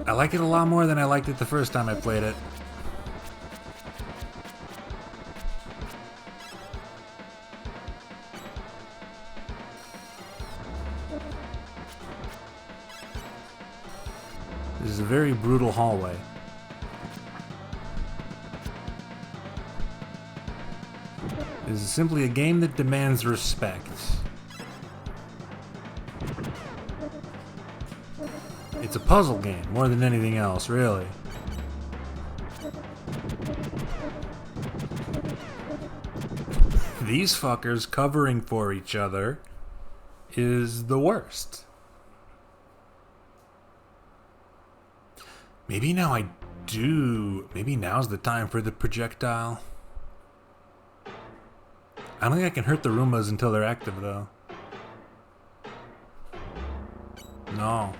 I like it a lot more than I liked it the first time I played it. This is a very brutal hallway. This is simply a game that demands respect. It's a puzzle game more than anything else, really. These fuckers covering for each other is the worst. Maybe now maybe now's the time for the projectile. I don't think I can hurt the Roombas until they're active, though. No.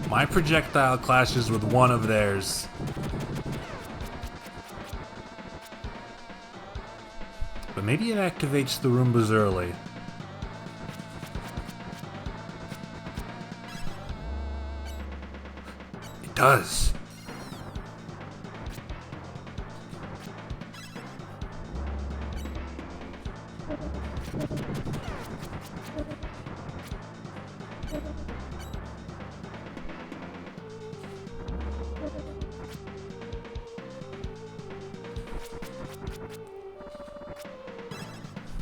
My projectile clashes with one of theirs. But maybe it activates the Roombas early. It does.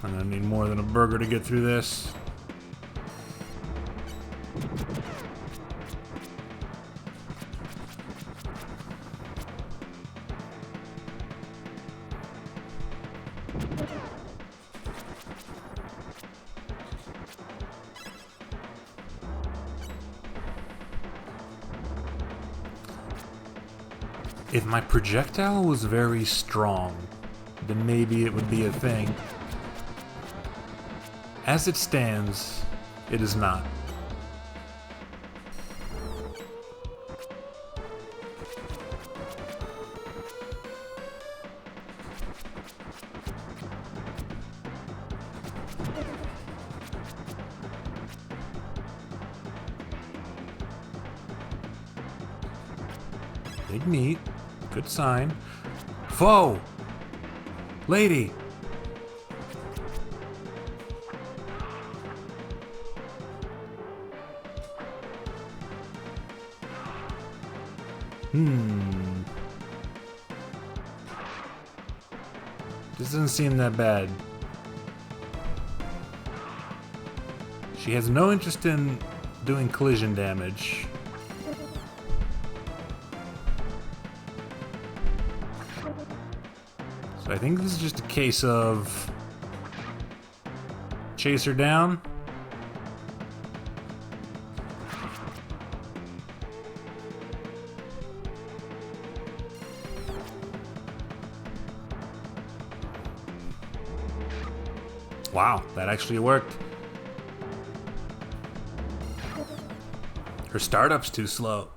I'm gonna need more than a burger to get through this. If my projectile was very strong, then maybe it would be a thing. As it stands, it is not. Big meat. Good sign. Foe! Lady! This doesn't seem that bad. She has no interest in doing collision damage. So I think this is just a case of chase her down. Wow, that actually worked. Her startup's too slow.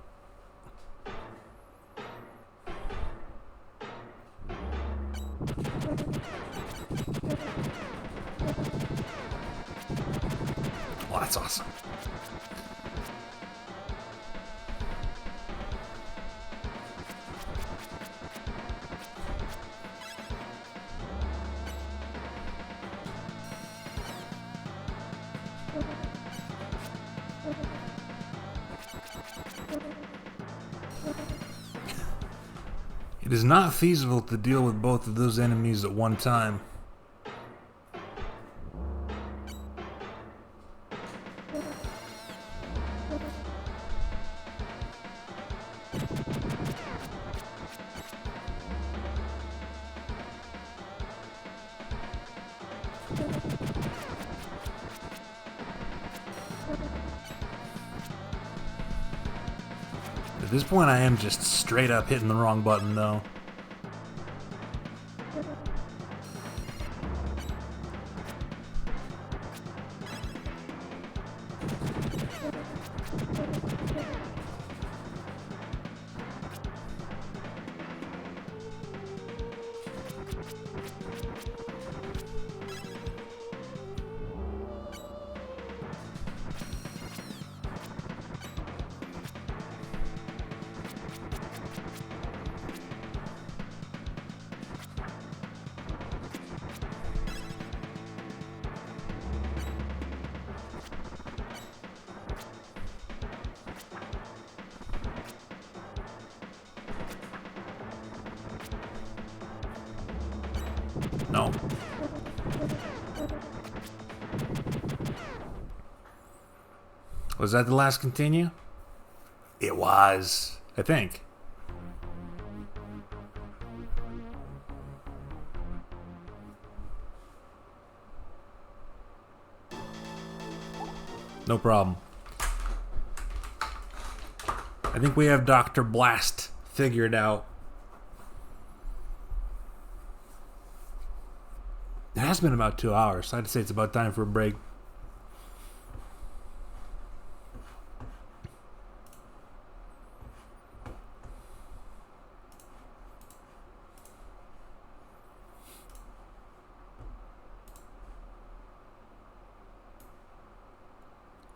Well, that's awesome. It is not feasible to deal with both of those enemies at one time. At this point, I am just straight up hitting the wrong button, though. No. Was that the last continue? It was, I think. No problem. I think we have Dr. Blast figured out. It has been about 2 hours, so I'd say it's about time for a break.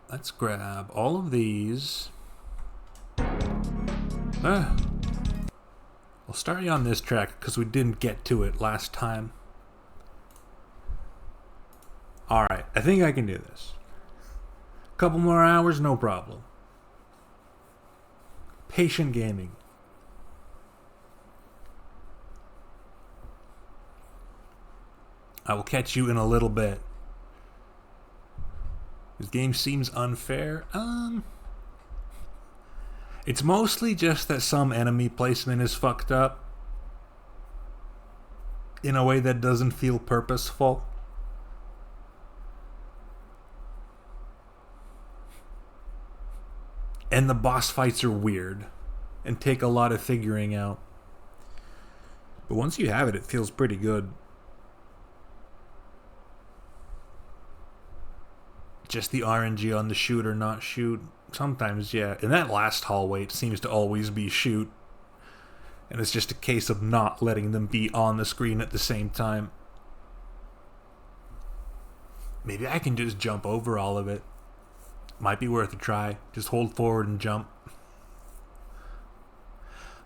Let's grab all of these. We'll start you on this track because we didn't get to it last time. Alright, I think I can do this. A couple more hours, no problem. Patient gaming. I will catch you in a little bit. This game seems unfair. It's mostly just that some enemy placement is fucked up in a way that doesn't feel purposeful. And the boss fights are weird and take a lot of figuring out. But once you have it, it feels pretty good. Just the RNG on the shoot or not shoot. Sometimes, yeah. In that last hallway, it seems to always be shoot. And it's just a case of not letting them be on the screen at the same time. Maybe I can just jump over all of it. Might be worth a try. Just hold forward and jump.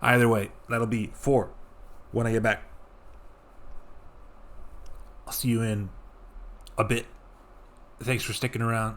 Either way, that'll be 4 when I get back. I'll see you in a bit. Thanks for sticking around.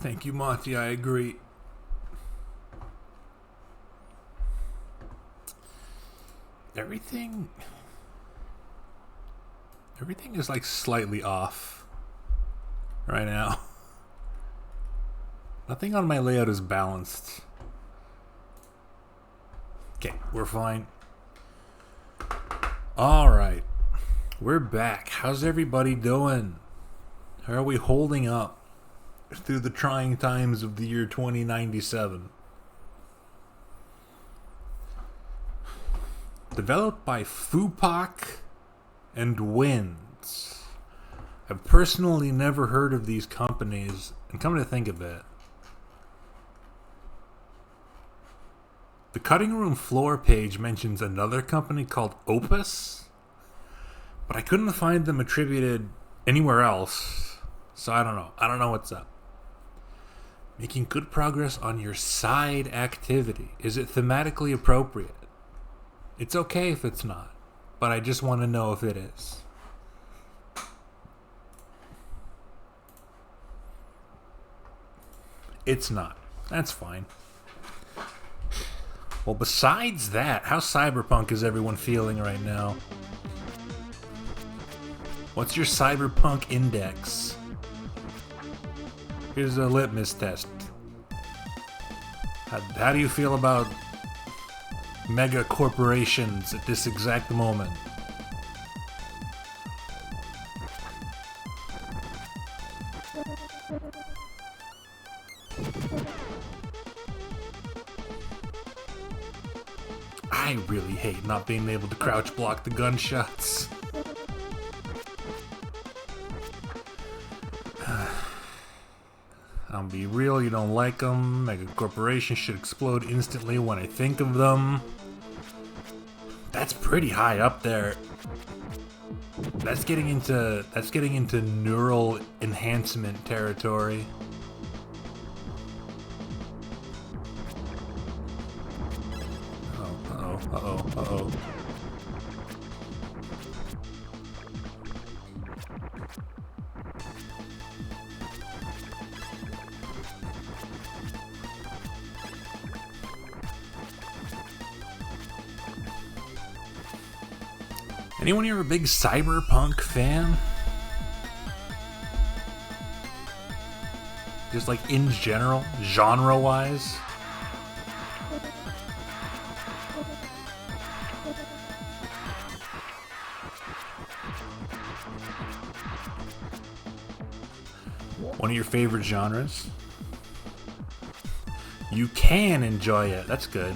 Thank you, Monty. I agree. Everything is like slightly off right now. Nothing on my layout is balanced. Okay, we're fine. Alright. We're back. How's everybody doing? How are we holding up through the trying times of the year 2097? Developed by Fupak and Winds. I've personally never heard of these companies, and come to think of it, the cutting room floor page mentions another company called Opus, but I couldn't find them attributed anywhere else, so I don't know. I don't know what's up. Making good progress on your side activity. Is it thematically appropriate? It's okay if it's not, but I just want to know if it is. It's not. That's fine. Well, besides that, how cyberpunk is everyone feeling right now? What's your cyberpunk index? Here's a litmus test. How do you feel about mega corporations at this exact moment? I really hate not being able to crouch block the gunshots. I'll be real, you don't like them. Mega corporations should explode instantly when I think of them. That's pretty high up there. That's getting into neural enhancement territory. Uh-oh. Anyone here a big cyberpunk fan? Just like in general, genre-wise? One of your favorite genres? You can enjoy it. That's good.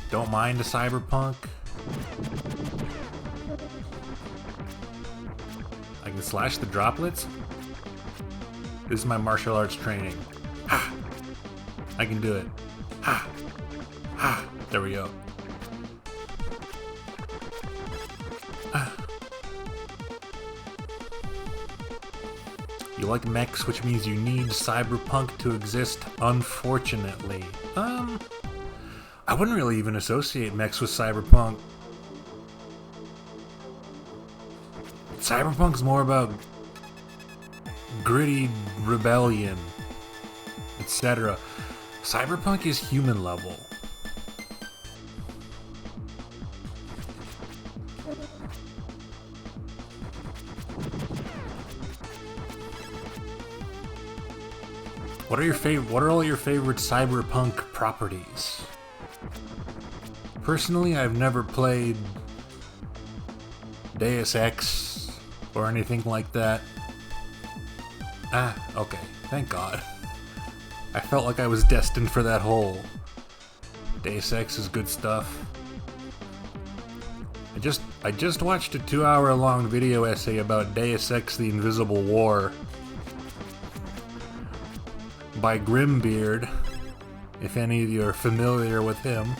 Don't mind a cyberpunk. I can slash the droplets. This is my martial arts training. Ha! I can do it. Ha! Ha! There we go. You like mechs, which means you need cyberpunk to exist, unfortunately. I wouldn't really even associate mechs with cyberpunk. Cyberpunk's more about gritty rebellion, etc. Cyberpunk is human level. What are all your favorite cyberpunk properties? Personally, I've never played Deus Ex or anything like that. Ah, okay. Thank God. I felt like I was destined for that hole. Deus Ex is good stuff. I just watched a 2-hour-long video essay about Deus Ex: The Invisible War by Grimbeard, if any of you are familiar with him.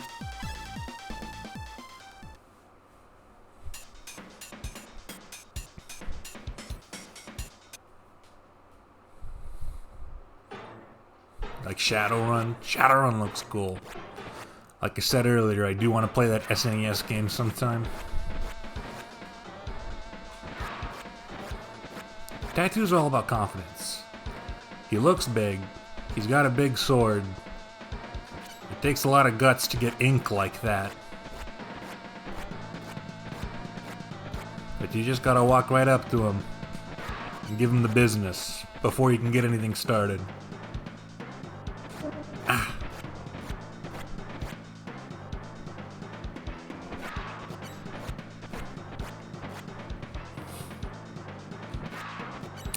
Like Shadowrun. Shadowrun looks cool. Like I said earlier, I do want to play that SNES game sometime. Tattoos are all about confidence. He looks big. He's got a big sword. It takes a lot of guts to get ink like that. But you just gotta walk right up to him and give him the business before you can get anything started. Ah.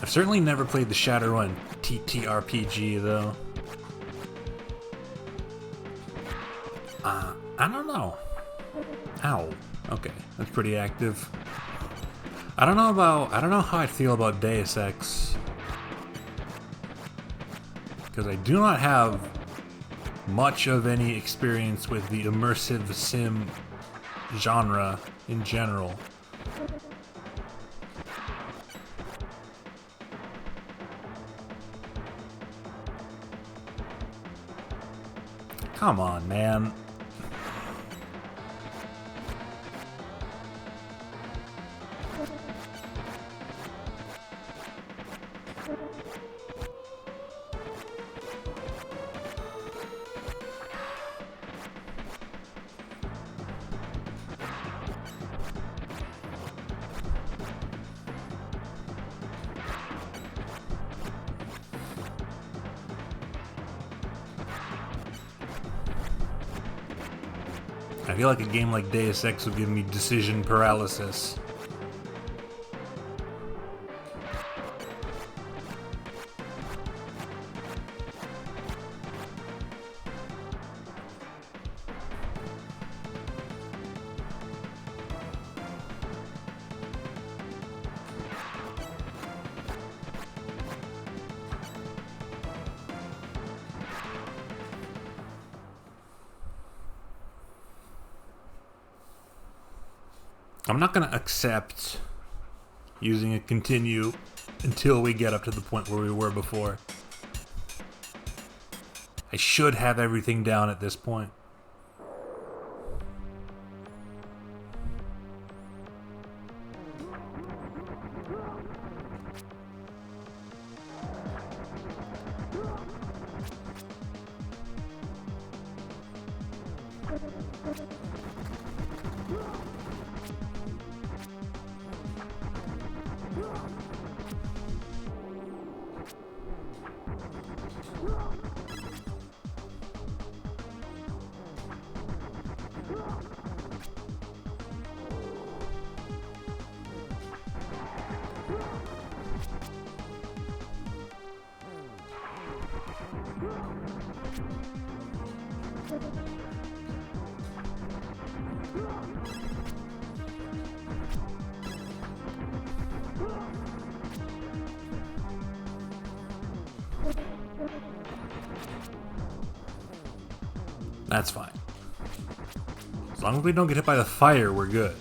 I've certainly never played the Shadowrun TTRPG though. I don't know. Ow. Okay, that's pretty active. I don't know how I feel about Deus Ex. Because I do not have much of any experience with the immersive sim genre in general. Come on, man. I feel like a game like Deus Ex would give me decision paralysis. I'm not going to accept using a continue until we get up to the point where we were before. I should have everything down at this point. That's fine. As long as we don't get hit by the fire, we're good.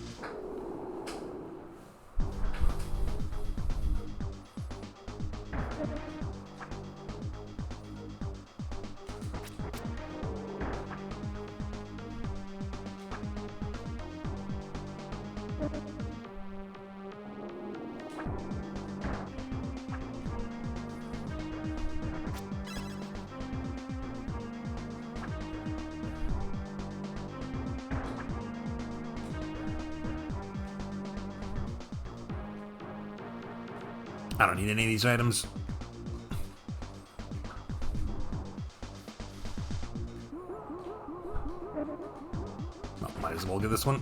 I don't need any of these items. Well, might as well get this one.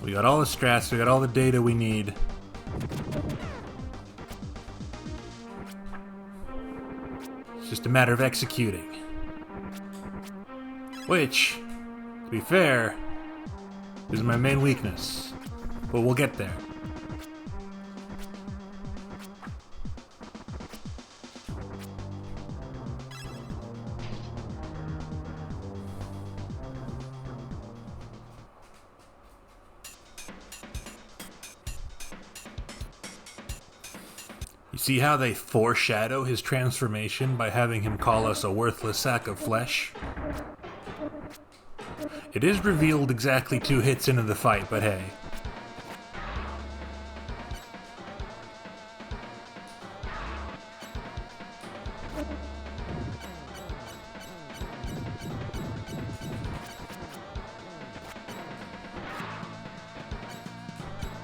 We got all the strats, we got all the data we need. It's just a matter of executing. Which, to be fair, is my main weakness. But we'll get there. See how they foreshadow his transformation by having him call us a worthless sack of flesh? It is revealed exactly 2 hits into the fight, but hey.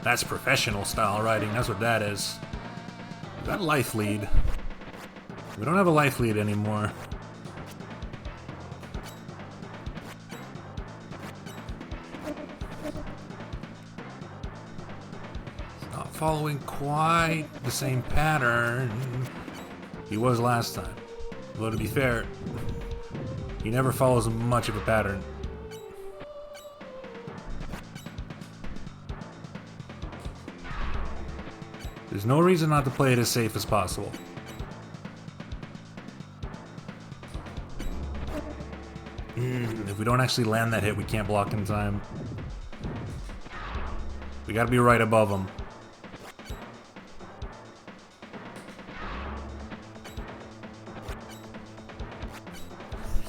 That's professional style writing, that's what that is. We got a life lead. We don't have a life lead anymore. It's not following quite the same pattern he was last time. Though to be fair, he never follows much of a pattern. There's no reason not to play it as safe as possible. If we don't actually land that hit, we can't block in time. We gotta be right above him.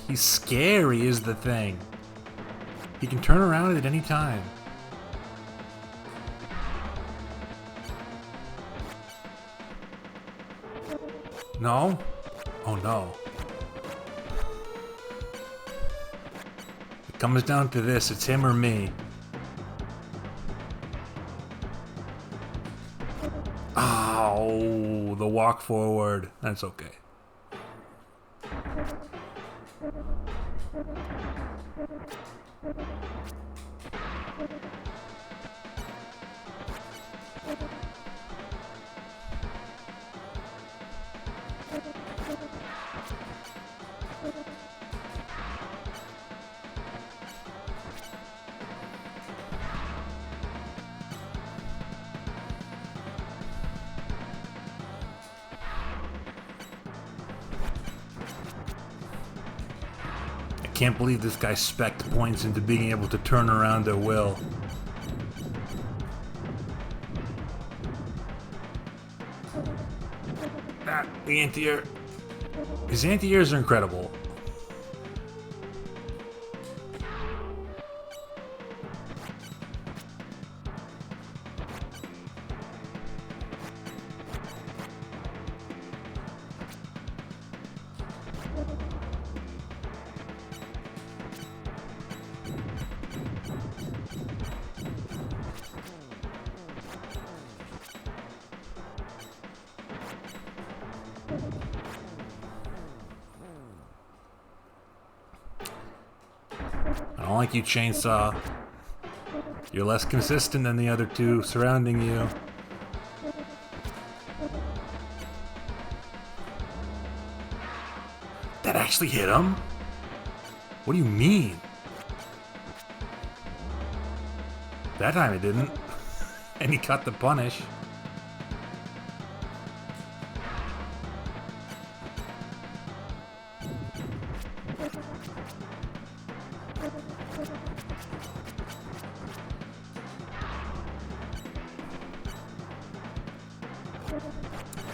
He's scary is the thing. He can turn around at any time. No? Oh no. It comes down to this, it's him or me. Oh, the walk forward. That's okay. I can't believe this guy spec'd points into being able to turn around at will. The anti-air. His anti-airs are incredible. I don't like you, Chainsaw. You're less consistent than the other two surrounding you. That actually hit him? What do you mean? That time it didn't. And he cut the punish.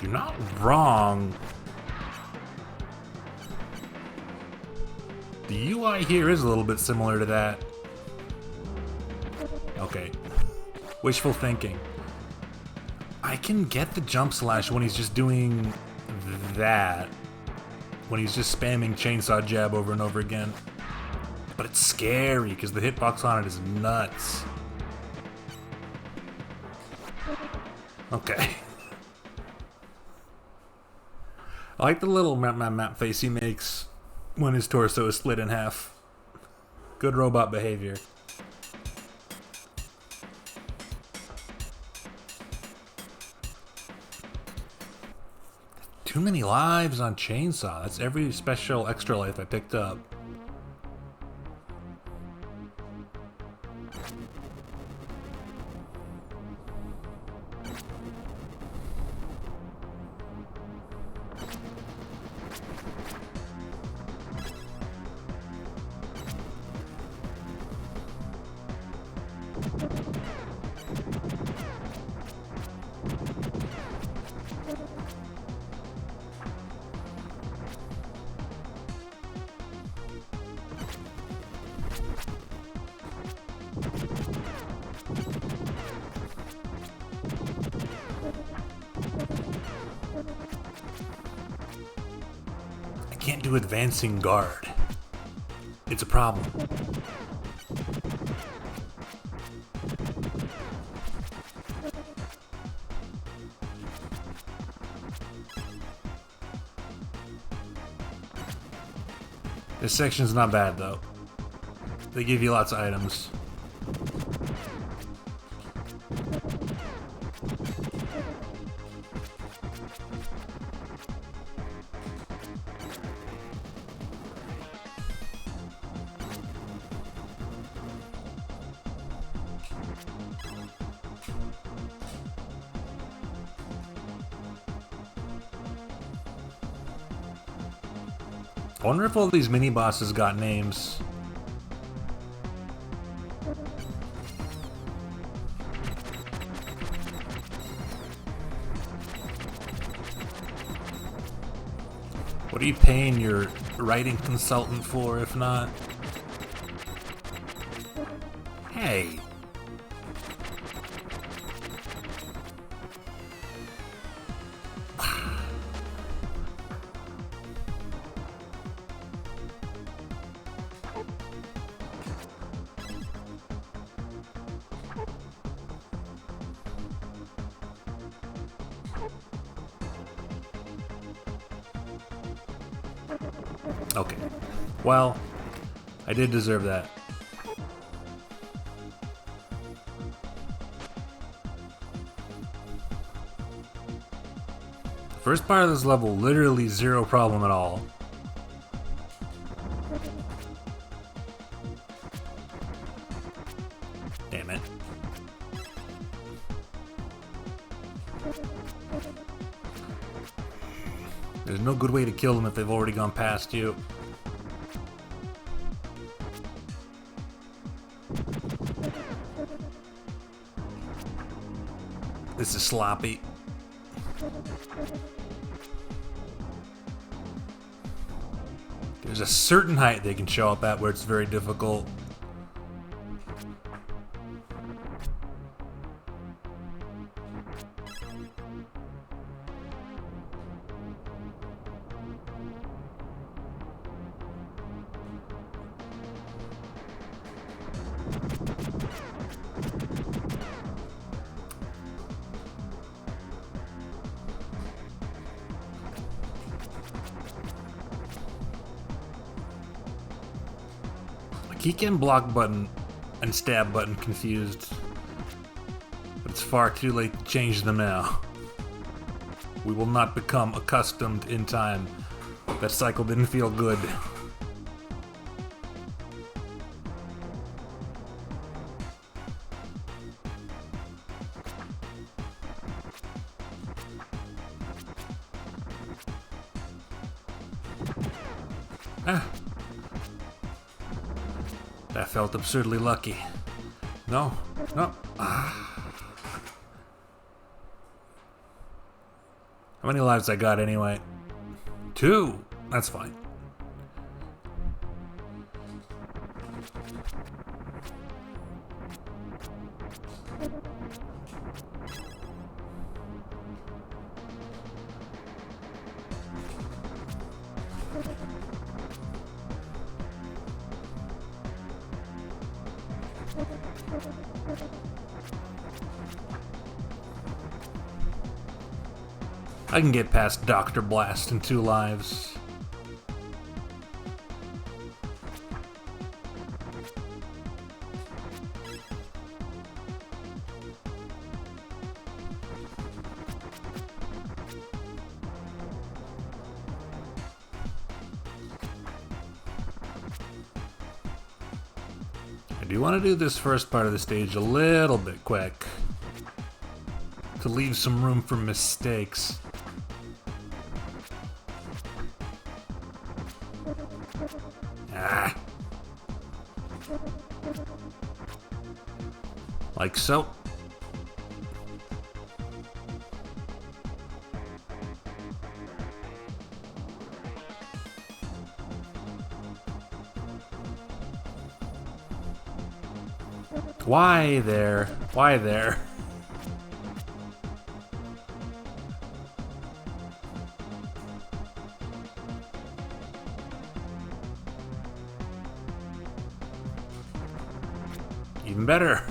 You're not wrong. The UI here is a little bit similar to that. Okay. Wishful thinking. I can get the jump slash when he's just doing that. When he's just spamming chainsaw jab over and over again. But it's scary because the hitbox on it is nuts. Okay. I like the little map face he makes when his torso is split in half. Good robot behavior. Too many lives on Chainsaw. That's every special extra life I picked up. can't do advancing guard. It's a problem. This section's not bad though. They give you lots of items. I wonder if all these mini-bosses got names. What are you paying your writing consultant for, if not? Hey! Okay. Well, I did deserve that. First part of this level, literally zero problem at all. Damn it. There's no good way to kill them if they've already gone past you. This is sloppy. There's a certain height they can show up at where it's very difficult. I keep getting block button and stab button confused, but it's far too late to change them now. We will not become accustomed in time. That cycle didn't feel good. Ah. That felt absurdly lucky. No, no. Ah. How many lives I got anyway? 2. That's fine. I can get past Dr. Blast in 2 lives. I do want to do this first part of the stage a little bit quick, to leave some room for mistakes. Ah. Like so. Why there? Why there? Even better.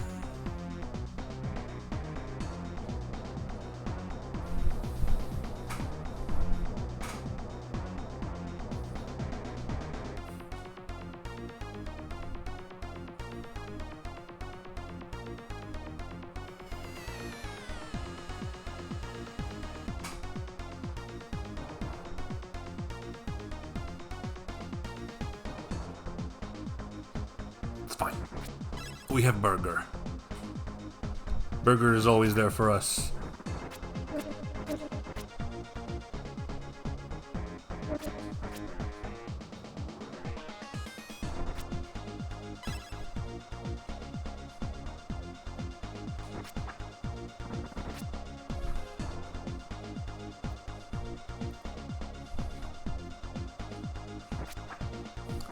It's fine. We have burger. Burger is always there for us.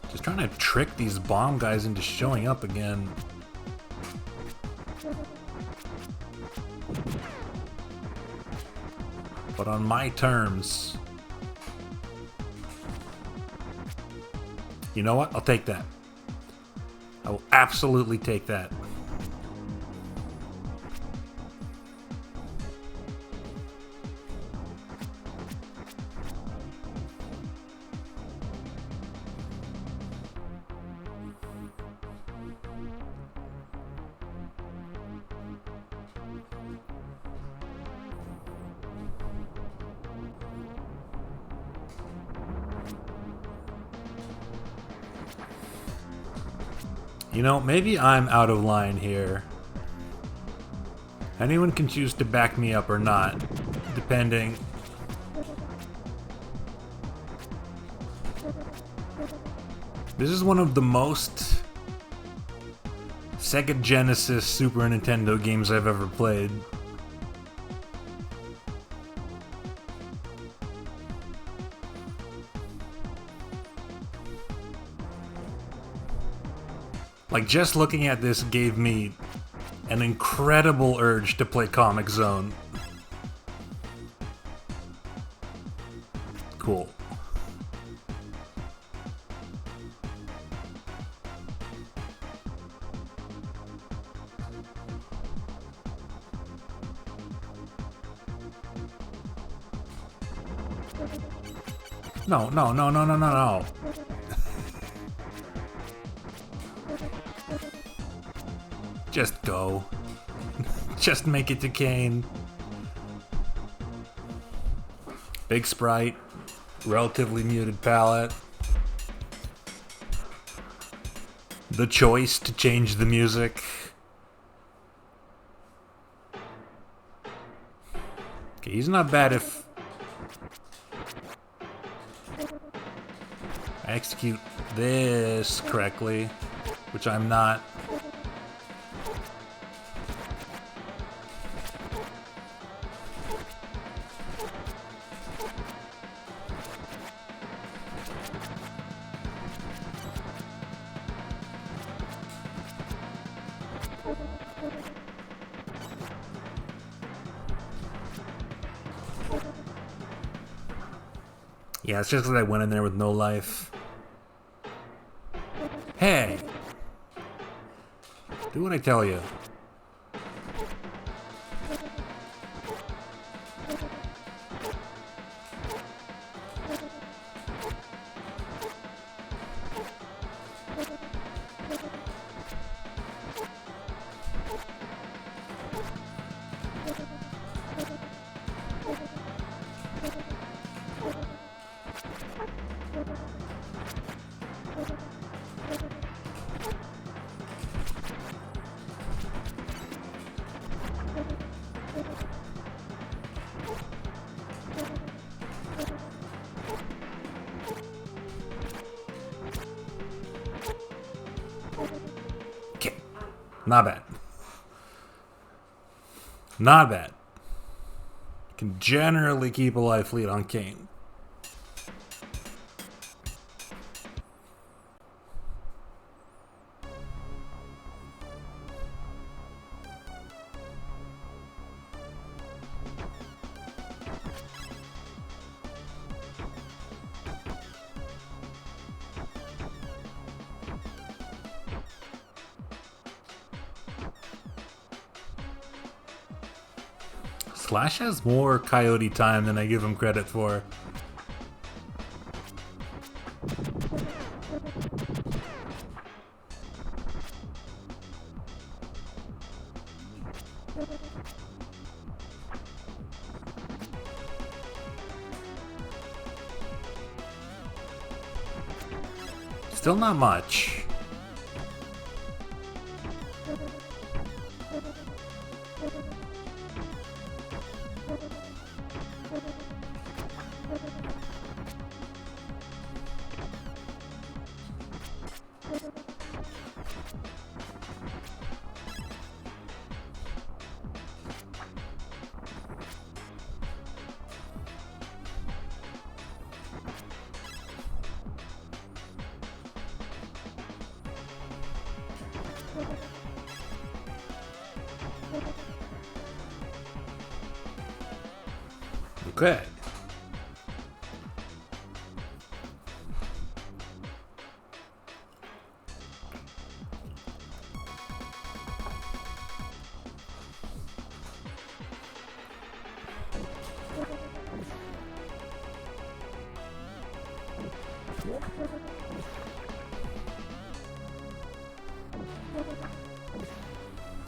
Just trying to trick these bomb guys into showing up again. But on my terms. You know what? I'll take that. I will absolutely take that. You know, maybe I'm out of line here. Anyone can choose to back me up or not, depending. This is one of the most Sega Genesis Super Nintendo games I've ever played. Like, just looking at this gave me an incredible urge to play Comic Zone. Cool. No, no, no, no, no, no, no. Just go. Just make it to Kane. Big sprite. Relatively muted palette. The choice to change the music. Okay, he's not bad if I execute this correctly, which I'm not. Yeah, it's just because I went in there with no life. Hey! Do what I tell you. Okay. Not bad. Not bad. Can generally keep a life lead on Kane. Slash has more coyote time than I give him credit for. Still not much. Okay.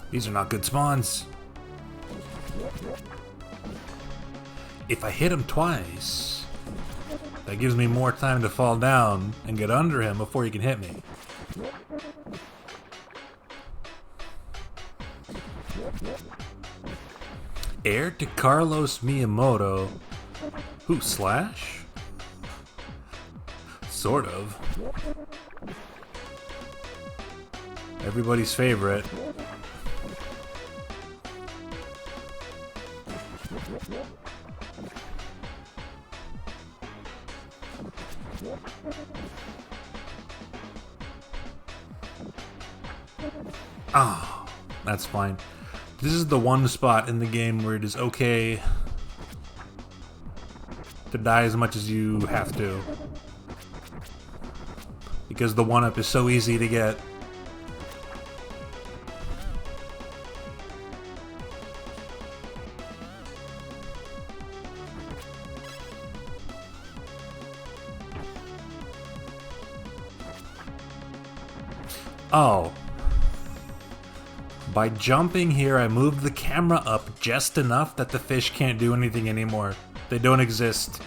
These are not good spawns. If I hit him twice, that gives me more time to fall down and get under him before he can hit me. Heir to Carlos Miyamoto. Who, Slash? Sort of. Everybody's favorite. Oh, that's fine. This is the one spot in the game where it is okay to die as much as you have to. Because the 1-up is so easy to get. Oh. By jumping here, I moved the camera up just enough that the fish can't do anything anymore. They don't exist.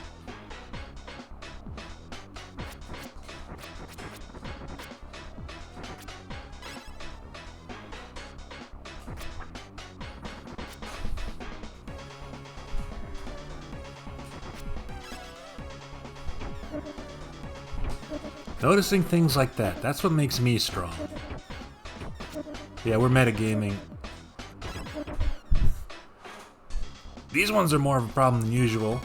Noticing things like that, that's what makes me strong. Yeah, we're metagaming. These ones are more of a problem than usual.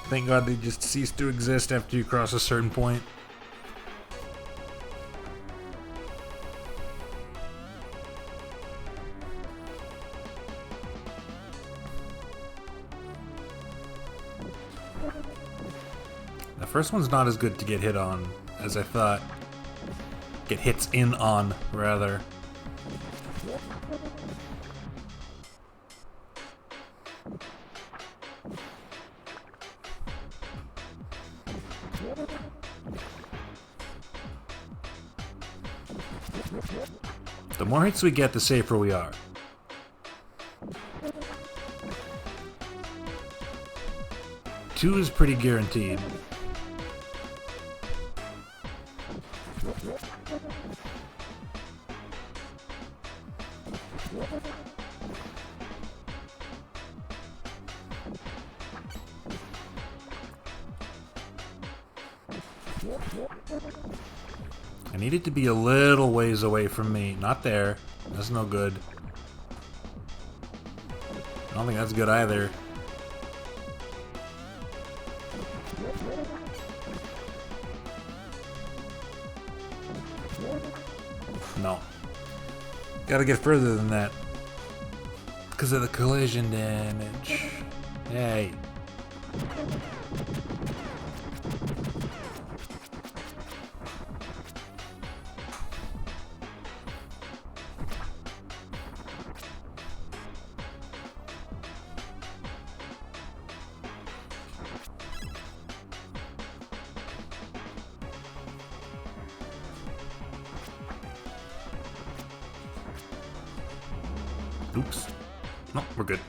Thank God they just cease to exist after you cross a certain point. The first one's not as good to get hit on as I thought. Get hits in on, rather. The more hits we get, the safer we are. Two is pretty guaranteed. I need it to be a little ways away from me. Not there. That's no good. I don't think that's good either. No. Gotta get further than that. Because of the collision damage. Hey. Oops. No, we're good.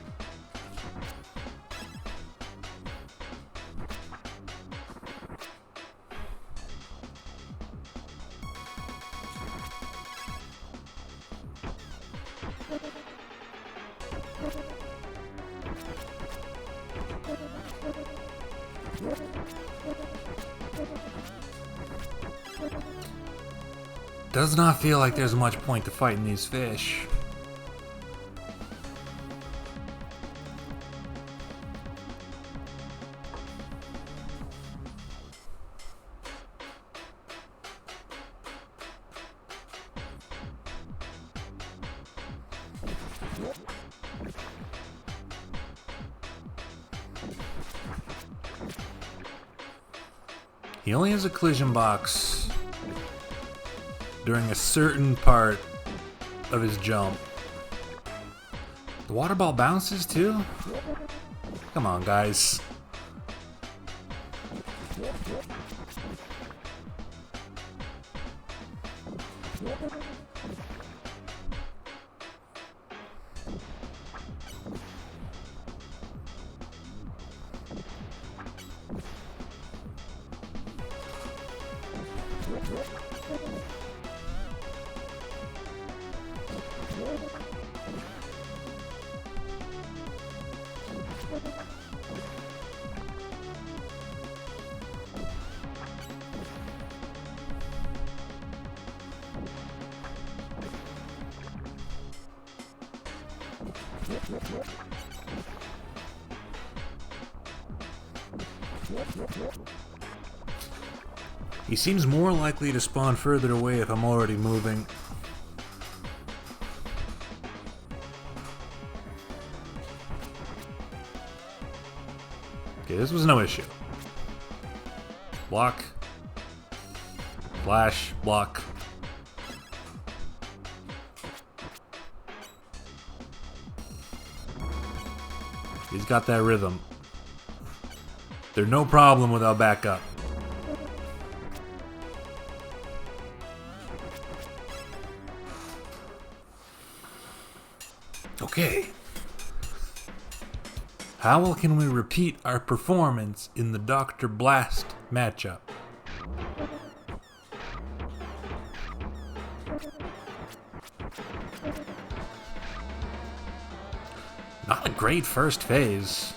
Does not feel like there's much point to fighting these fish. He only has a collision box during a certain part of his jump. The water ball bounces too? Come on, guys. He seems more likely to spawn further away if I'm already moving. Okay, this was no issue. Block. Flash. Block. He's got that rhythm. There's no problem without backup. Okay. How well can we repeat our performance in the Dr. Blast matchup? Not a great first phase.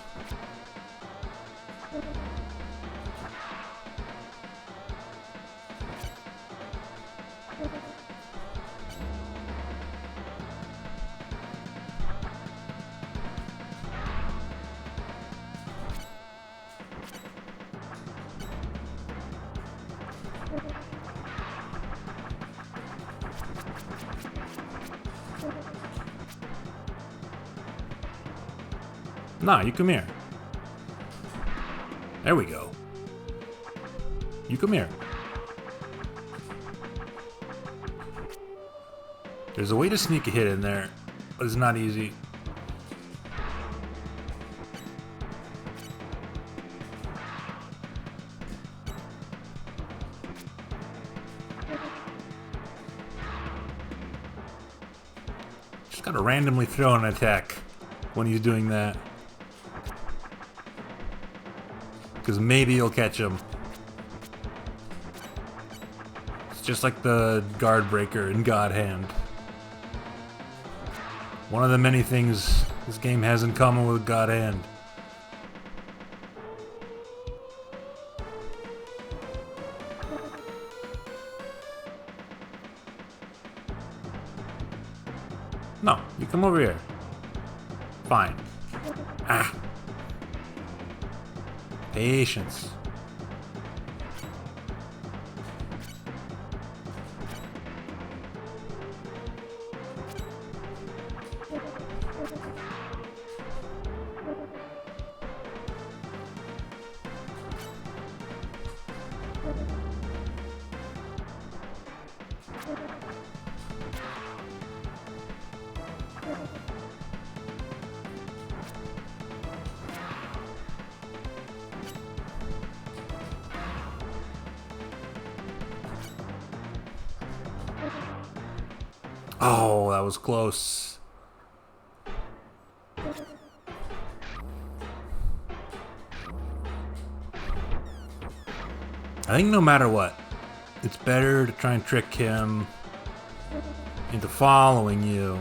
Nah, you come here. There we go. You come here. There's a way to sneak a hit in there, but it's not easy. Just gotta randomly throw an attack when he's doing that. Because maybe you'll catch him. It's just like the guard breaker in God Hand. One of the many things this game has in common with God Hand. No, you come over here. Fine. Ah. Patience. Oh, that was close. I think no matter what, it's better to try and trick him into following you.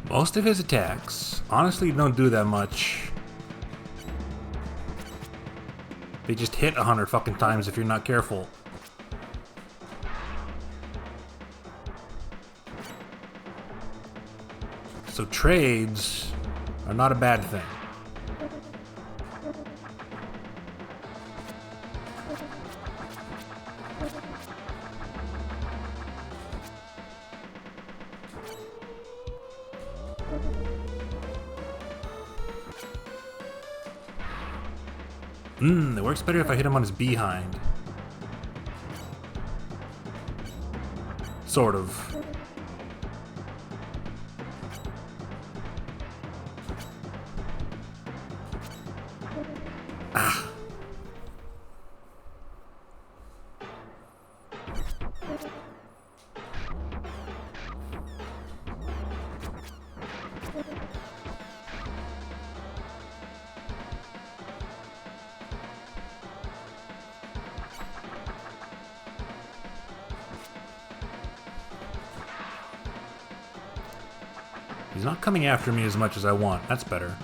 Most of his attacks honestly don't do that much. They just hit 100 fucking times if you're not careful. So trades are not a bad thing. It works better if I hit him on his behind. Sort of. Ah. He's not coming after me as much as I want. That's better.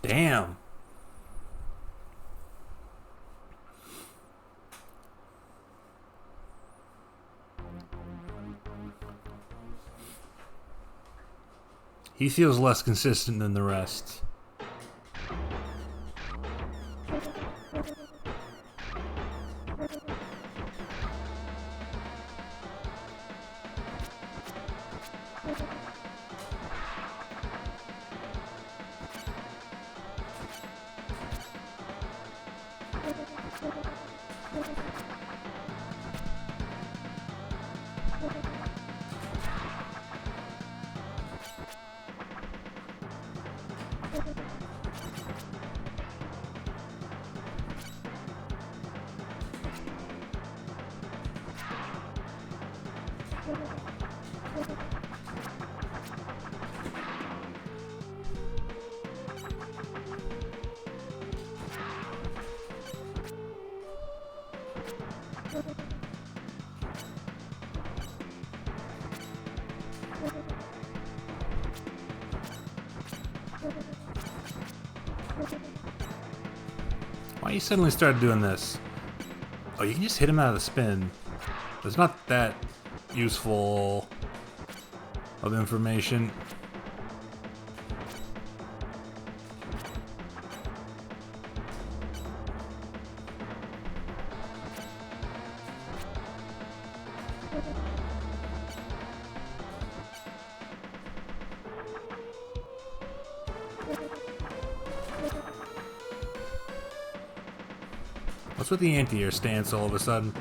Damn. He feels less consistent than the rest. Why you suddenly started doing this? Oh, you can just hit him out of the spin. It's not that useful of information. What's with the anti-air stance all of a sudden?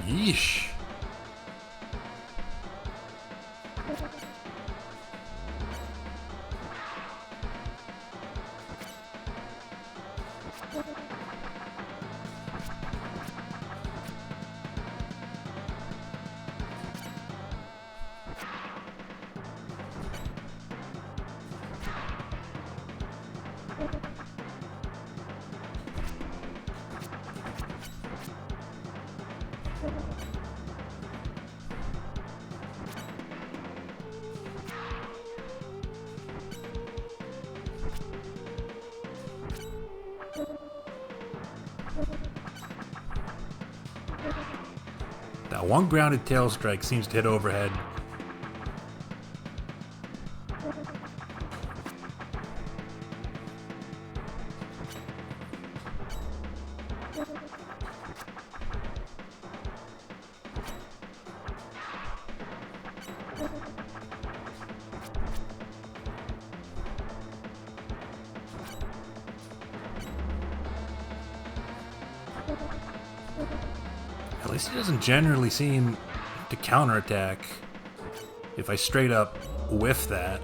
Yeesh. That one grounded tail strike seems to hit overhead. At least he doesn't generally seem to counterattack if I straight up whiff that.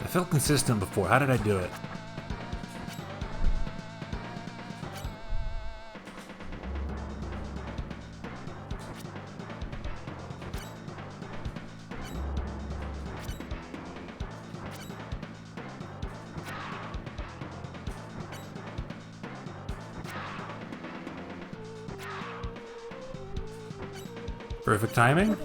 I felt consistent before. How did I do it? Perfect timing.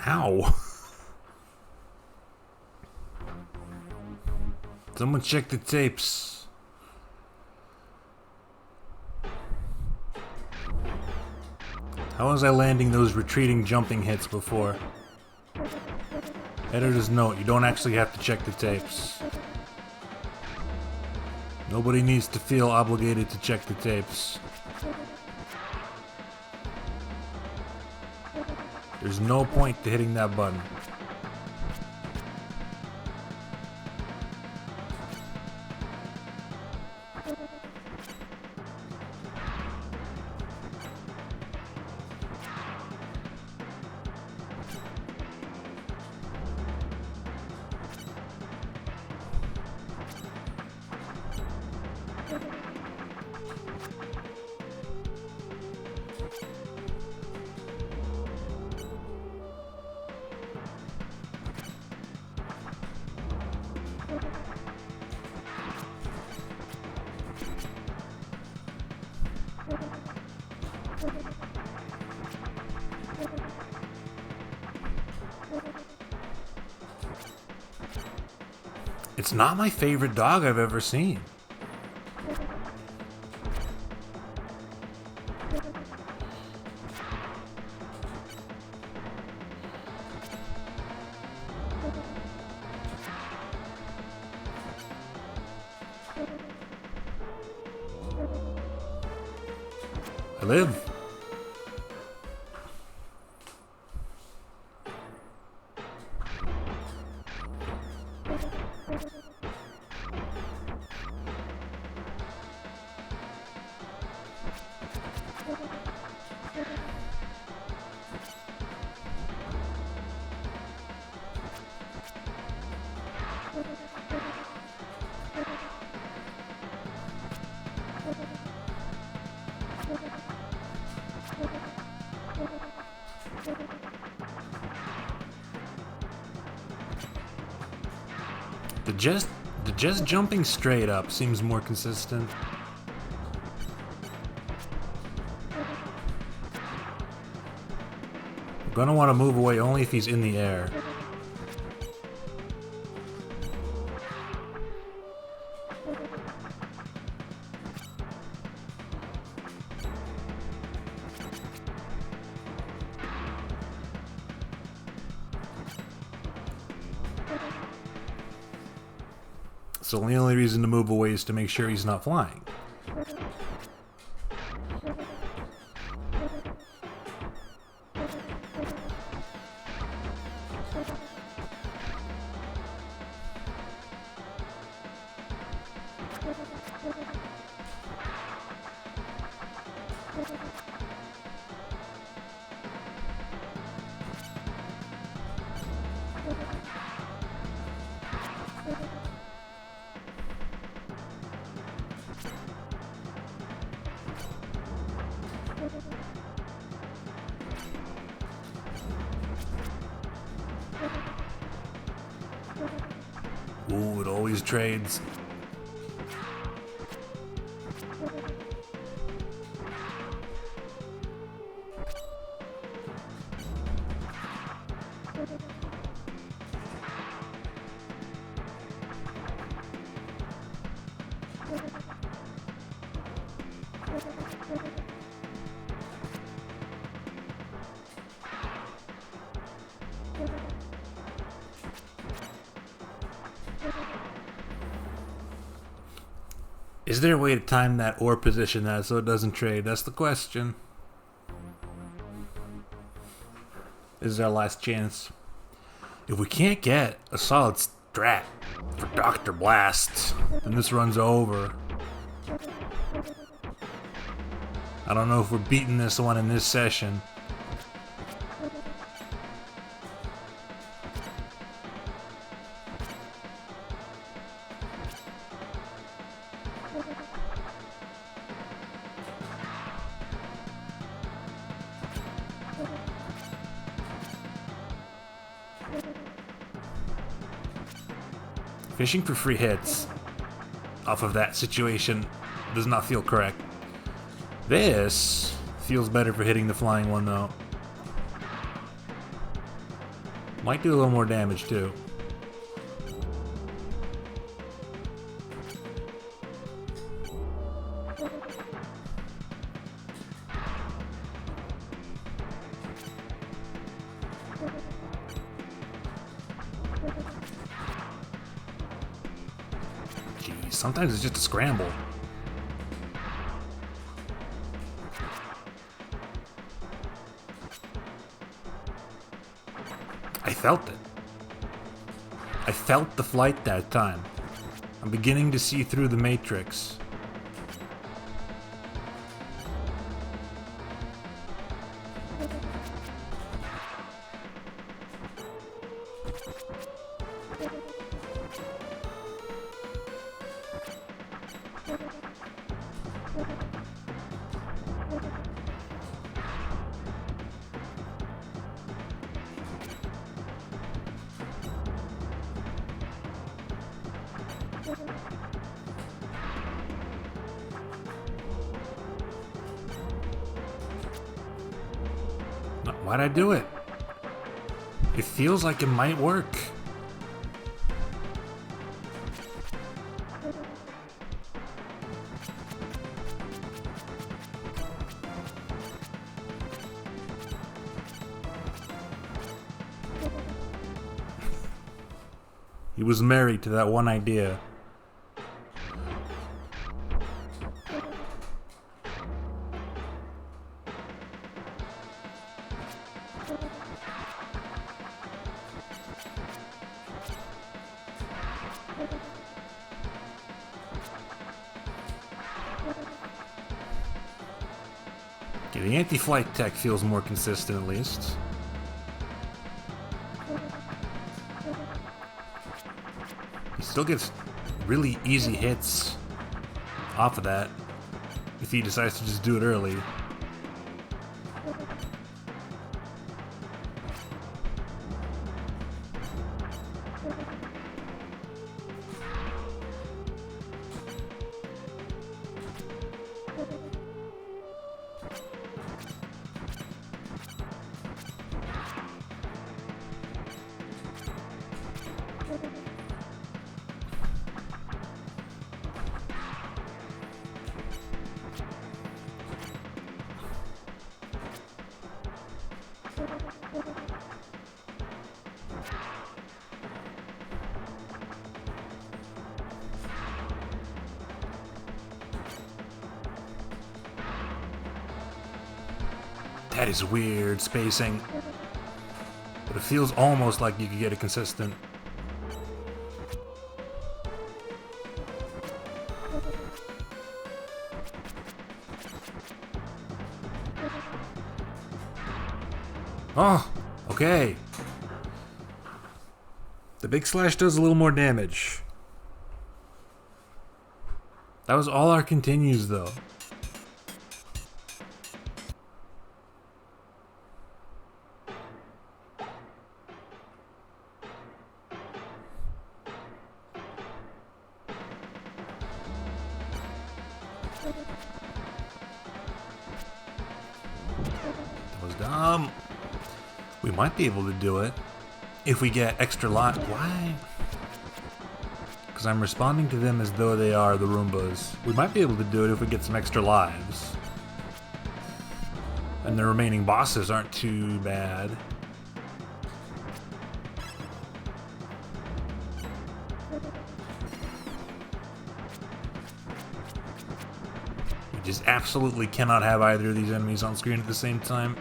Ow. Someone check the tapes. How was I landing those retreating jumping hits before? Editor's note, you don't actually have to check the tapes. Nobody needs to feel obligated to check the tapes. There's no point to hitting that button. It's not my favorite dog I've ever seen. I live. The just jumping straight up seems more consistent. I'm gonna want to move away only if he's in the air. So the only reason to move away is to make sure he's not flying. Ooh, it always trades. Is there a way to time that or position that so it doesn't trade? That's the question. This is our last chance. If we can't get a solid strat for Dr. Blast, then this run's over. I don't know if we're beating this one in this session. Fishing for free hits off of that situation does not feel correct. This feels better for hitting the flying one though. Might do a little more damage too. Sometimes it's just a scramble. I felt it. I felt the flight that time. I'm beginning to see through the matrix. Why'd I do it? It feels like it might work. He was married to that one idea. Okay, the anti-flight tech feels more consistent at least. He still gets really easy hits off of that if he decides to just do it early. That is weird spacing. But it feels almost like you could get it consistent. Oh, okay. The big slash does a little more damage. That was all our continues though. That was dumb. We might be able to do it if we get extra lot. Why? Because I'm responding to them as though they are the Roombas. We might be able to do it if we get some extra lives. And the remaining bosses aren't too bad. We just absolutely cannot have either of these enemies on screen at the same time.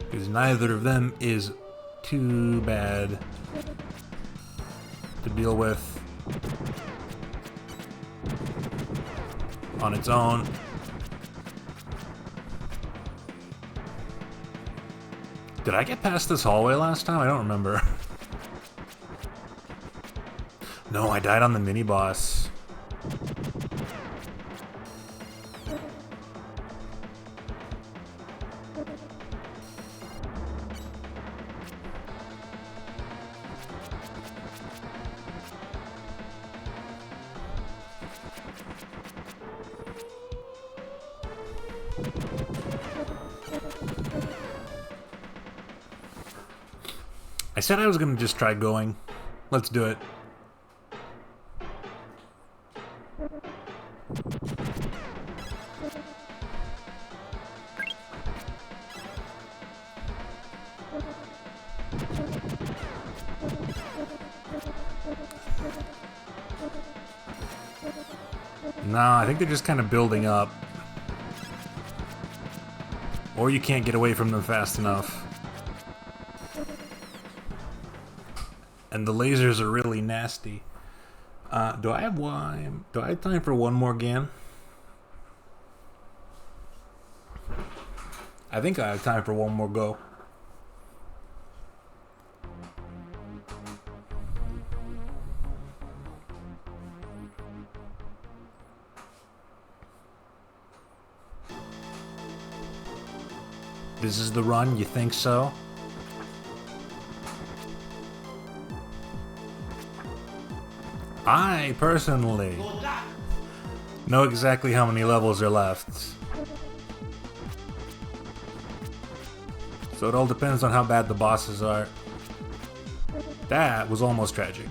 Because neither of them is too bad to deal with on its own. Did I get past this hallway last time? I don't remember. No, I died on the mini-boss. I said I was gonna just try going. Let's do it. No, I think they're just kind of building up. Or you can't get away from them fast enough. And the lasers are really nasty. Do I have time for one more game? I think I have time for one more go. This is the run, you think so? I, personally, know exactly how many levels are left. So it all depends on how bad the bosses are. That was almost tragic.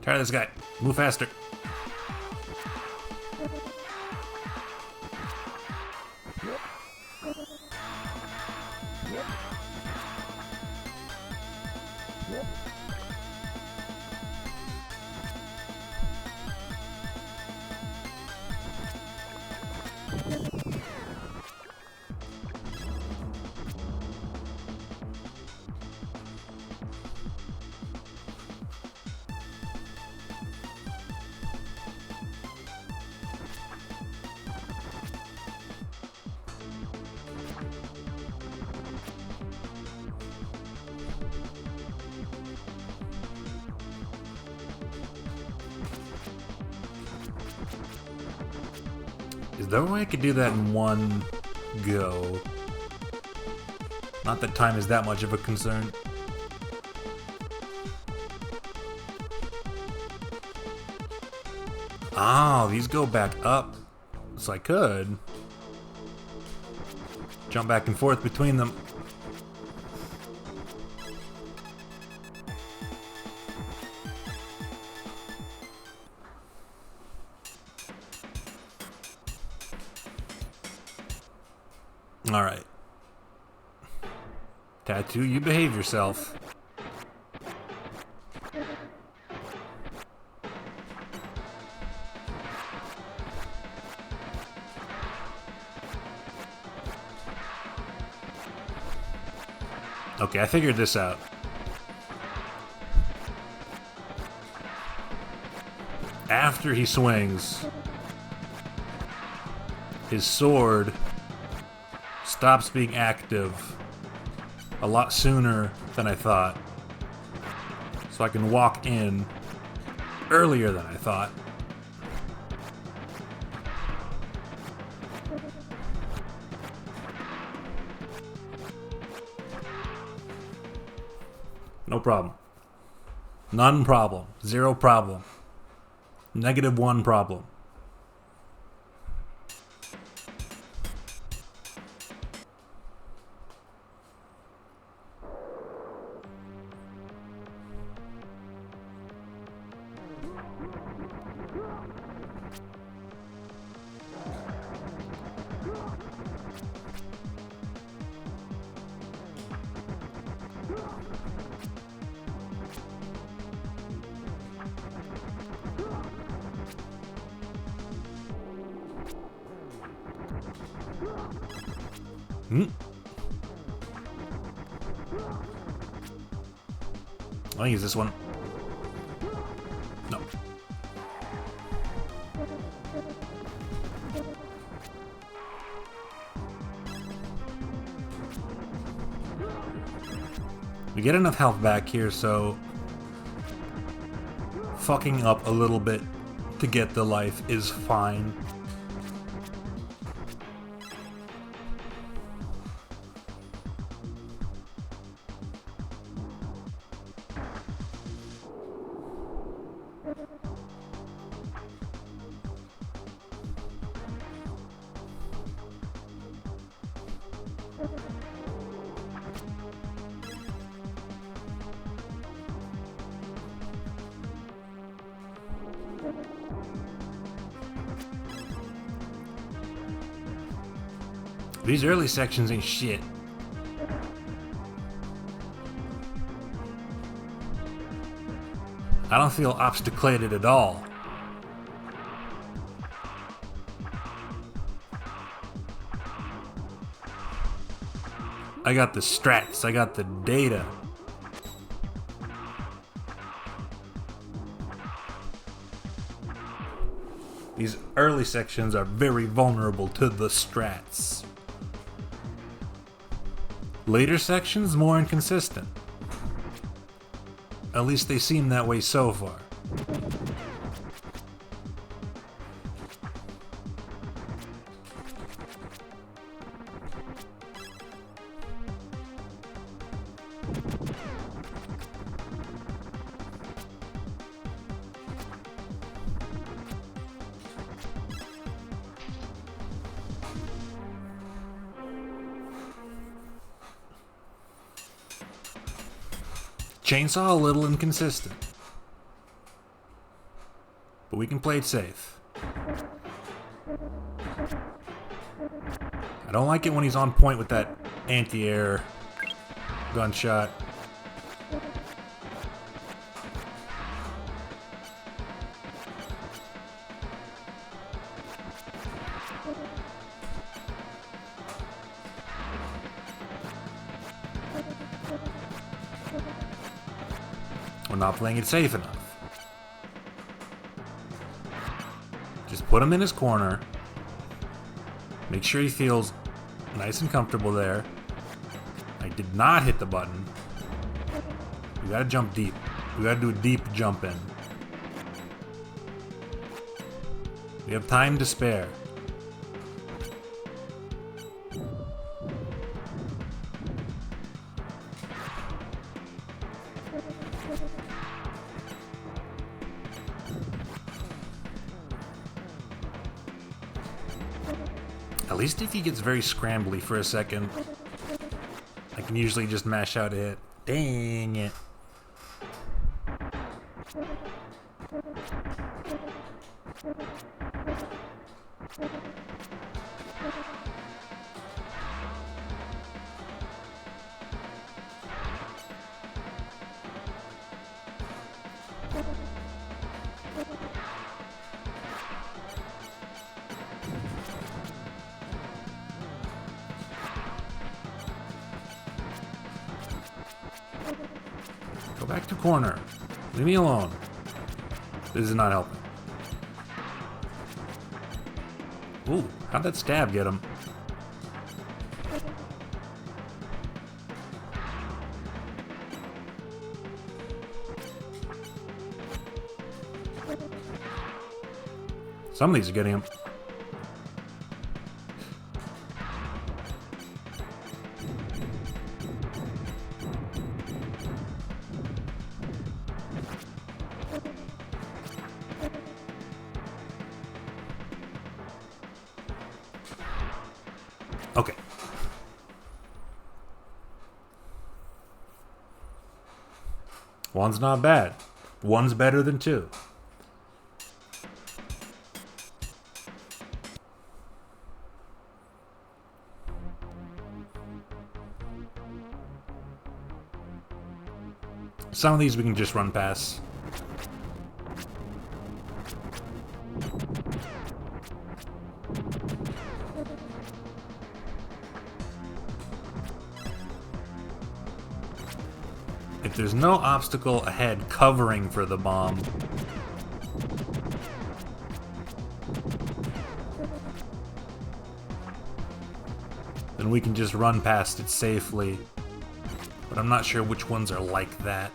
Tired of this guy. Move faster. Is there a way I could do that in one go? Not that time is that much of a concern. Oh, these go back up. So I could jump back and forth between them. Alright. Tattoo, you behave yourself. Okay, I figured this out. After he swings, his sword stops being active a lot sooner than I thought. So I can walk in earlier than I thought. No problem. None problem. Zero problem. -1 problem. I'll use this one. No. We get enough health back here, so fucking up a little bit to get the life is fine. These early sections ain't shit. I don't feel obstaculated at all. I got the strats, I got the data. These early sections are very vulnerable to the strats. Later sections, more inconsistent. At least they seem that way so far. Chainsaw a little inconsistent. But we can play it safe. I don't like it when he's on point with that anti-air gunshot. We're not playing it safe enough. Just put him in his corner. Make sure he feels nice and comfortable there. I did not hit the button. We gotta jump deep. We gotta do a deep jump in. We have time to spare. At least if he gets very scrambly for a second, I can usually just mash out a hit. Dang it. Go back to corner. Leave me alone. This is not helping. Ooh, how'd that stab get him? Some of these are getting him. Okay. One's not bad. One's better than two. Some of these we can just run past. If there's no obstacle ahead covering for the bomb, then we can just run past it safely. But I'm not sure which ones are like that.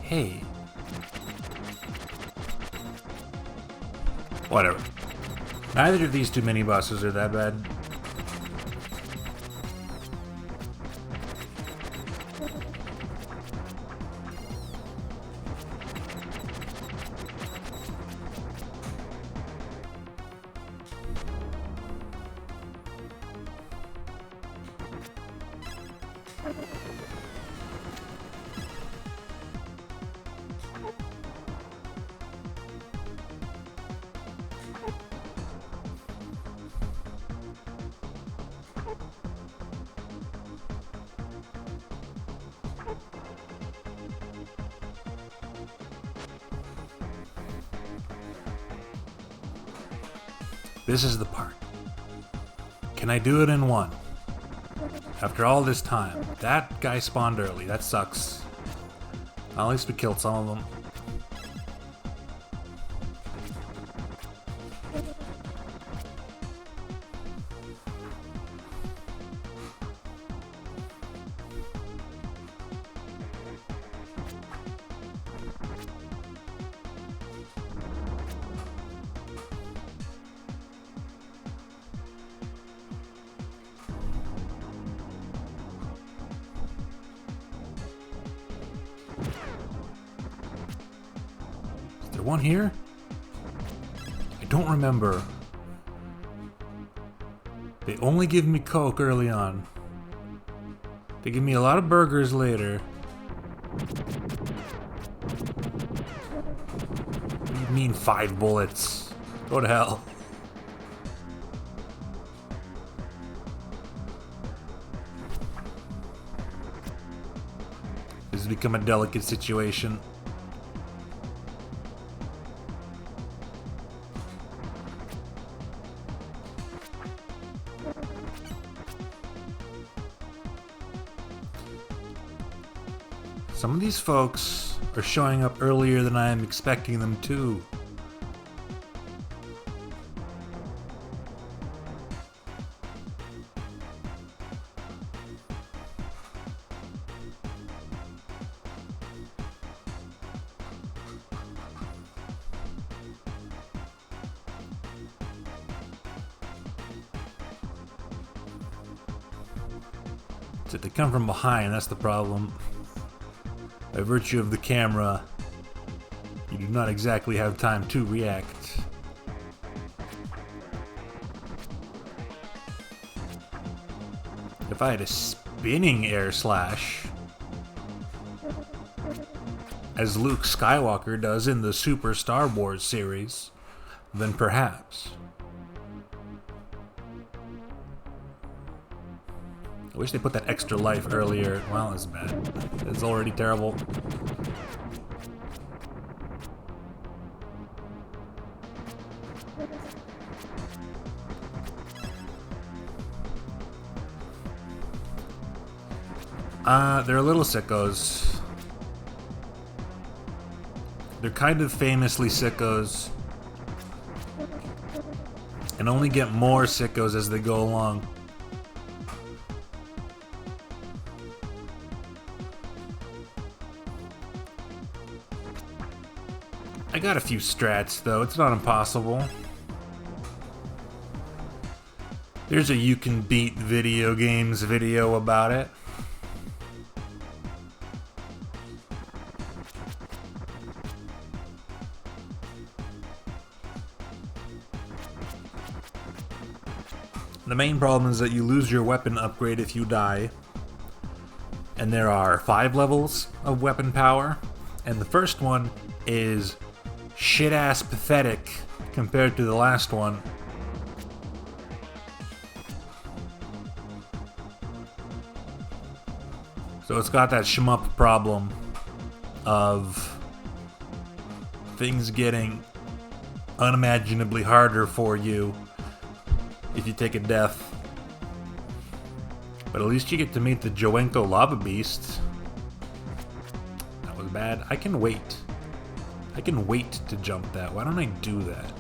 Hey. Whatever. Neither of these two mini bosses are that bad. This is the part. Can I do it in one? After all this time. That guy spawned early. That sucks. At least we killed some of them. Is there one here? I don't remember. They only give me Coke early on. They give me a lot of burgers later. What do you mean 5 bullets? Go to hell. This has become a delicate situation. Some of these folks are showing up earlier than I am expecting them to. So they come from behind, that's the problem. By virtue of the camera, you do not exactly have time to react. If I had a spinning air slash, as Luke Skywalker does in the Super Star Wars series, then perhaps. I wish they put that extra life earlier. Well, it's bad. It's already terrible. They're little sickos. They're kind of famously sickos. And only get more sickos as they go along. I got a few strats, though. It's not impossible. There's a You Can Beat Video Games video about it. The main problem is that you lose your weapon upgrade if you die. And there are 5 levels of weapon power. And the first one is shit-ass pathetic compared to the last one. So it's got that shmup problem of things getting unimaginably harder for you if you take a death. But at least you get to meet the Joenko Lava Beast. That was bad. I can wait. I can wait to jump that. Why don't I do that?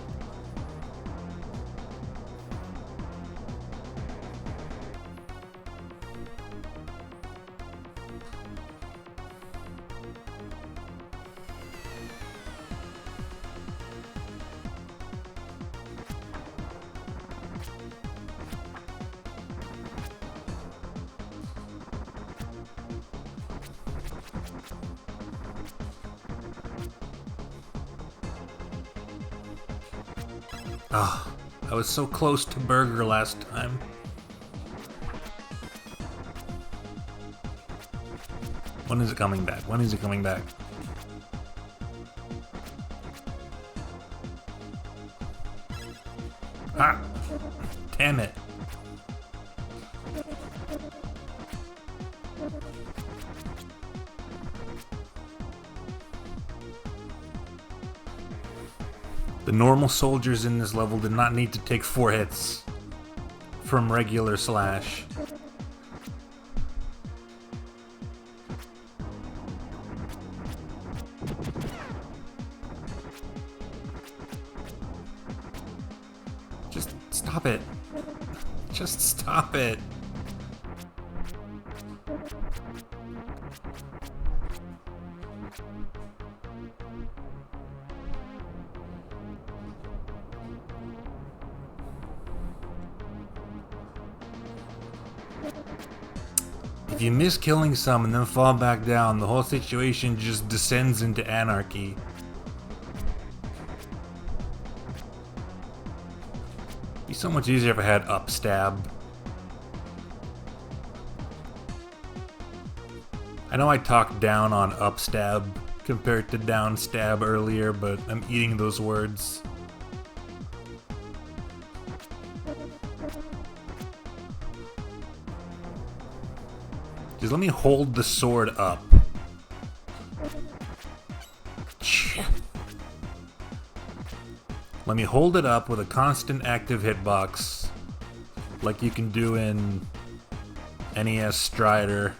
Ah, I was so close to burger last time. When is it coming back? When is it coming back? Ah! Damn it. The normal soldiers in this level did not need to take 4 hits from regular slash. Stop it. Just stop it. If you miss killing some and then fall back down, the whole situation just descends into anarchy. It'd be so much easier if I had up stab. I know I talked down on up stab compared to down stab earlier, but I'm eating those words. Just let me hold the sword up. Let me hold it up with a constant active hitbox, like you can do in NES Strider.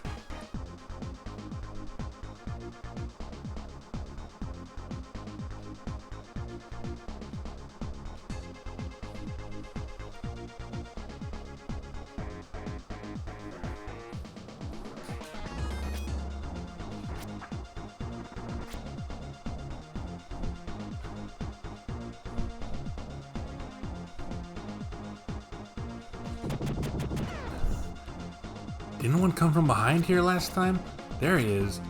Didn't one come from behind here last time? There he is.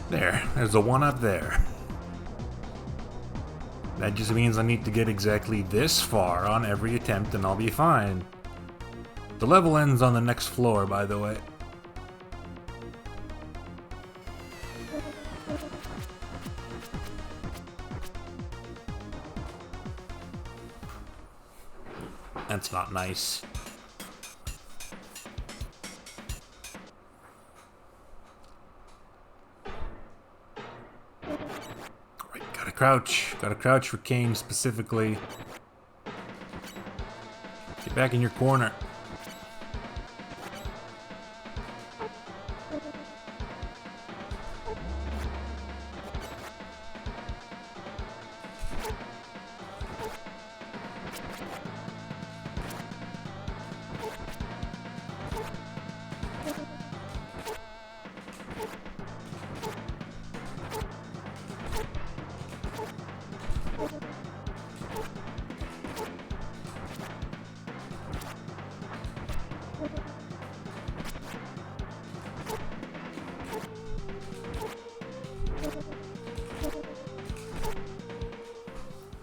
There's the one up there. That just means I need to get exactly this far on every attempt and I'll be fine. The level ends on the next floor, by the way. That's not nice. Alright, gotta crouch. Gotta crouch for Kane specifically. Get back in your corner.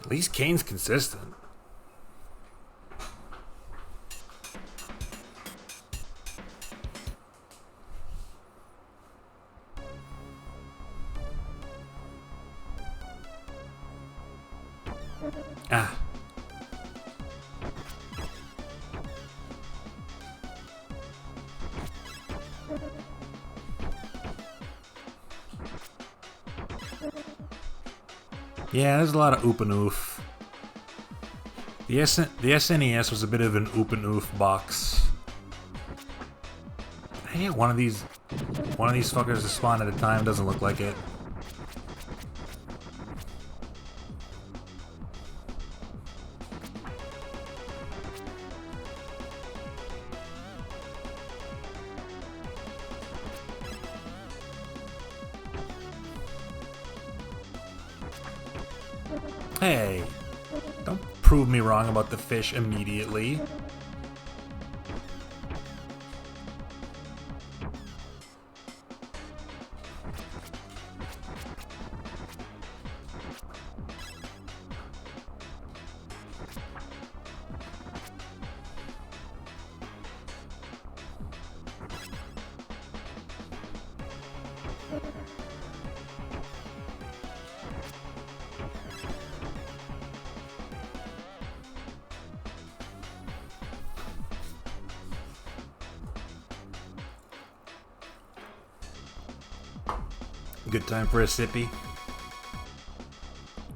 At least Kane's consistent. Ah. Yeah, there's a lot of oop and oof. The SNES was a bit of an oop and oof box. Hey, one of these fuckers to spawn at a time. Doesn't look like it. Hey, don't prove me wrong about the fish immediately. Good time for a sippy.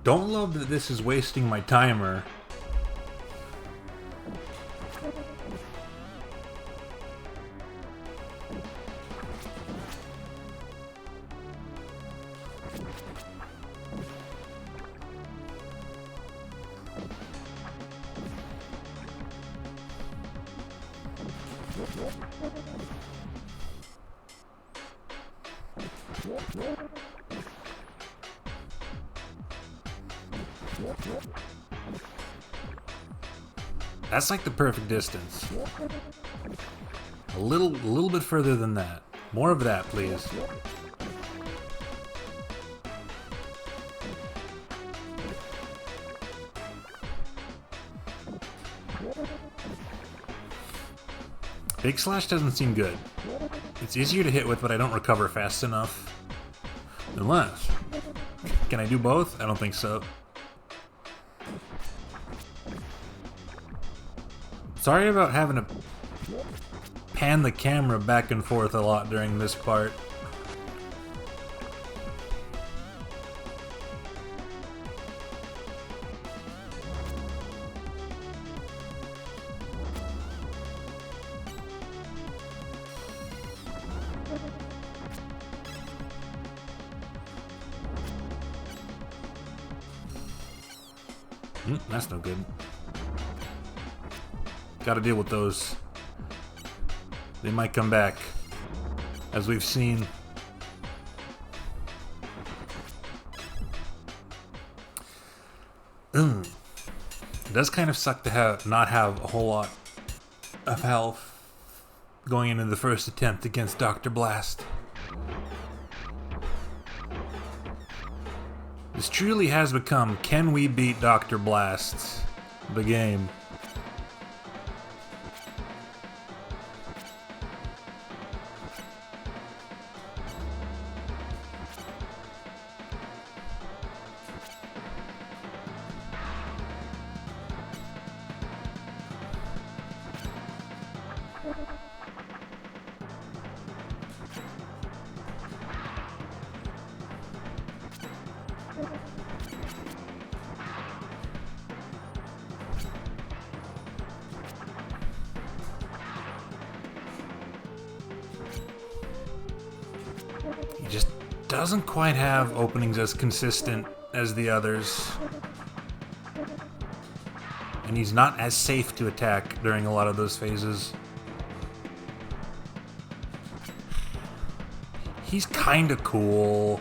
Don't love that this is wasting my timer. That's like the perfect distance. A little bit further than that. More of that, please. Big Slash doesn't seem good. It's easier to hit with, but I don't recover fast enough. Unless... Can I do both? I don't think so. Sorry about having to pan the camera back and forth a lot during this part. That's no good. Gotta deal with those. They might come back, as we've seen. It does kind of suck to not have a whole lot of health going into the first attempt against Dr. Blast. This truly has become, can we beat Dr. Blast? The game. He just doesn't quite have openings as consistent as the others. And he's not as safe to attack during a lot of those phases. He's kinda cool.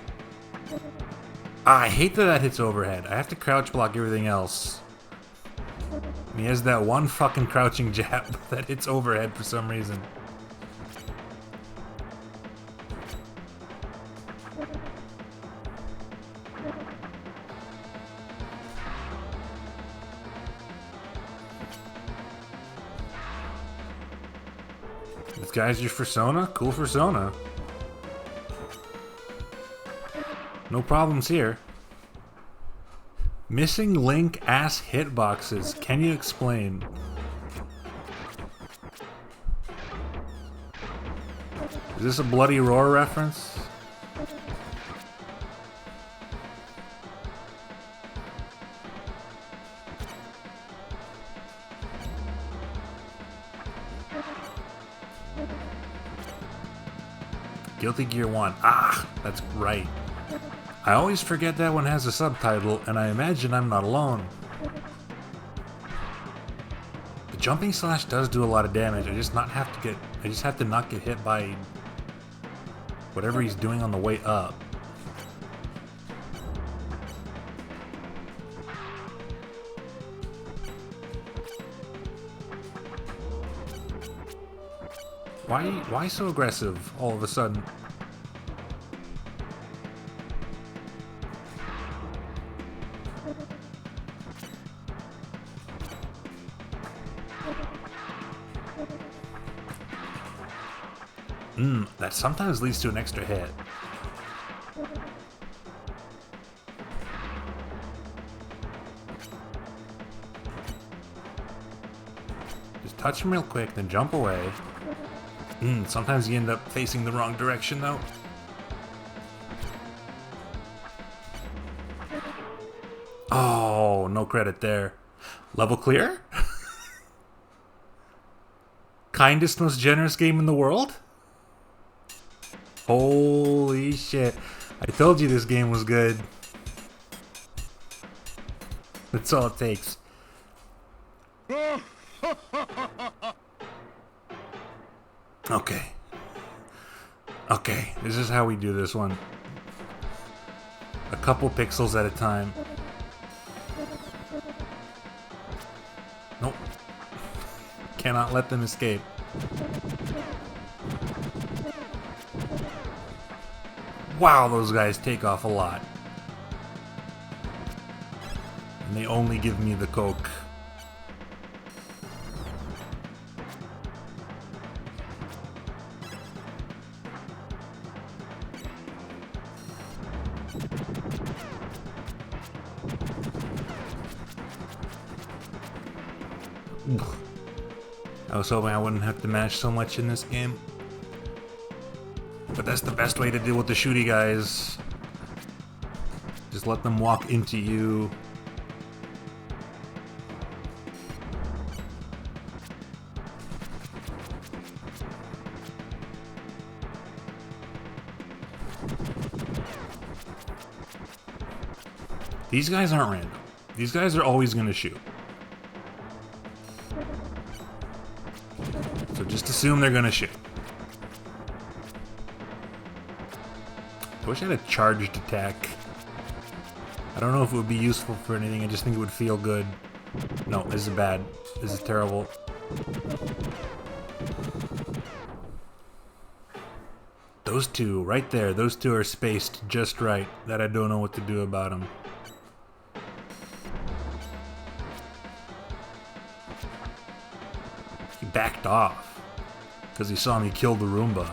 I hate that that hits overhead. I have to crouch block everything else. And he has that one fucking crouching jab that hits overhead for some reason. This guy's your persona? Cool persona. No problems here. Missing Link ass hitboxes. Can you explain? Is this a Bloody Roar reference? Guilty Gear 1. Ah, that's right. I always forget that one has a subtitle, and I imagine I'm not alone. The jumping slash does do a lot of damage. I just have to not get hit by whatever he's doing on the way up. Why so aggressive all of a sudden? That sometimes leads to an extra hit. Just touch him real quick, then jump away. Sometimes you end up facing the wrong direction, though. Oh, no credit there. Level clear? Kindest, most generous game in the world? Holy shit. I told you this game was good. That's all it takes. Okay. Okay, this is how we do this one. A couple pixels at a time. Nope. cannot let them escape. Wow, those guys take off a lot. And they only give me the coke. I was hoping I wouldn't have to mash so much in this game. But that's the best way to deal with the shooty guys. Just let them walk into you. These guys aren't random. These guys are always going to shoot. So just assume they're going to shoot. I wish I had a charged attack. I don't know if it would be useful for anything, I just think it would feel good. No, this is bad. This is terrible. Those two, right there, those two are spaced just right. That I don't know what to do about them. He backed off because he saw me kill the Roomba.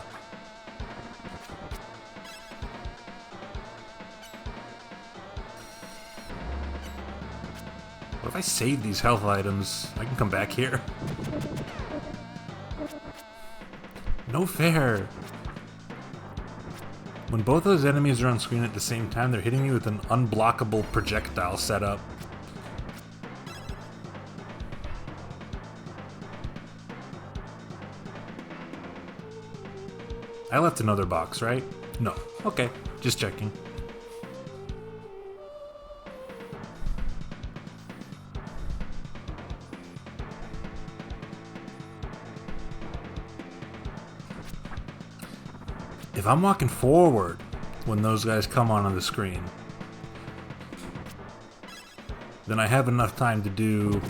What if I save these health items? I can come back here. No fair. When both those enemies are on screen at the same time, they're hitting me with an unblockable projectile setup. I left another box, right? No. Okay, just checking. If I'm walking forward when those guys come on the screen, then I have enough time to do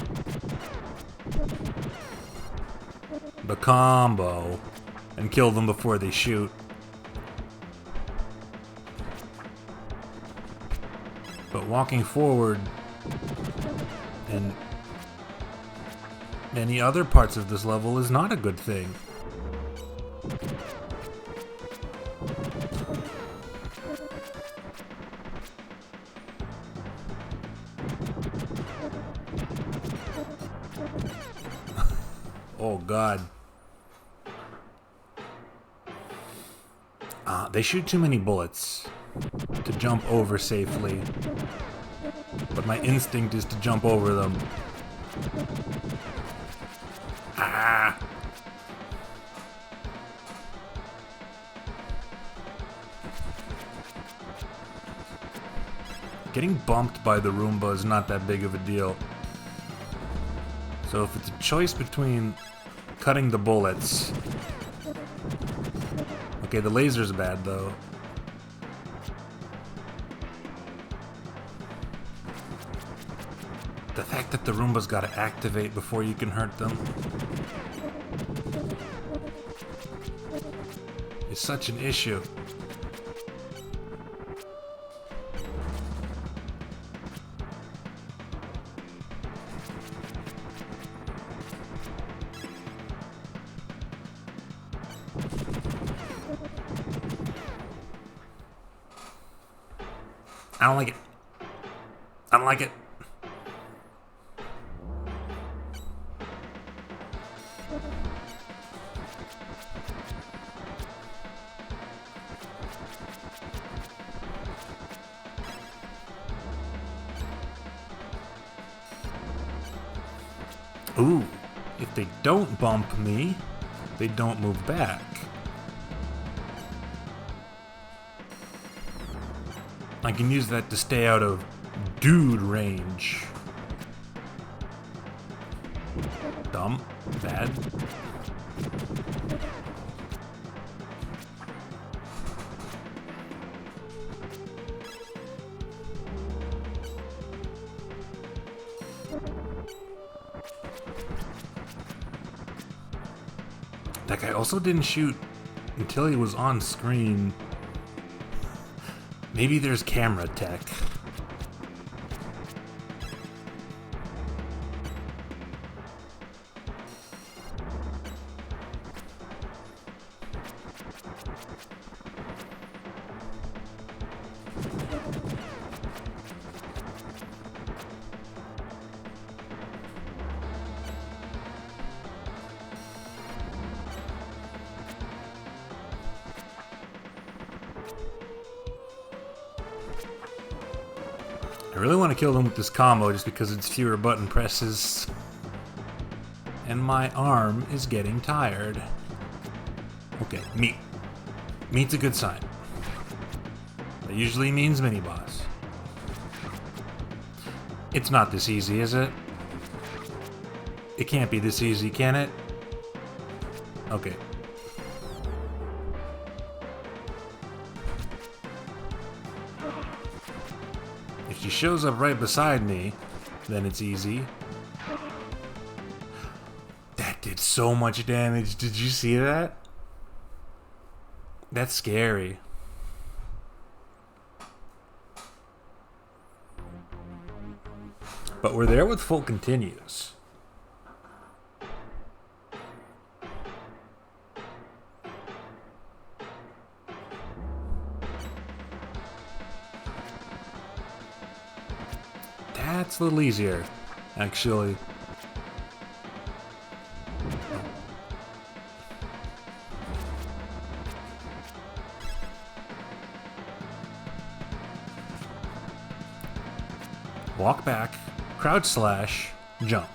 the combo and kill them before they shoot. But walking forward in many other parts of this level is not a good thing. Oh god. They shoot too many bullets to jump over safely. But my instinct is to jump over them. Ah! Getting bumped by the Roomba is not that big of a deal. So if it's a choice between cutting the bullets... Okay, the laser's bad, though. The fact that the Roomba's gotta activate before you can hurt them is such an issue. I don't like it. I don't like it. Ooh, if they don't bump me, they don't move back. I can use that to stay out of dude range. Dumb. Bad. That guy also didn't shoot until he was on screen. Maybe there's camera tech. I really want to kill them with this combo just because it's fewer button presses. And my arm is getting tired. Okay, meat. Meat's a good sign. That usually means mini-boss. It's not this easy, is it? It can't be this easy, can it? Okay. If she shows up right beside me, then it's easy. That did so much damage. Did you see that? That's scary. But we're there with full continues. That's a little easier, actually. Walk back, crouch slash, jump.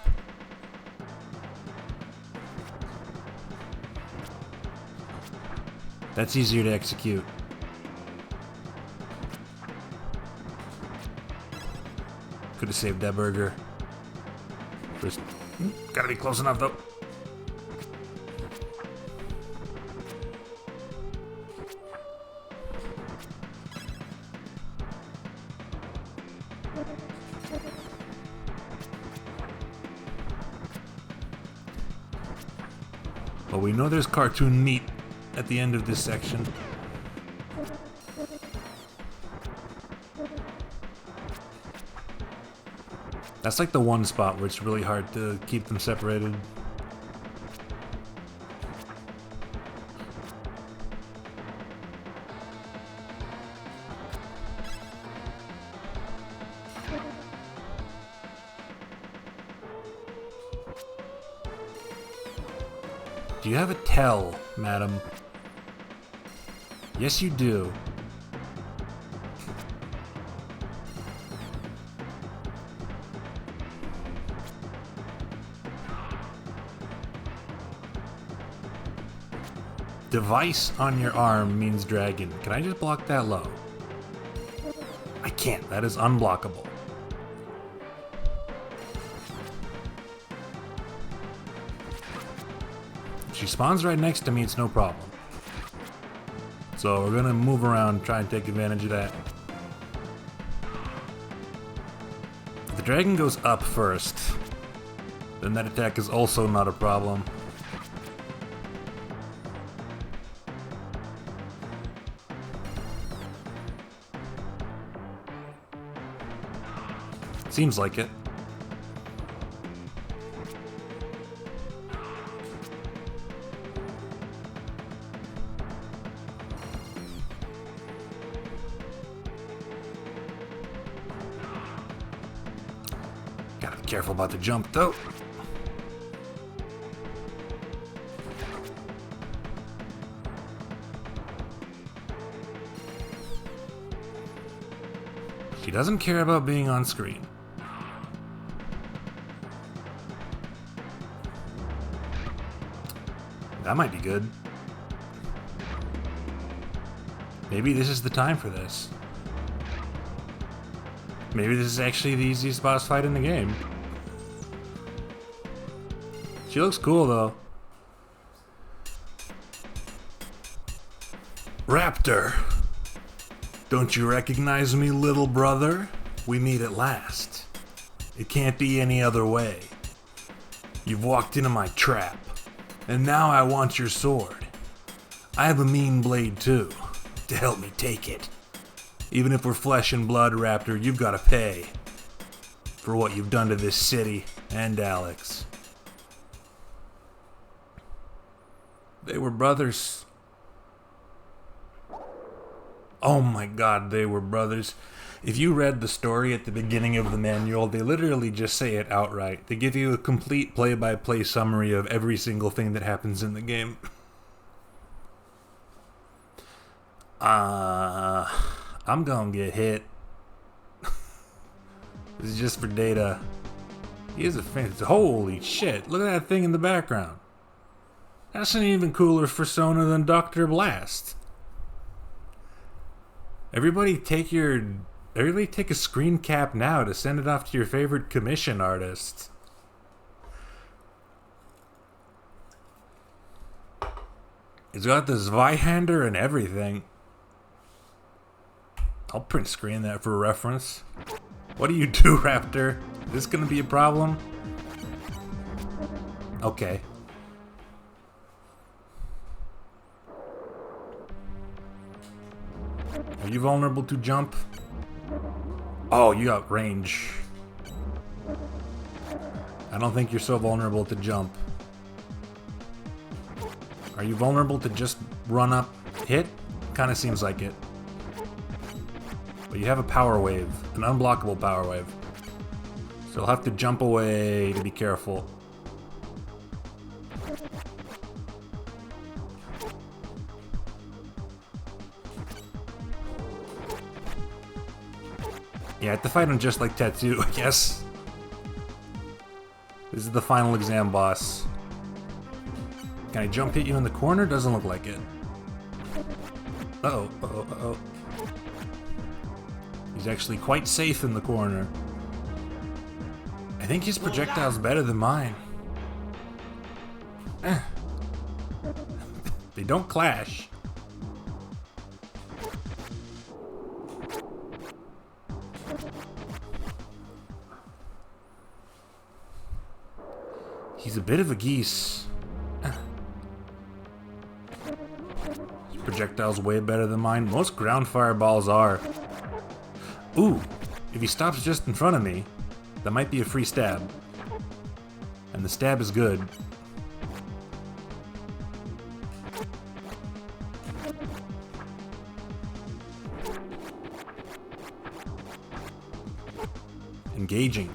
That's easier to execute. Could have saved that burger. First, gotta be close enough though. But we know there's cartoon meat at the end of this section. That's like the one spot where it's really hard to keep them separated. Do you have a tell, madam? Yes, you do. Device on your arm means dragon. Can I just block that low? I can't. That is unblockable. If she spawns right next to me, it's no problem. So we're gonna move around, try and take advantage of that. If the dragon goes up first, then that attack is also not a problem. Seems like it. Gotta be careful about the jump, though. She doesn't care about being on screen. That might be good. Maybe this is the time for this. Maybe this is actually the easiest boss fight in the game. She looks cool, though. Raptor! Don't you recognize me, little brother? We meet at last. It can't be any other way. You've walked into my trap. And now I want your sword. I have a mean blade too, to help me take it. Even if we're flesh and blood, Raptor, you've got to pay for what you've done to this city and Alex. They were brothers. Oh my god, they were brothers. If you read the story at the beginning of the manual, they literally just say it outright. They give you a complete play-by-play summary of every single thing that happens in the game. I'm gonna get hit. This is just for data. He is a fan. Holy shit, look at that thing in the background. That's an even cooler persona than Dr. Blast. Everybody take a screen cap now to send it off to your favorite commission artist. It's got the Zweihander and everything. I'll print screen that for reference. What do you do, Raptor? Is this gonna be a problem? Okay. Are you vulnerable to jump? Oh, you got range. I don't think you're so vulnerable to jump. Are you vulnerable to just run up, hit? Kinda seems like it. But you have a power wave, an unblockable power wave. So you'll have to jump away to be careful. Yeah, I have to fight him just like Tattoo, I guess. This is the final exam boss. Can I jump hit you in the corner? Doesn't look like it. Uh-oh, uh-oh, uh-oh. He's actually quite safe in the corner. I think his projectile's better than mine. They don't clash. He's a bit of a geese. His projectile's way better than mine. Most ground fireballs are. Ooh, if he stops just in front of me, that might be a free stab. And the stab is good. Engaging.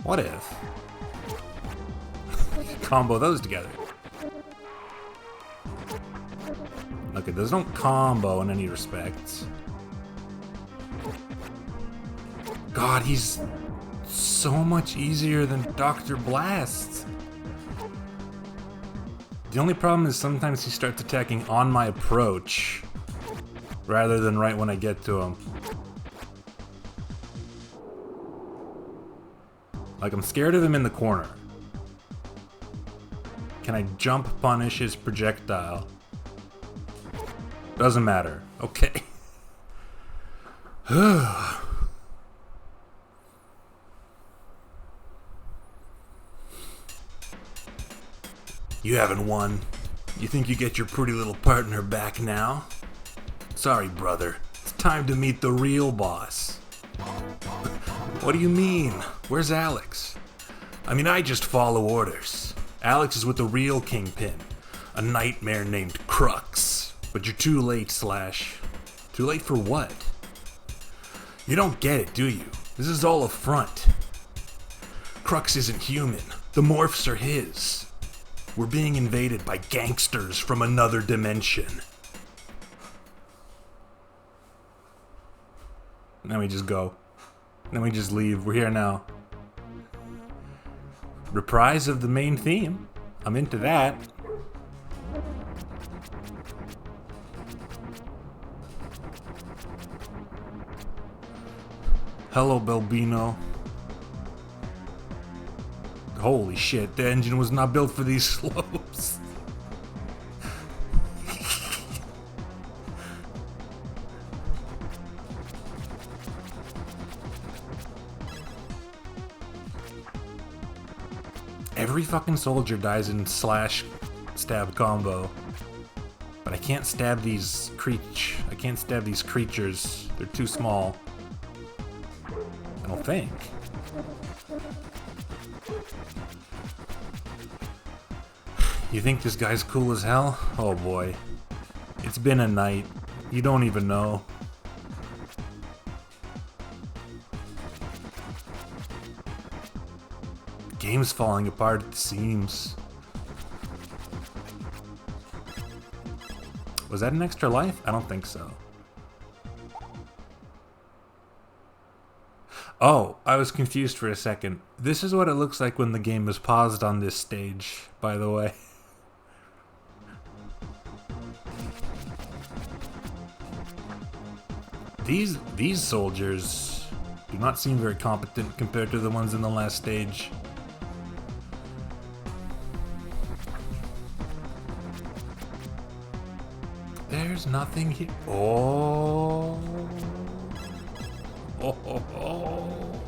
What if? Combo those together. Okay, those don't combo in any respects. God, he's so much easier than Dr. Blast. The only problem is sometimes he starts attacking on my approach rather than right when I get to him. Like, I'm scared of him in the corner. Can I jump punish his projectile? Doesn't matter. Okay. You haven't won. You think you get your pretty little partner back now? Sorry, brother. It's time to meet the real boss. What do you mean? Where's Alex? I mean, I just follow orders. Alex is with the real Kingpin, a nightmare named Crux. But you're too late, Slash. Too late for what? You don't get it, do you? This is all a front. Crux isn't human. The morphs are his. We're being invaded by gangsters from another dimension. Now we just go. Then we just leave. We're here now. Reprise of the main theme. I'm into that. Hello, Belbino. Holy shit, the engine was not built for these slopes. Every fucking soldier dies in slash stab combo. But I can't stab these I can't stab these creatures. They're too small. I don't think. You think this guy's cool as hell? Oh boy. It's been a night. You don't even know. Game's falling apart at the seams. Was that an extra life? I don't think so. Oh, I was confused for a second. This is what it looks like when the game is paused on this stage, by the way. These soldiers do not seem very competent compared to the ones in the last stage. There's nothing here. Oh. Oh, oh, oh.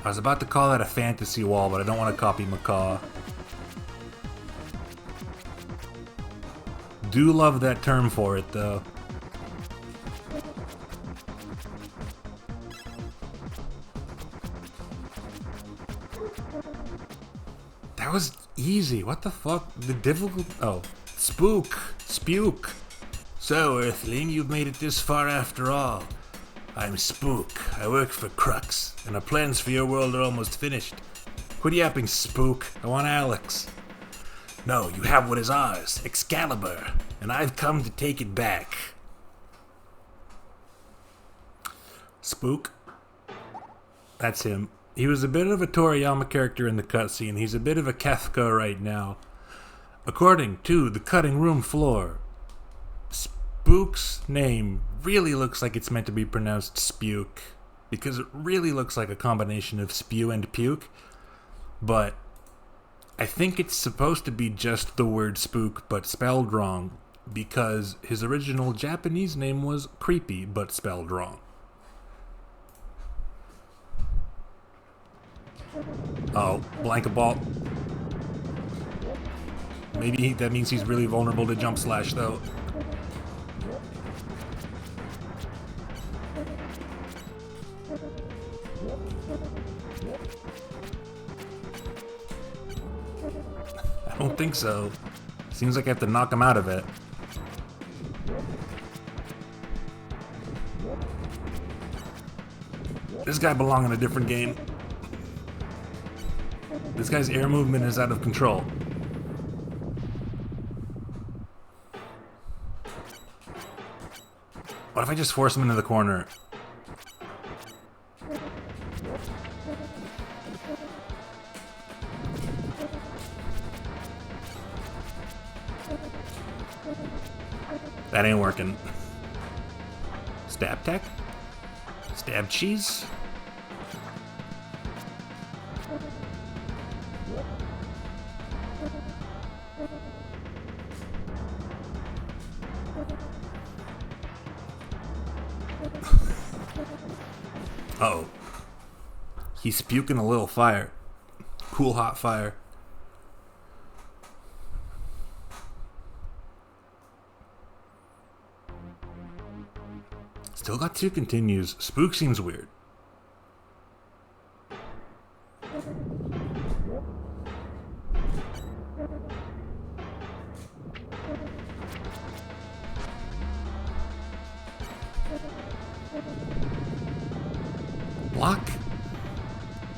I was about to call that a fantasy wall, but I don't want to copy Macaw. Do love that term for it, though. That was easy. What the fuck? The difficult... Oh. Spook. Spuke. So, Earthling, you've made it this far after all. I'm Spook. I work for Crux, and our plans for your world are almost finished. Quit yapping, Spook. I want Alex. No, you have what is ours, X-Kaliber, and I've come to take it back. Spook? That's him. He was a bit of a Toriyama character in the cutscene. He's a bit of a Kefka right now. According to the cutting room floor, Spook's name really looks like it's meant to be pronounced Spuke, because it really looks like a combination of spew and puke, but I think it's supposed to be just the word spook, but spelled wrong, because his original Japanese name was Creepy, but spelled wrong. Oh, blanket ball. Maybe that means he's really vulnerable to jump slash, though. I don't think so. Seems like I have to knock him out of it. This guy belongs in a different game. This guy's air movement is out of control. What if I just force him into the corner? That ain't working. Stab tech? Stab cheese? Uh-oh. He's spuking a little fire. Cool hot fire. Still got 2 continues. Spook seems weird. Block?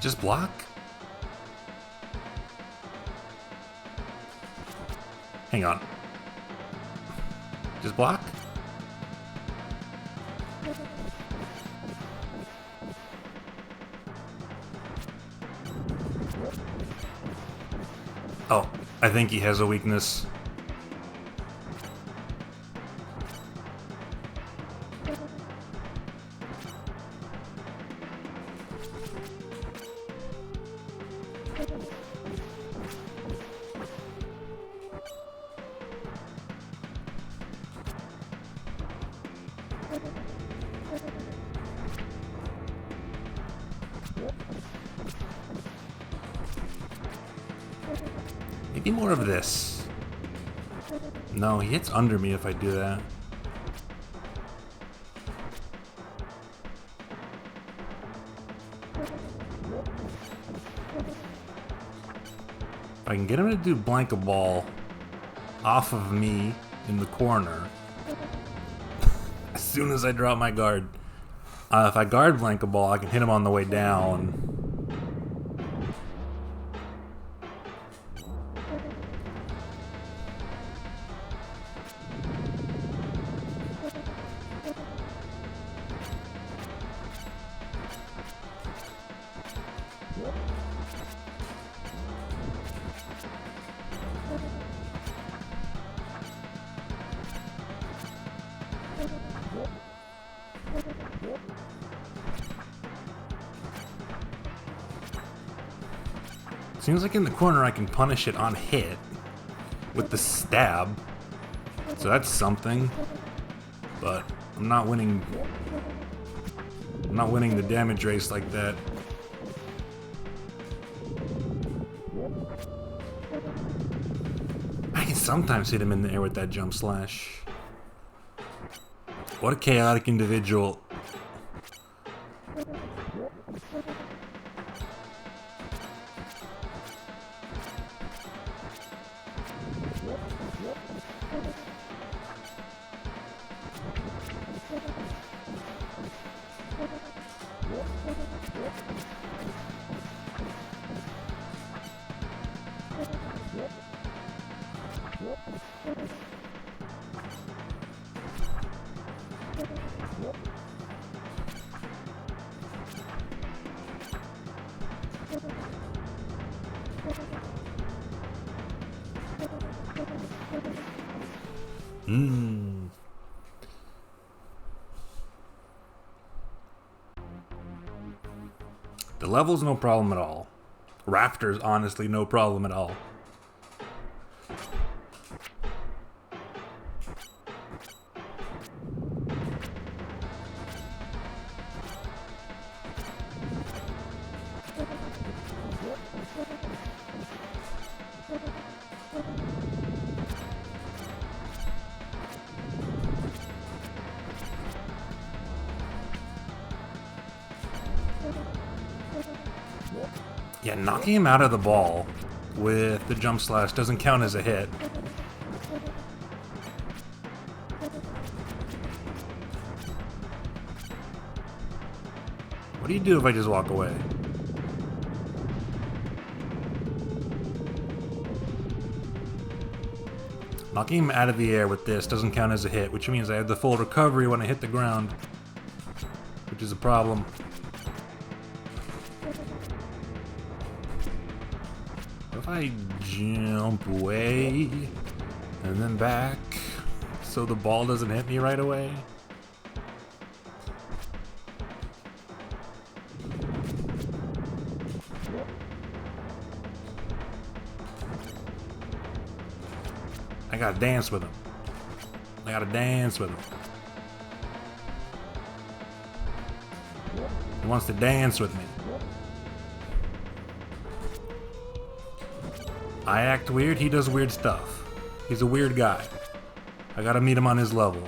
Just block? Hang on. Just block? Oh, I think he has a weakness. Maybe more of this. No, he hits under me if I do that. If I can get him to do blank a ball off of me in the corner as soon as I drop my guard. If I guard blank a ball, I can hit him on the way down. Seems like in the corner I can punish it on hit with the stab. So that's something. But I'm not winning the damage race like that. I can sometimes hit him in the air with that jump slash. What a chaotic individual. The level's no problem at all. Raptors, honestly, no problem at all. Yeah, knocking him out of the ball with the jump slash doesn't count as a hit. What do you do if I just walk away? Knocking him out of the air with this doesn't count as a hit, which means I have the full recovery when I hit the ground, which is a problem. If I jump away and then back so the ball doesn't hit me right away. I gotta dance with him. I gotta dance with him. He wants to dance with me. I act weird, he does weird stuff. He's a weird guy. I gotta meet him on his level.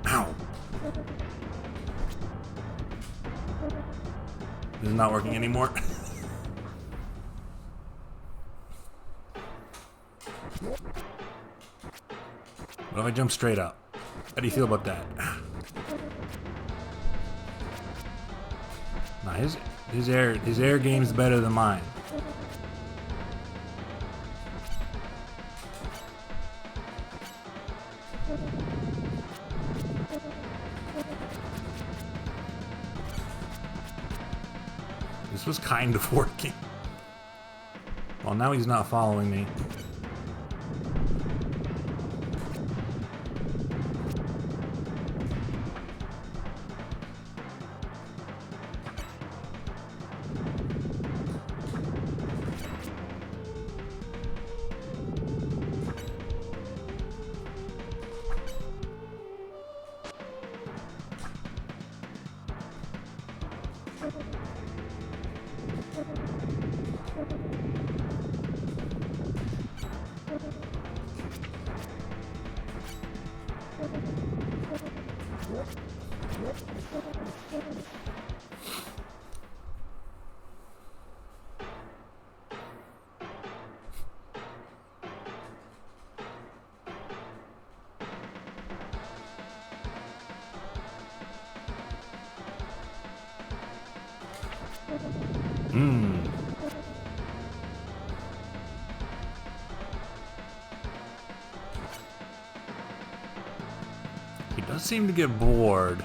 Ow. This is not working anymore. What if I jump straight up? How do you feel about that? Nah, his air game's better than mine. This was kind of working. Well, now he's not following me. He does seem to get bored.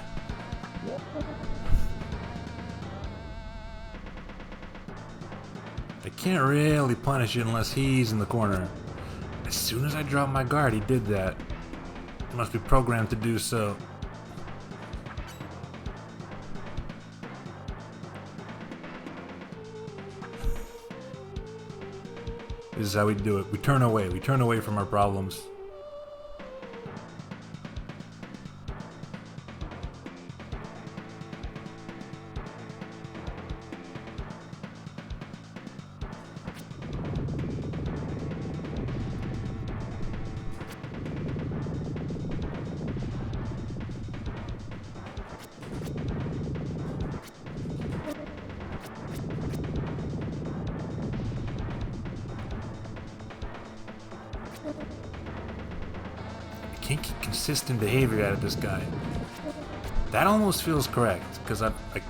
I can't really punish it unless he's in the corner. As soon as I dropped my guard, he did that. He must be programmed to do so. This is how we do it. We turn away. We turn away from our problems. Can't get consistent behavior out of this guy. That almost feels correct, because I'm like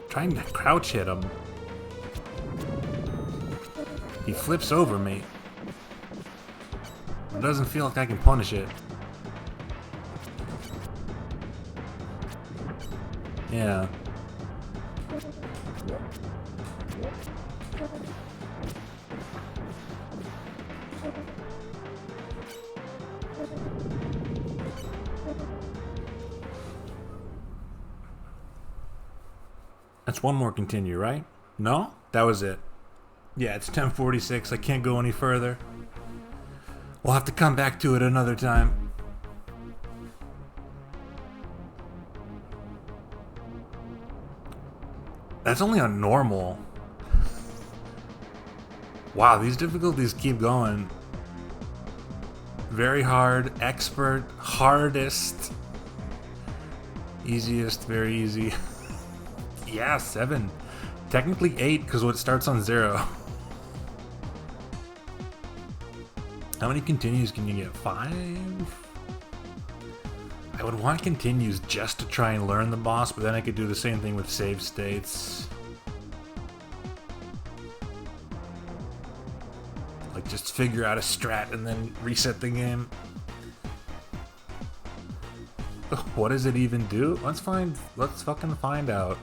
trying to crouch hit him. He flips over me. It doesn't feel like I can punish it. Yeah. That's one more continue, right? No? That was it. Yeah, it's 10:46. I can't go any further. We'll have to come back to it another time. That's only on normal. Wow, these difficulties keep going. Very hard, expert, hardest, easiest, very easy. Yeah, 7. Technically 8, because it starts on 0. How many continues can you get? 5? I would want continues just to try and learn the boss, but then I could do the same thing with save states. Like, just figure out a strat and then reset the game. What does it even do? Let's fucking find out.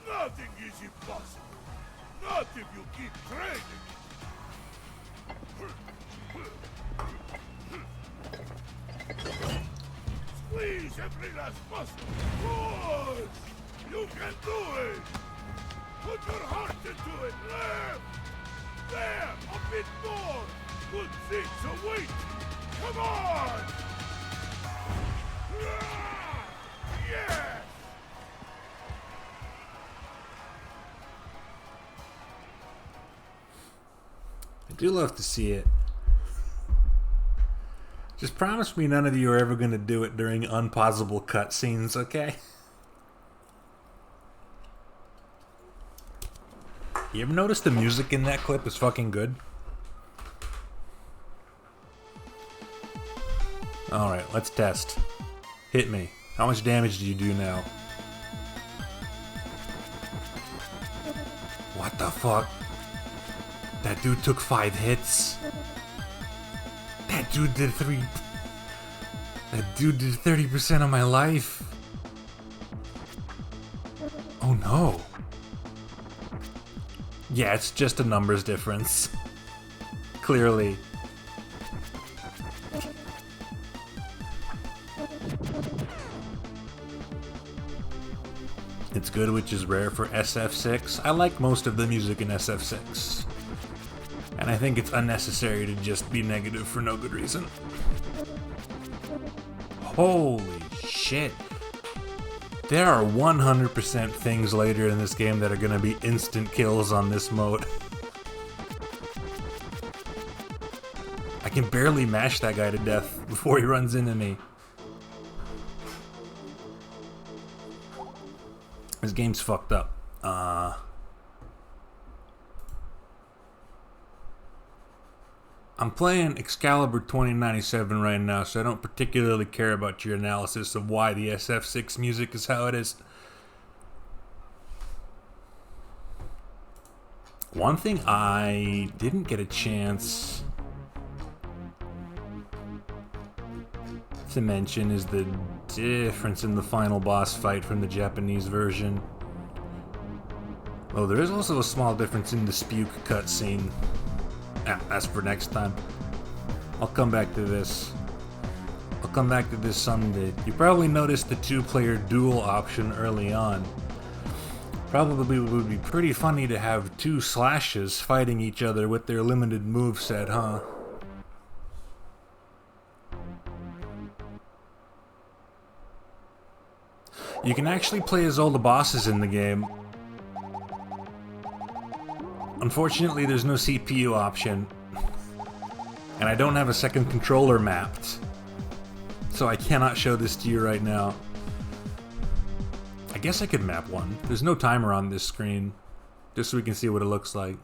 Nothing is impossible. Not if you keep training. Squeeze every last muscle. Push! You can do it! Put your heart into it. Left! There! A bit more! Good things await! Come on! Yes! I do love to see it. Just promise me none of you are ever going to do it during unpausable cutscenes, okay? You ever notice the music in that clip is fucking good? Alright, let's test. Hit me. How much damage do you do now? What the fuck? That dude took 5 hits. That dude did 3. That dude did 30% of my life. Oh no. Yeah, it's just a numbers difference. Clearly. It's good, which is rare for SF6. I like most of the music in SF6. And I think it's unnecessary to just be negative for no good reason. Holy shit. There are 100% things later in this game that are going to be instant kills on this mode. I can barely mash that guy to death before he runs into me. This game's fucked up. I'm playing X-Kaliber 2097 right now, so I don't particularly care about your analysis of why the SF6 music is how it is. One thing I didn't get a chance to mention is the difference in the final boss fight from the Japanese version. Oh, there is also a small difference in the Spuke cutscene. That's for next time. I'll come back to this. I'll come back to this someday. You probably noticed the 2-player duel option early on. Probably would be pretty funny to have 2 slashes fighting each other with their limited moveset, huh? You can actually play as all the bosses in the game. Unfortunately, there's no CPU option. And I don't have a second controller mapped. So I cannot show this to you right now. I guess I could map one. There's no timer on this screen. Just so we can see what it looks like.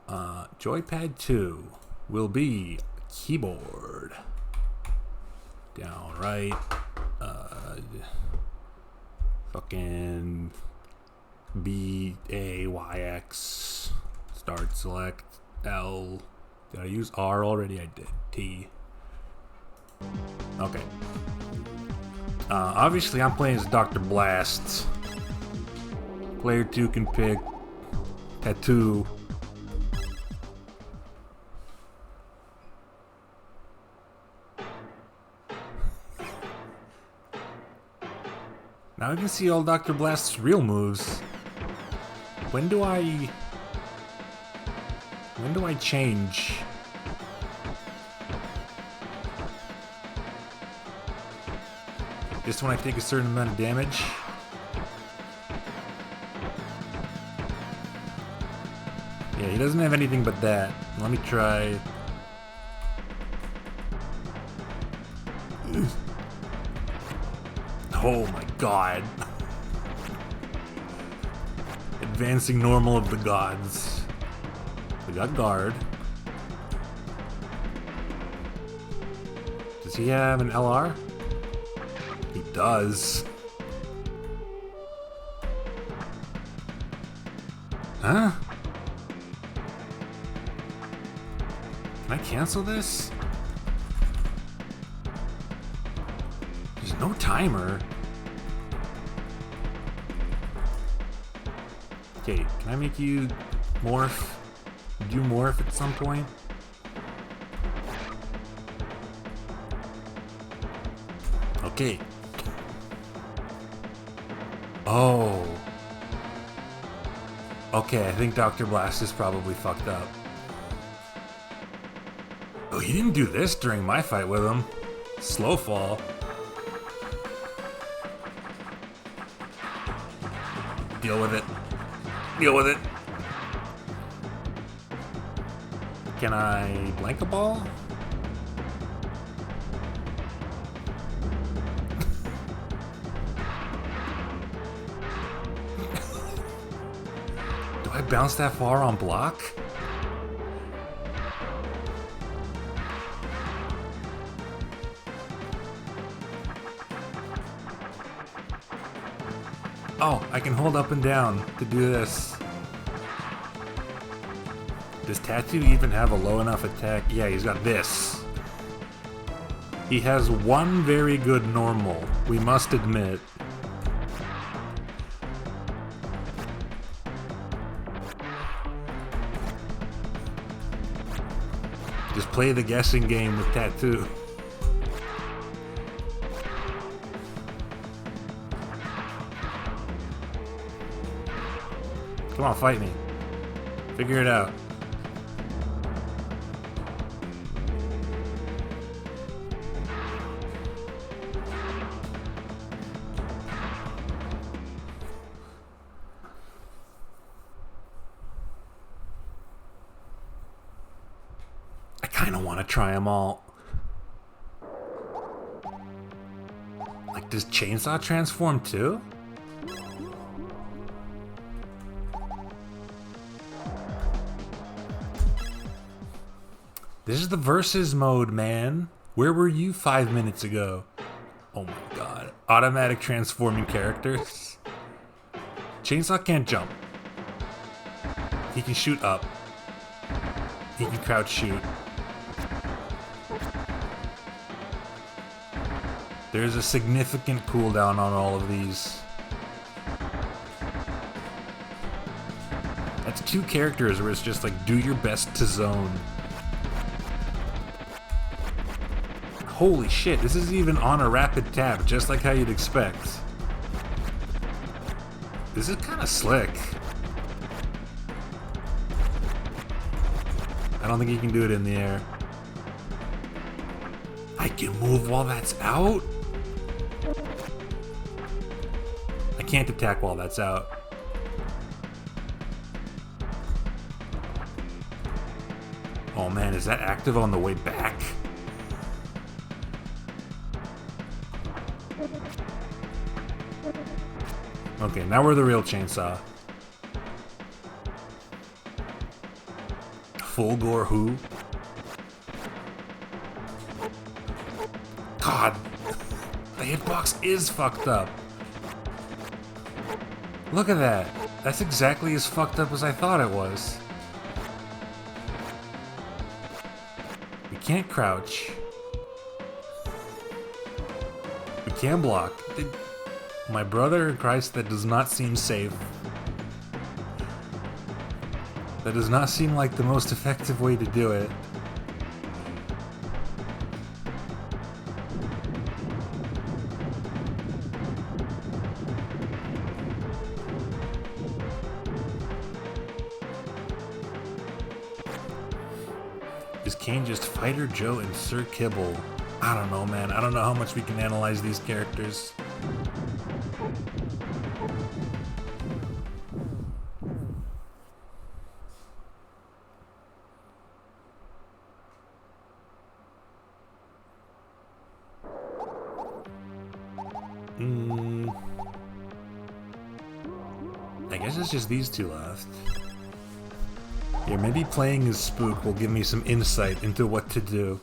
Joypad 2 will be keyboard. Down, right. Fucking B, A, Y, X. Start, select, L. Did I use R already? I did. T. Okay. Obviously, I'm playing as Dr. Blast. Player 2 can pick Tattoo. Now I can see all Dr. Blast's real moves. When do I change? Just when I take a certain amount of damage? Yeah, he doesn't have anything but that. Let me try. Oh my god. Advancing normal of the gods. We got guard. Does he have an LR? He does. Huh? Can I cancel this? There's no timer. Okay, can I make you morph? Do you morph at some point? Okay. Oh. Okay, I think Dr. Blast is probably fucked up. Oh, he didn't do this during my fight with him. Slow fall. Deal with it. Deal with it. Can I blank a ball? Do I bounce that far on block? Oh, I can hold up and down to do this. Does Tattoo even have a low enough attack? Yeah, he's got this. He has one very good normal, we must admit. Just play the guessing game with Tattoo. Come on, fight me. Figure it out. kind of want to try them all. Like, does Chainsaw transform too? This is the versus mode, man. Where were you 5 minutes ago? Oh my god. Automatic transforming characters. Chainsaw can't jump. He can shoot up. He can crouch shoot. There's a significant cooldown on all of these. That's 2 characters where it's just like, do your best to zone. Holy shit, this is even on a rapid tab, just like how you'd expect. This is kind of slick. I don't think you can do it in the air. I can move while that's out? I can't attack while that's out. Oh man, is that active on the way back? Okay, now we're the real Chainsaw. Full gore who? God, the hitbox is fucked up. Look at that. That's exactly as fucked up as I thought it was. We can't crouch. We can block. My brother in Christ, that does not seem safe. That does not seem like the most effective way to do it. Is Kane just Fighter Joe and Sir Kibble? I don't know, man. I don't know how much we can analyze these characters. I guess it's just these 2 left. Yeah, maybe playing as Spook will give me some insight into what to do.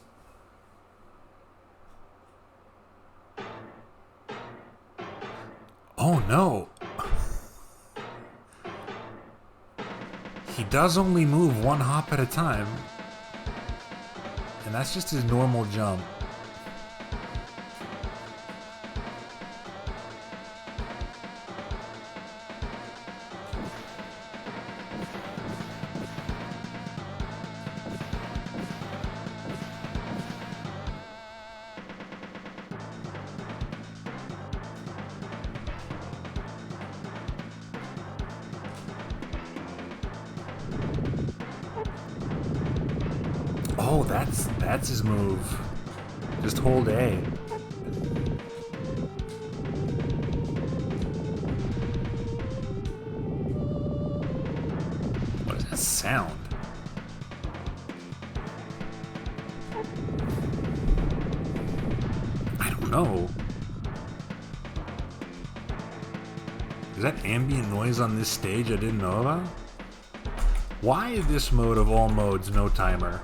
Oh no! He does only move 1 hop at a time. And that's just his normal jump. Oh, that's his move. Just hold A. What is that sound? I don't know. Is that ambient noise on this stage I didn't know about? Why this mode of all modes, no timer?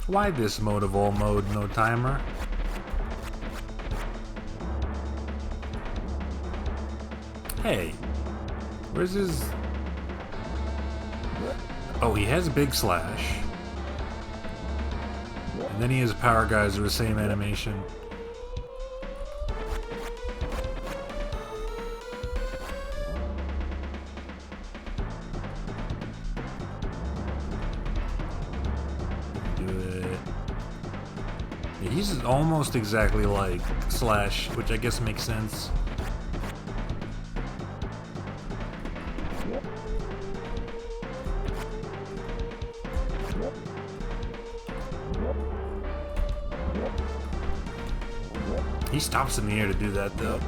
Why this mode of all mode, no timer? Hey, where's his... Oh, he has Big Slash. And then he has Power Geyser, the same animation. He's almost exactly like Slash, which I guess makes sense. He stops in the air to do that, though.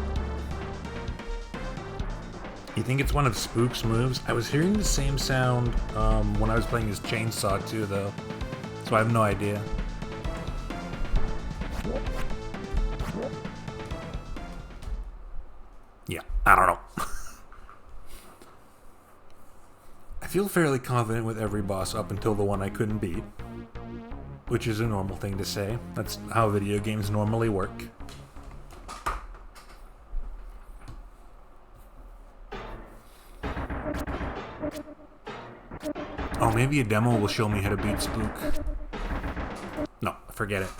You think it's one of Spook's moves? I was hearing the same sound when I was playing his Chainsaw too, though. So I have no idea. I don't know. I feel fairly confident with every boss up until the one I couldn't beat, which is a normal thing to say. That's how video games normally work. Oh, maybe a demo will show me how to beat Spook. No, forget it.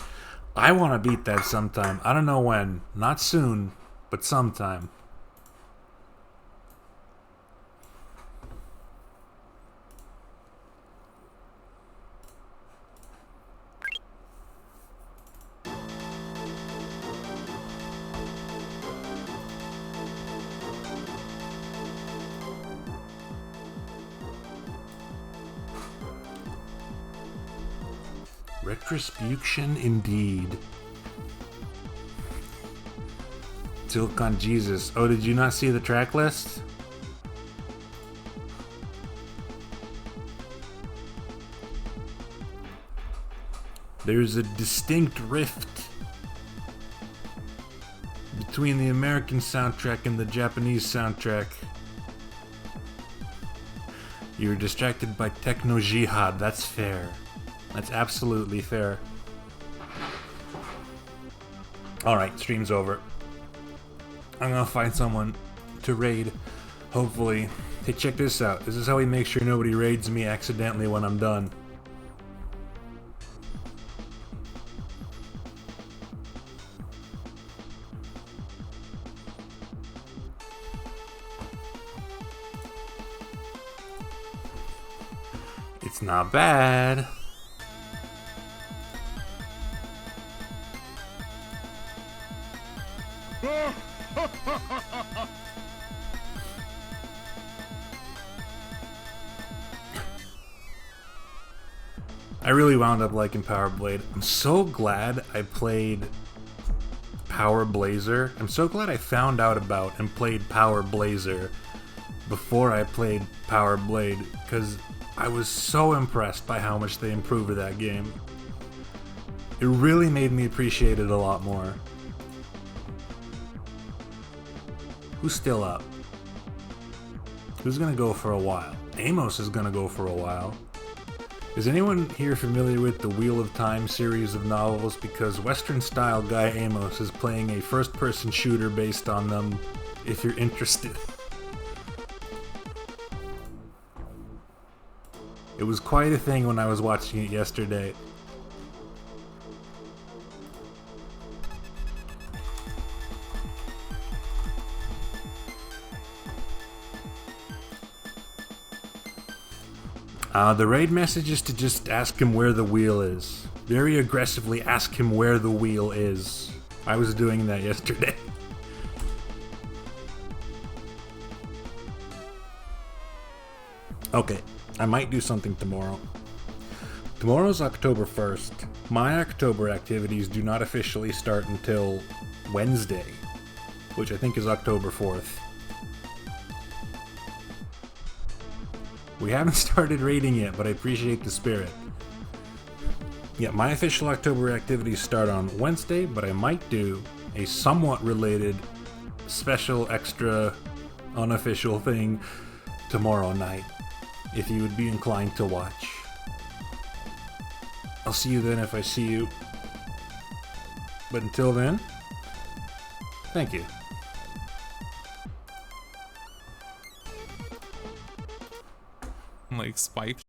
I want to beat that sometime. I don't know when. Not soon, but sometime. Retribution indeed. Silk Jesus. Oh, did you not see the track list? There's a distinct rift between the American soundtrack and the Japanese soundtrack. You were distracted by Techno Jihad. That's fair. That's absolutely fair. Alright, stream's over. I'm gonna find someone to raid, hopefully. Hey, check this out. This is how we make sure nobody raids me accidentally when I'm done. It's not bad. I really wound up liking Power Blade. I'm so glad I played Power Blazer. I'm so glad I found out about and played Power Blazer before I played Power Blade, because I was so impressed by how much they improved that game. It really made me appreciate it a lot more. Who's still up? Who's gonna go for a while? Amos is gonna go for a while. Is anyone here familiar with the Wheel of Time series of novels? Because Western-style Guy Amos is playing a first-person shooter based on them, if you're interested. It was quite a thing when I was watching it yesterday. The raid message is to just ask him where the wheel is. Very aggressively ask him where the wheel is. I was doing that yesterday. Okay, I might do something tomorrow. Tomorrow's October 1st. My October activities do not officially start until Wednesday, which I think is October 4th. We haven't started raiding yet, but I appreciate the spirit. Yeah, my official October activities start on Wednesday, but I might do a somewhat related, special, extra, unofficial thing tomorrow night, if you would be inclined to watch. I'll see you then if I see you. But until then, thank you. Like spiked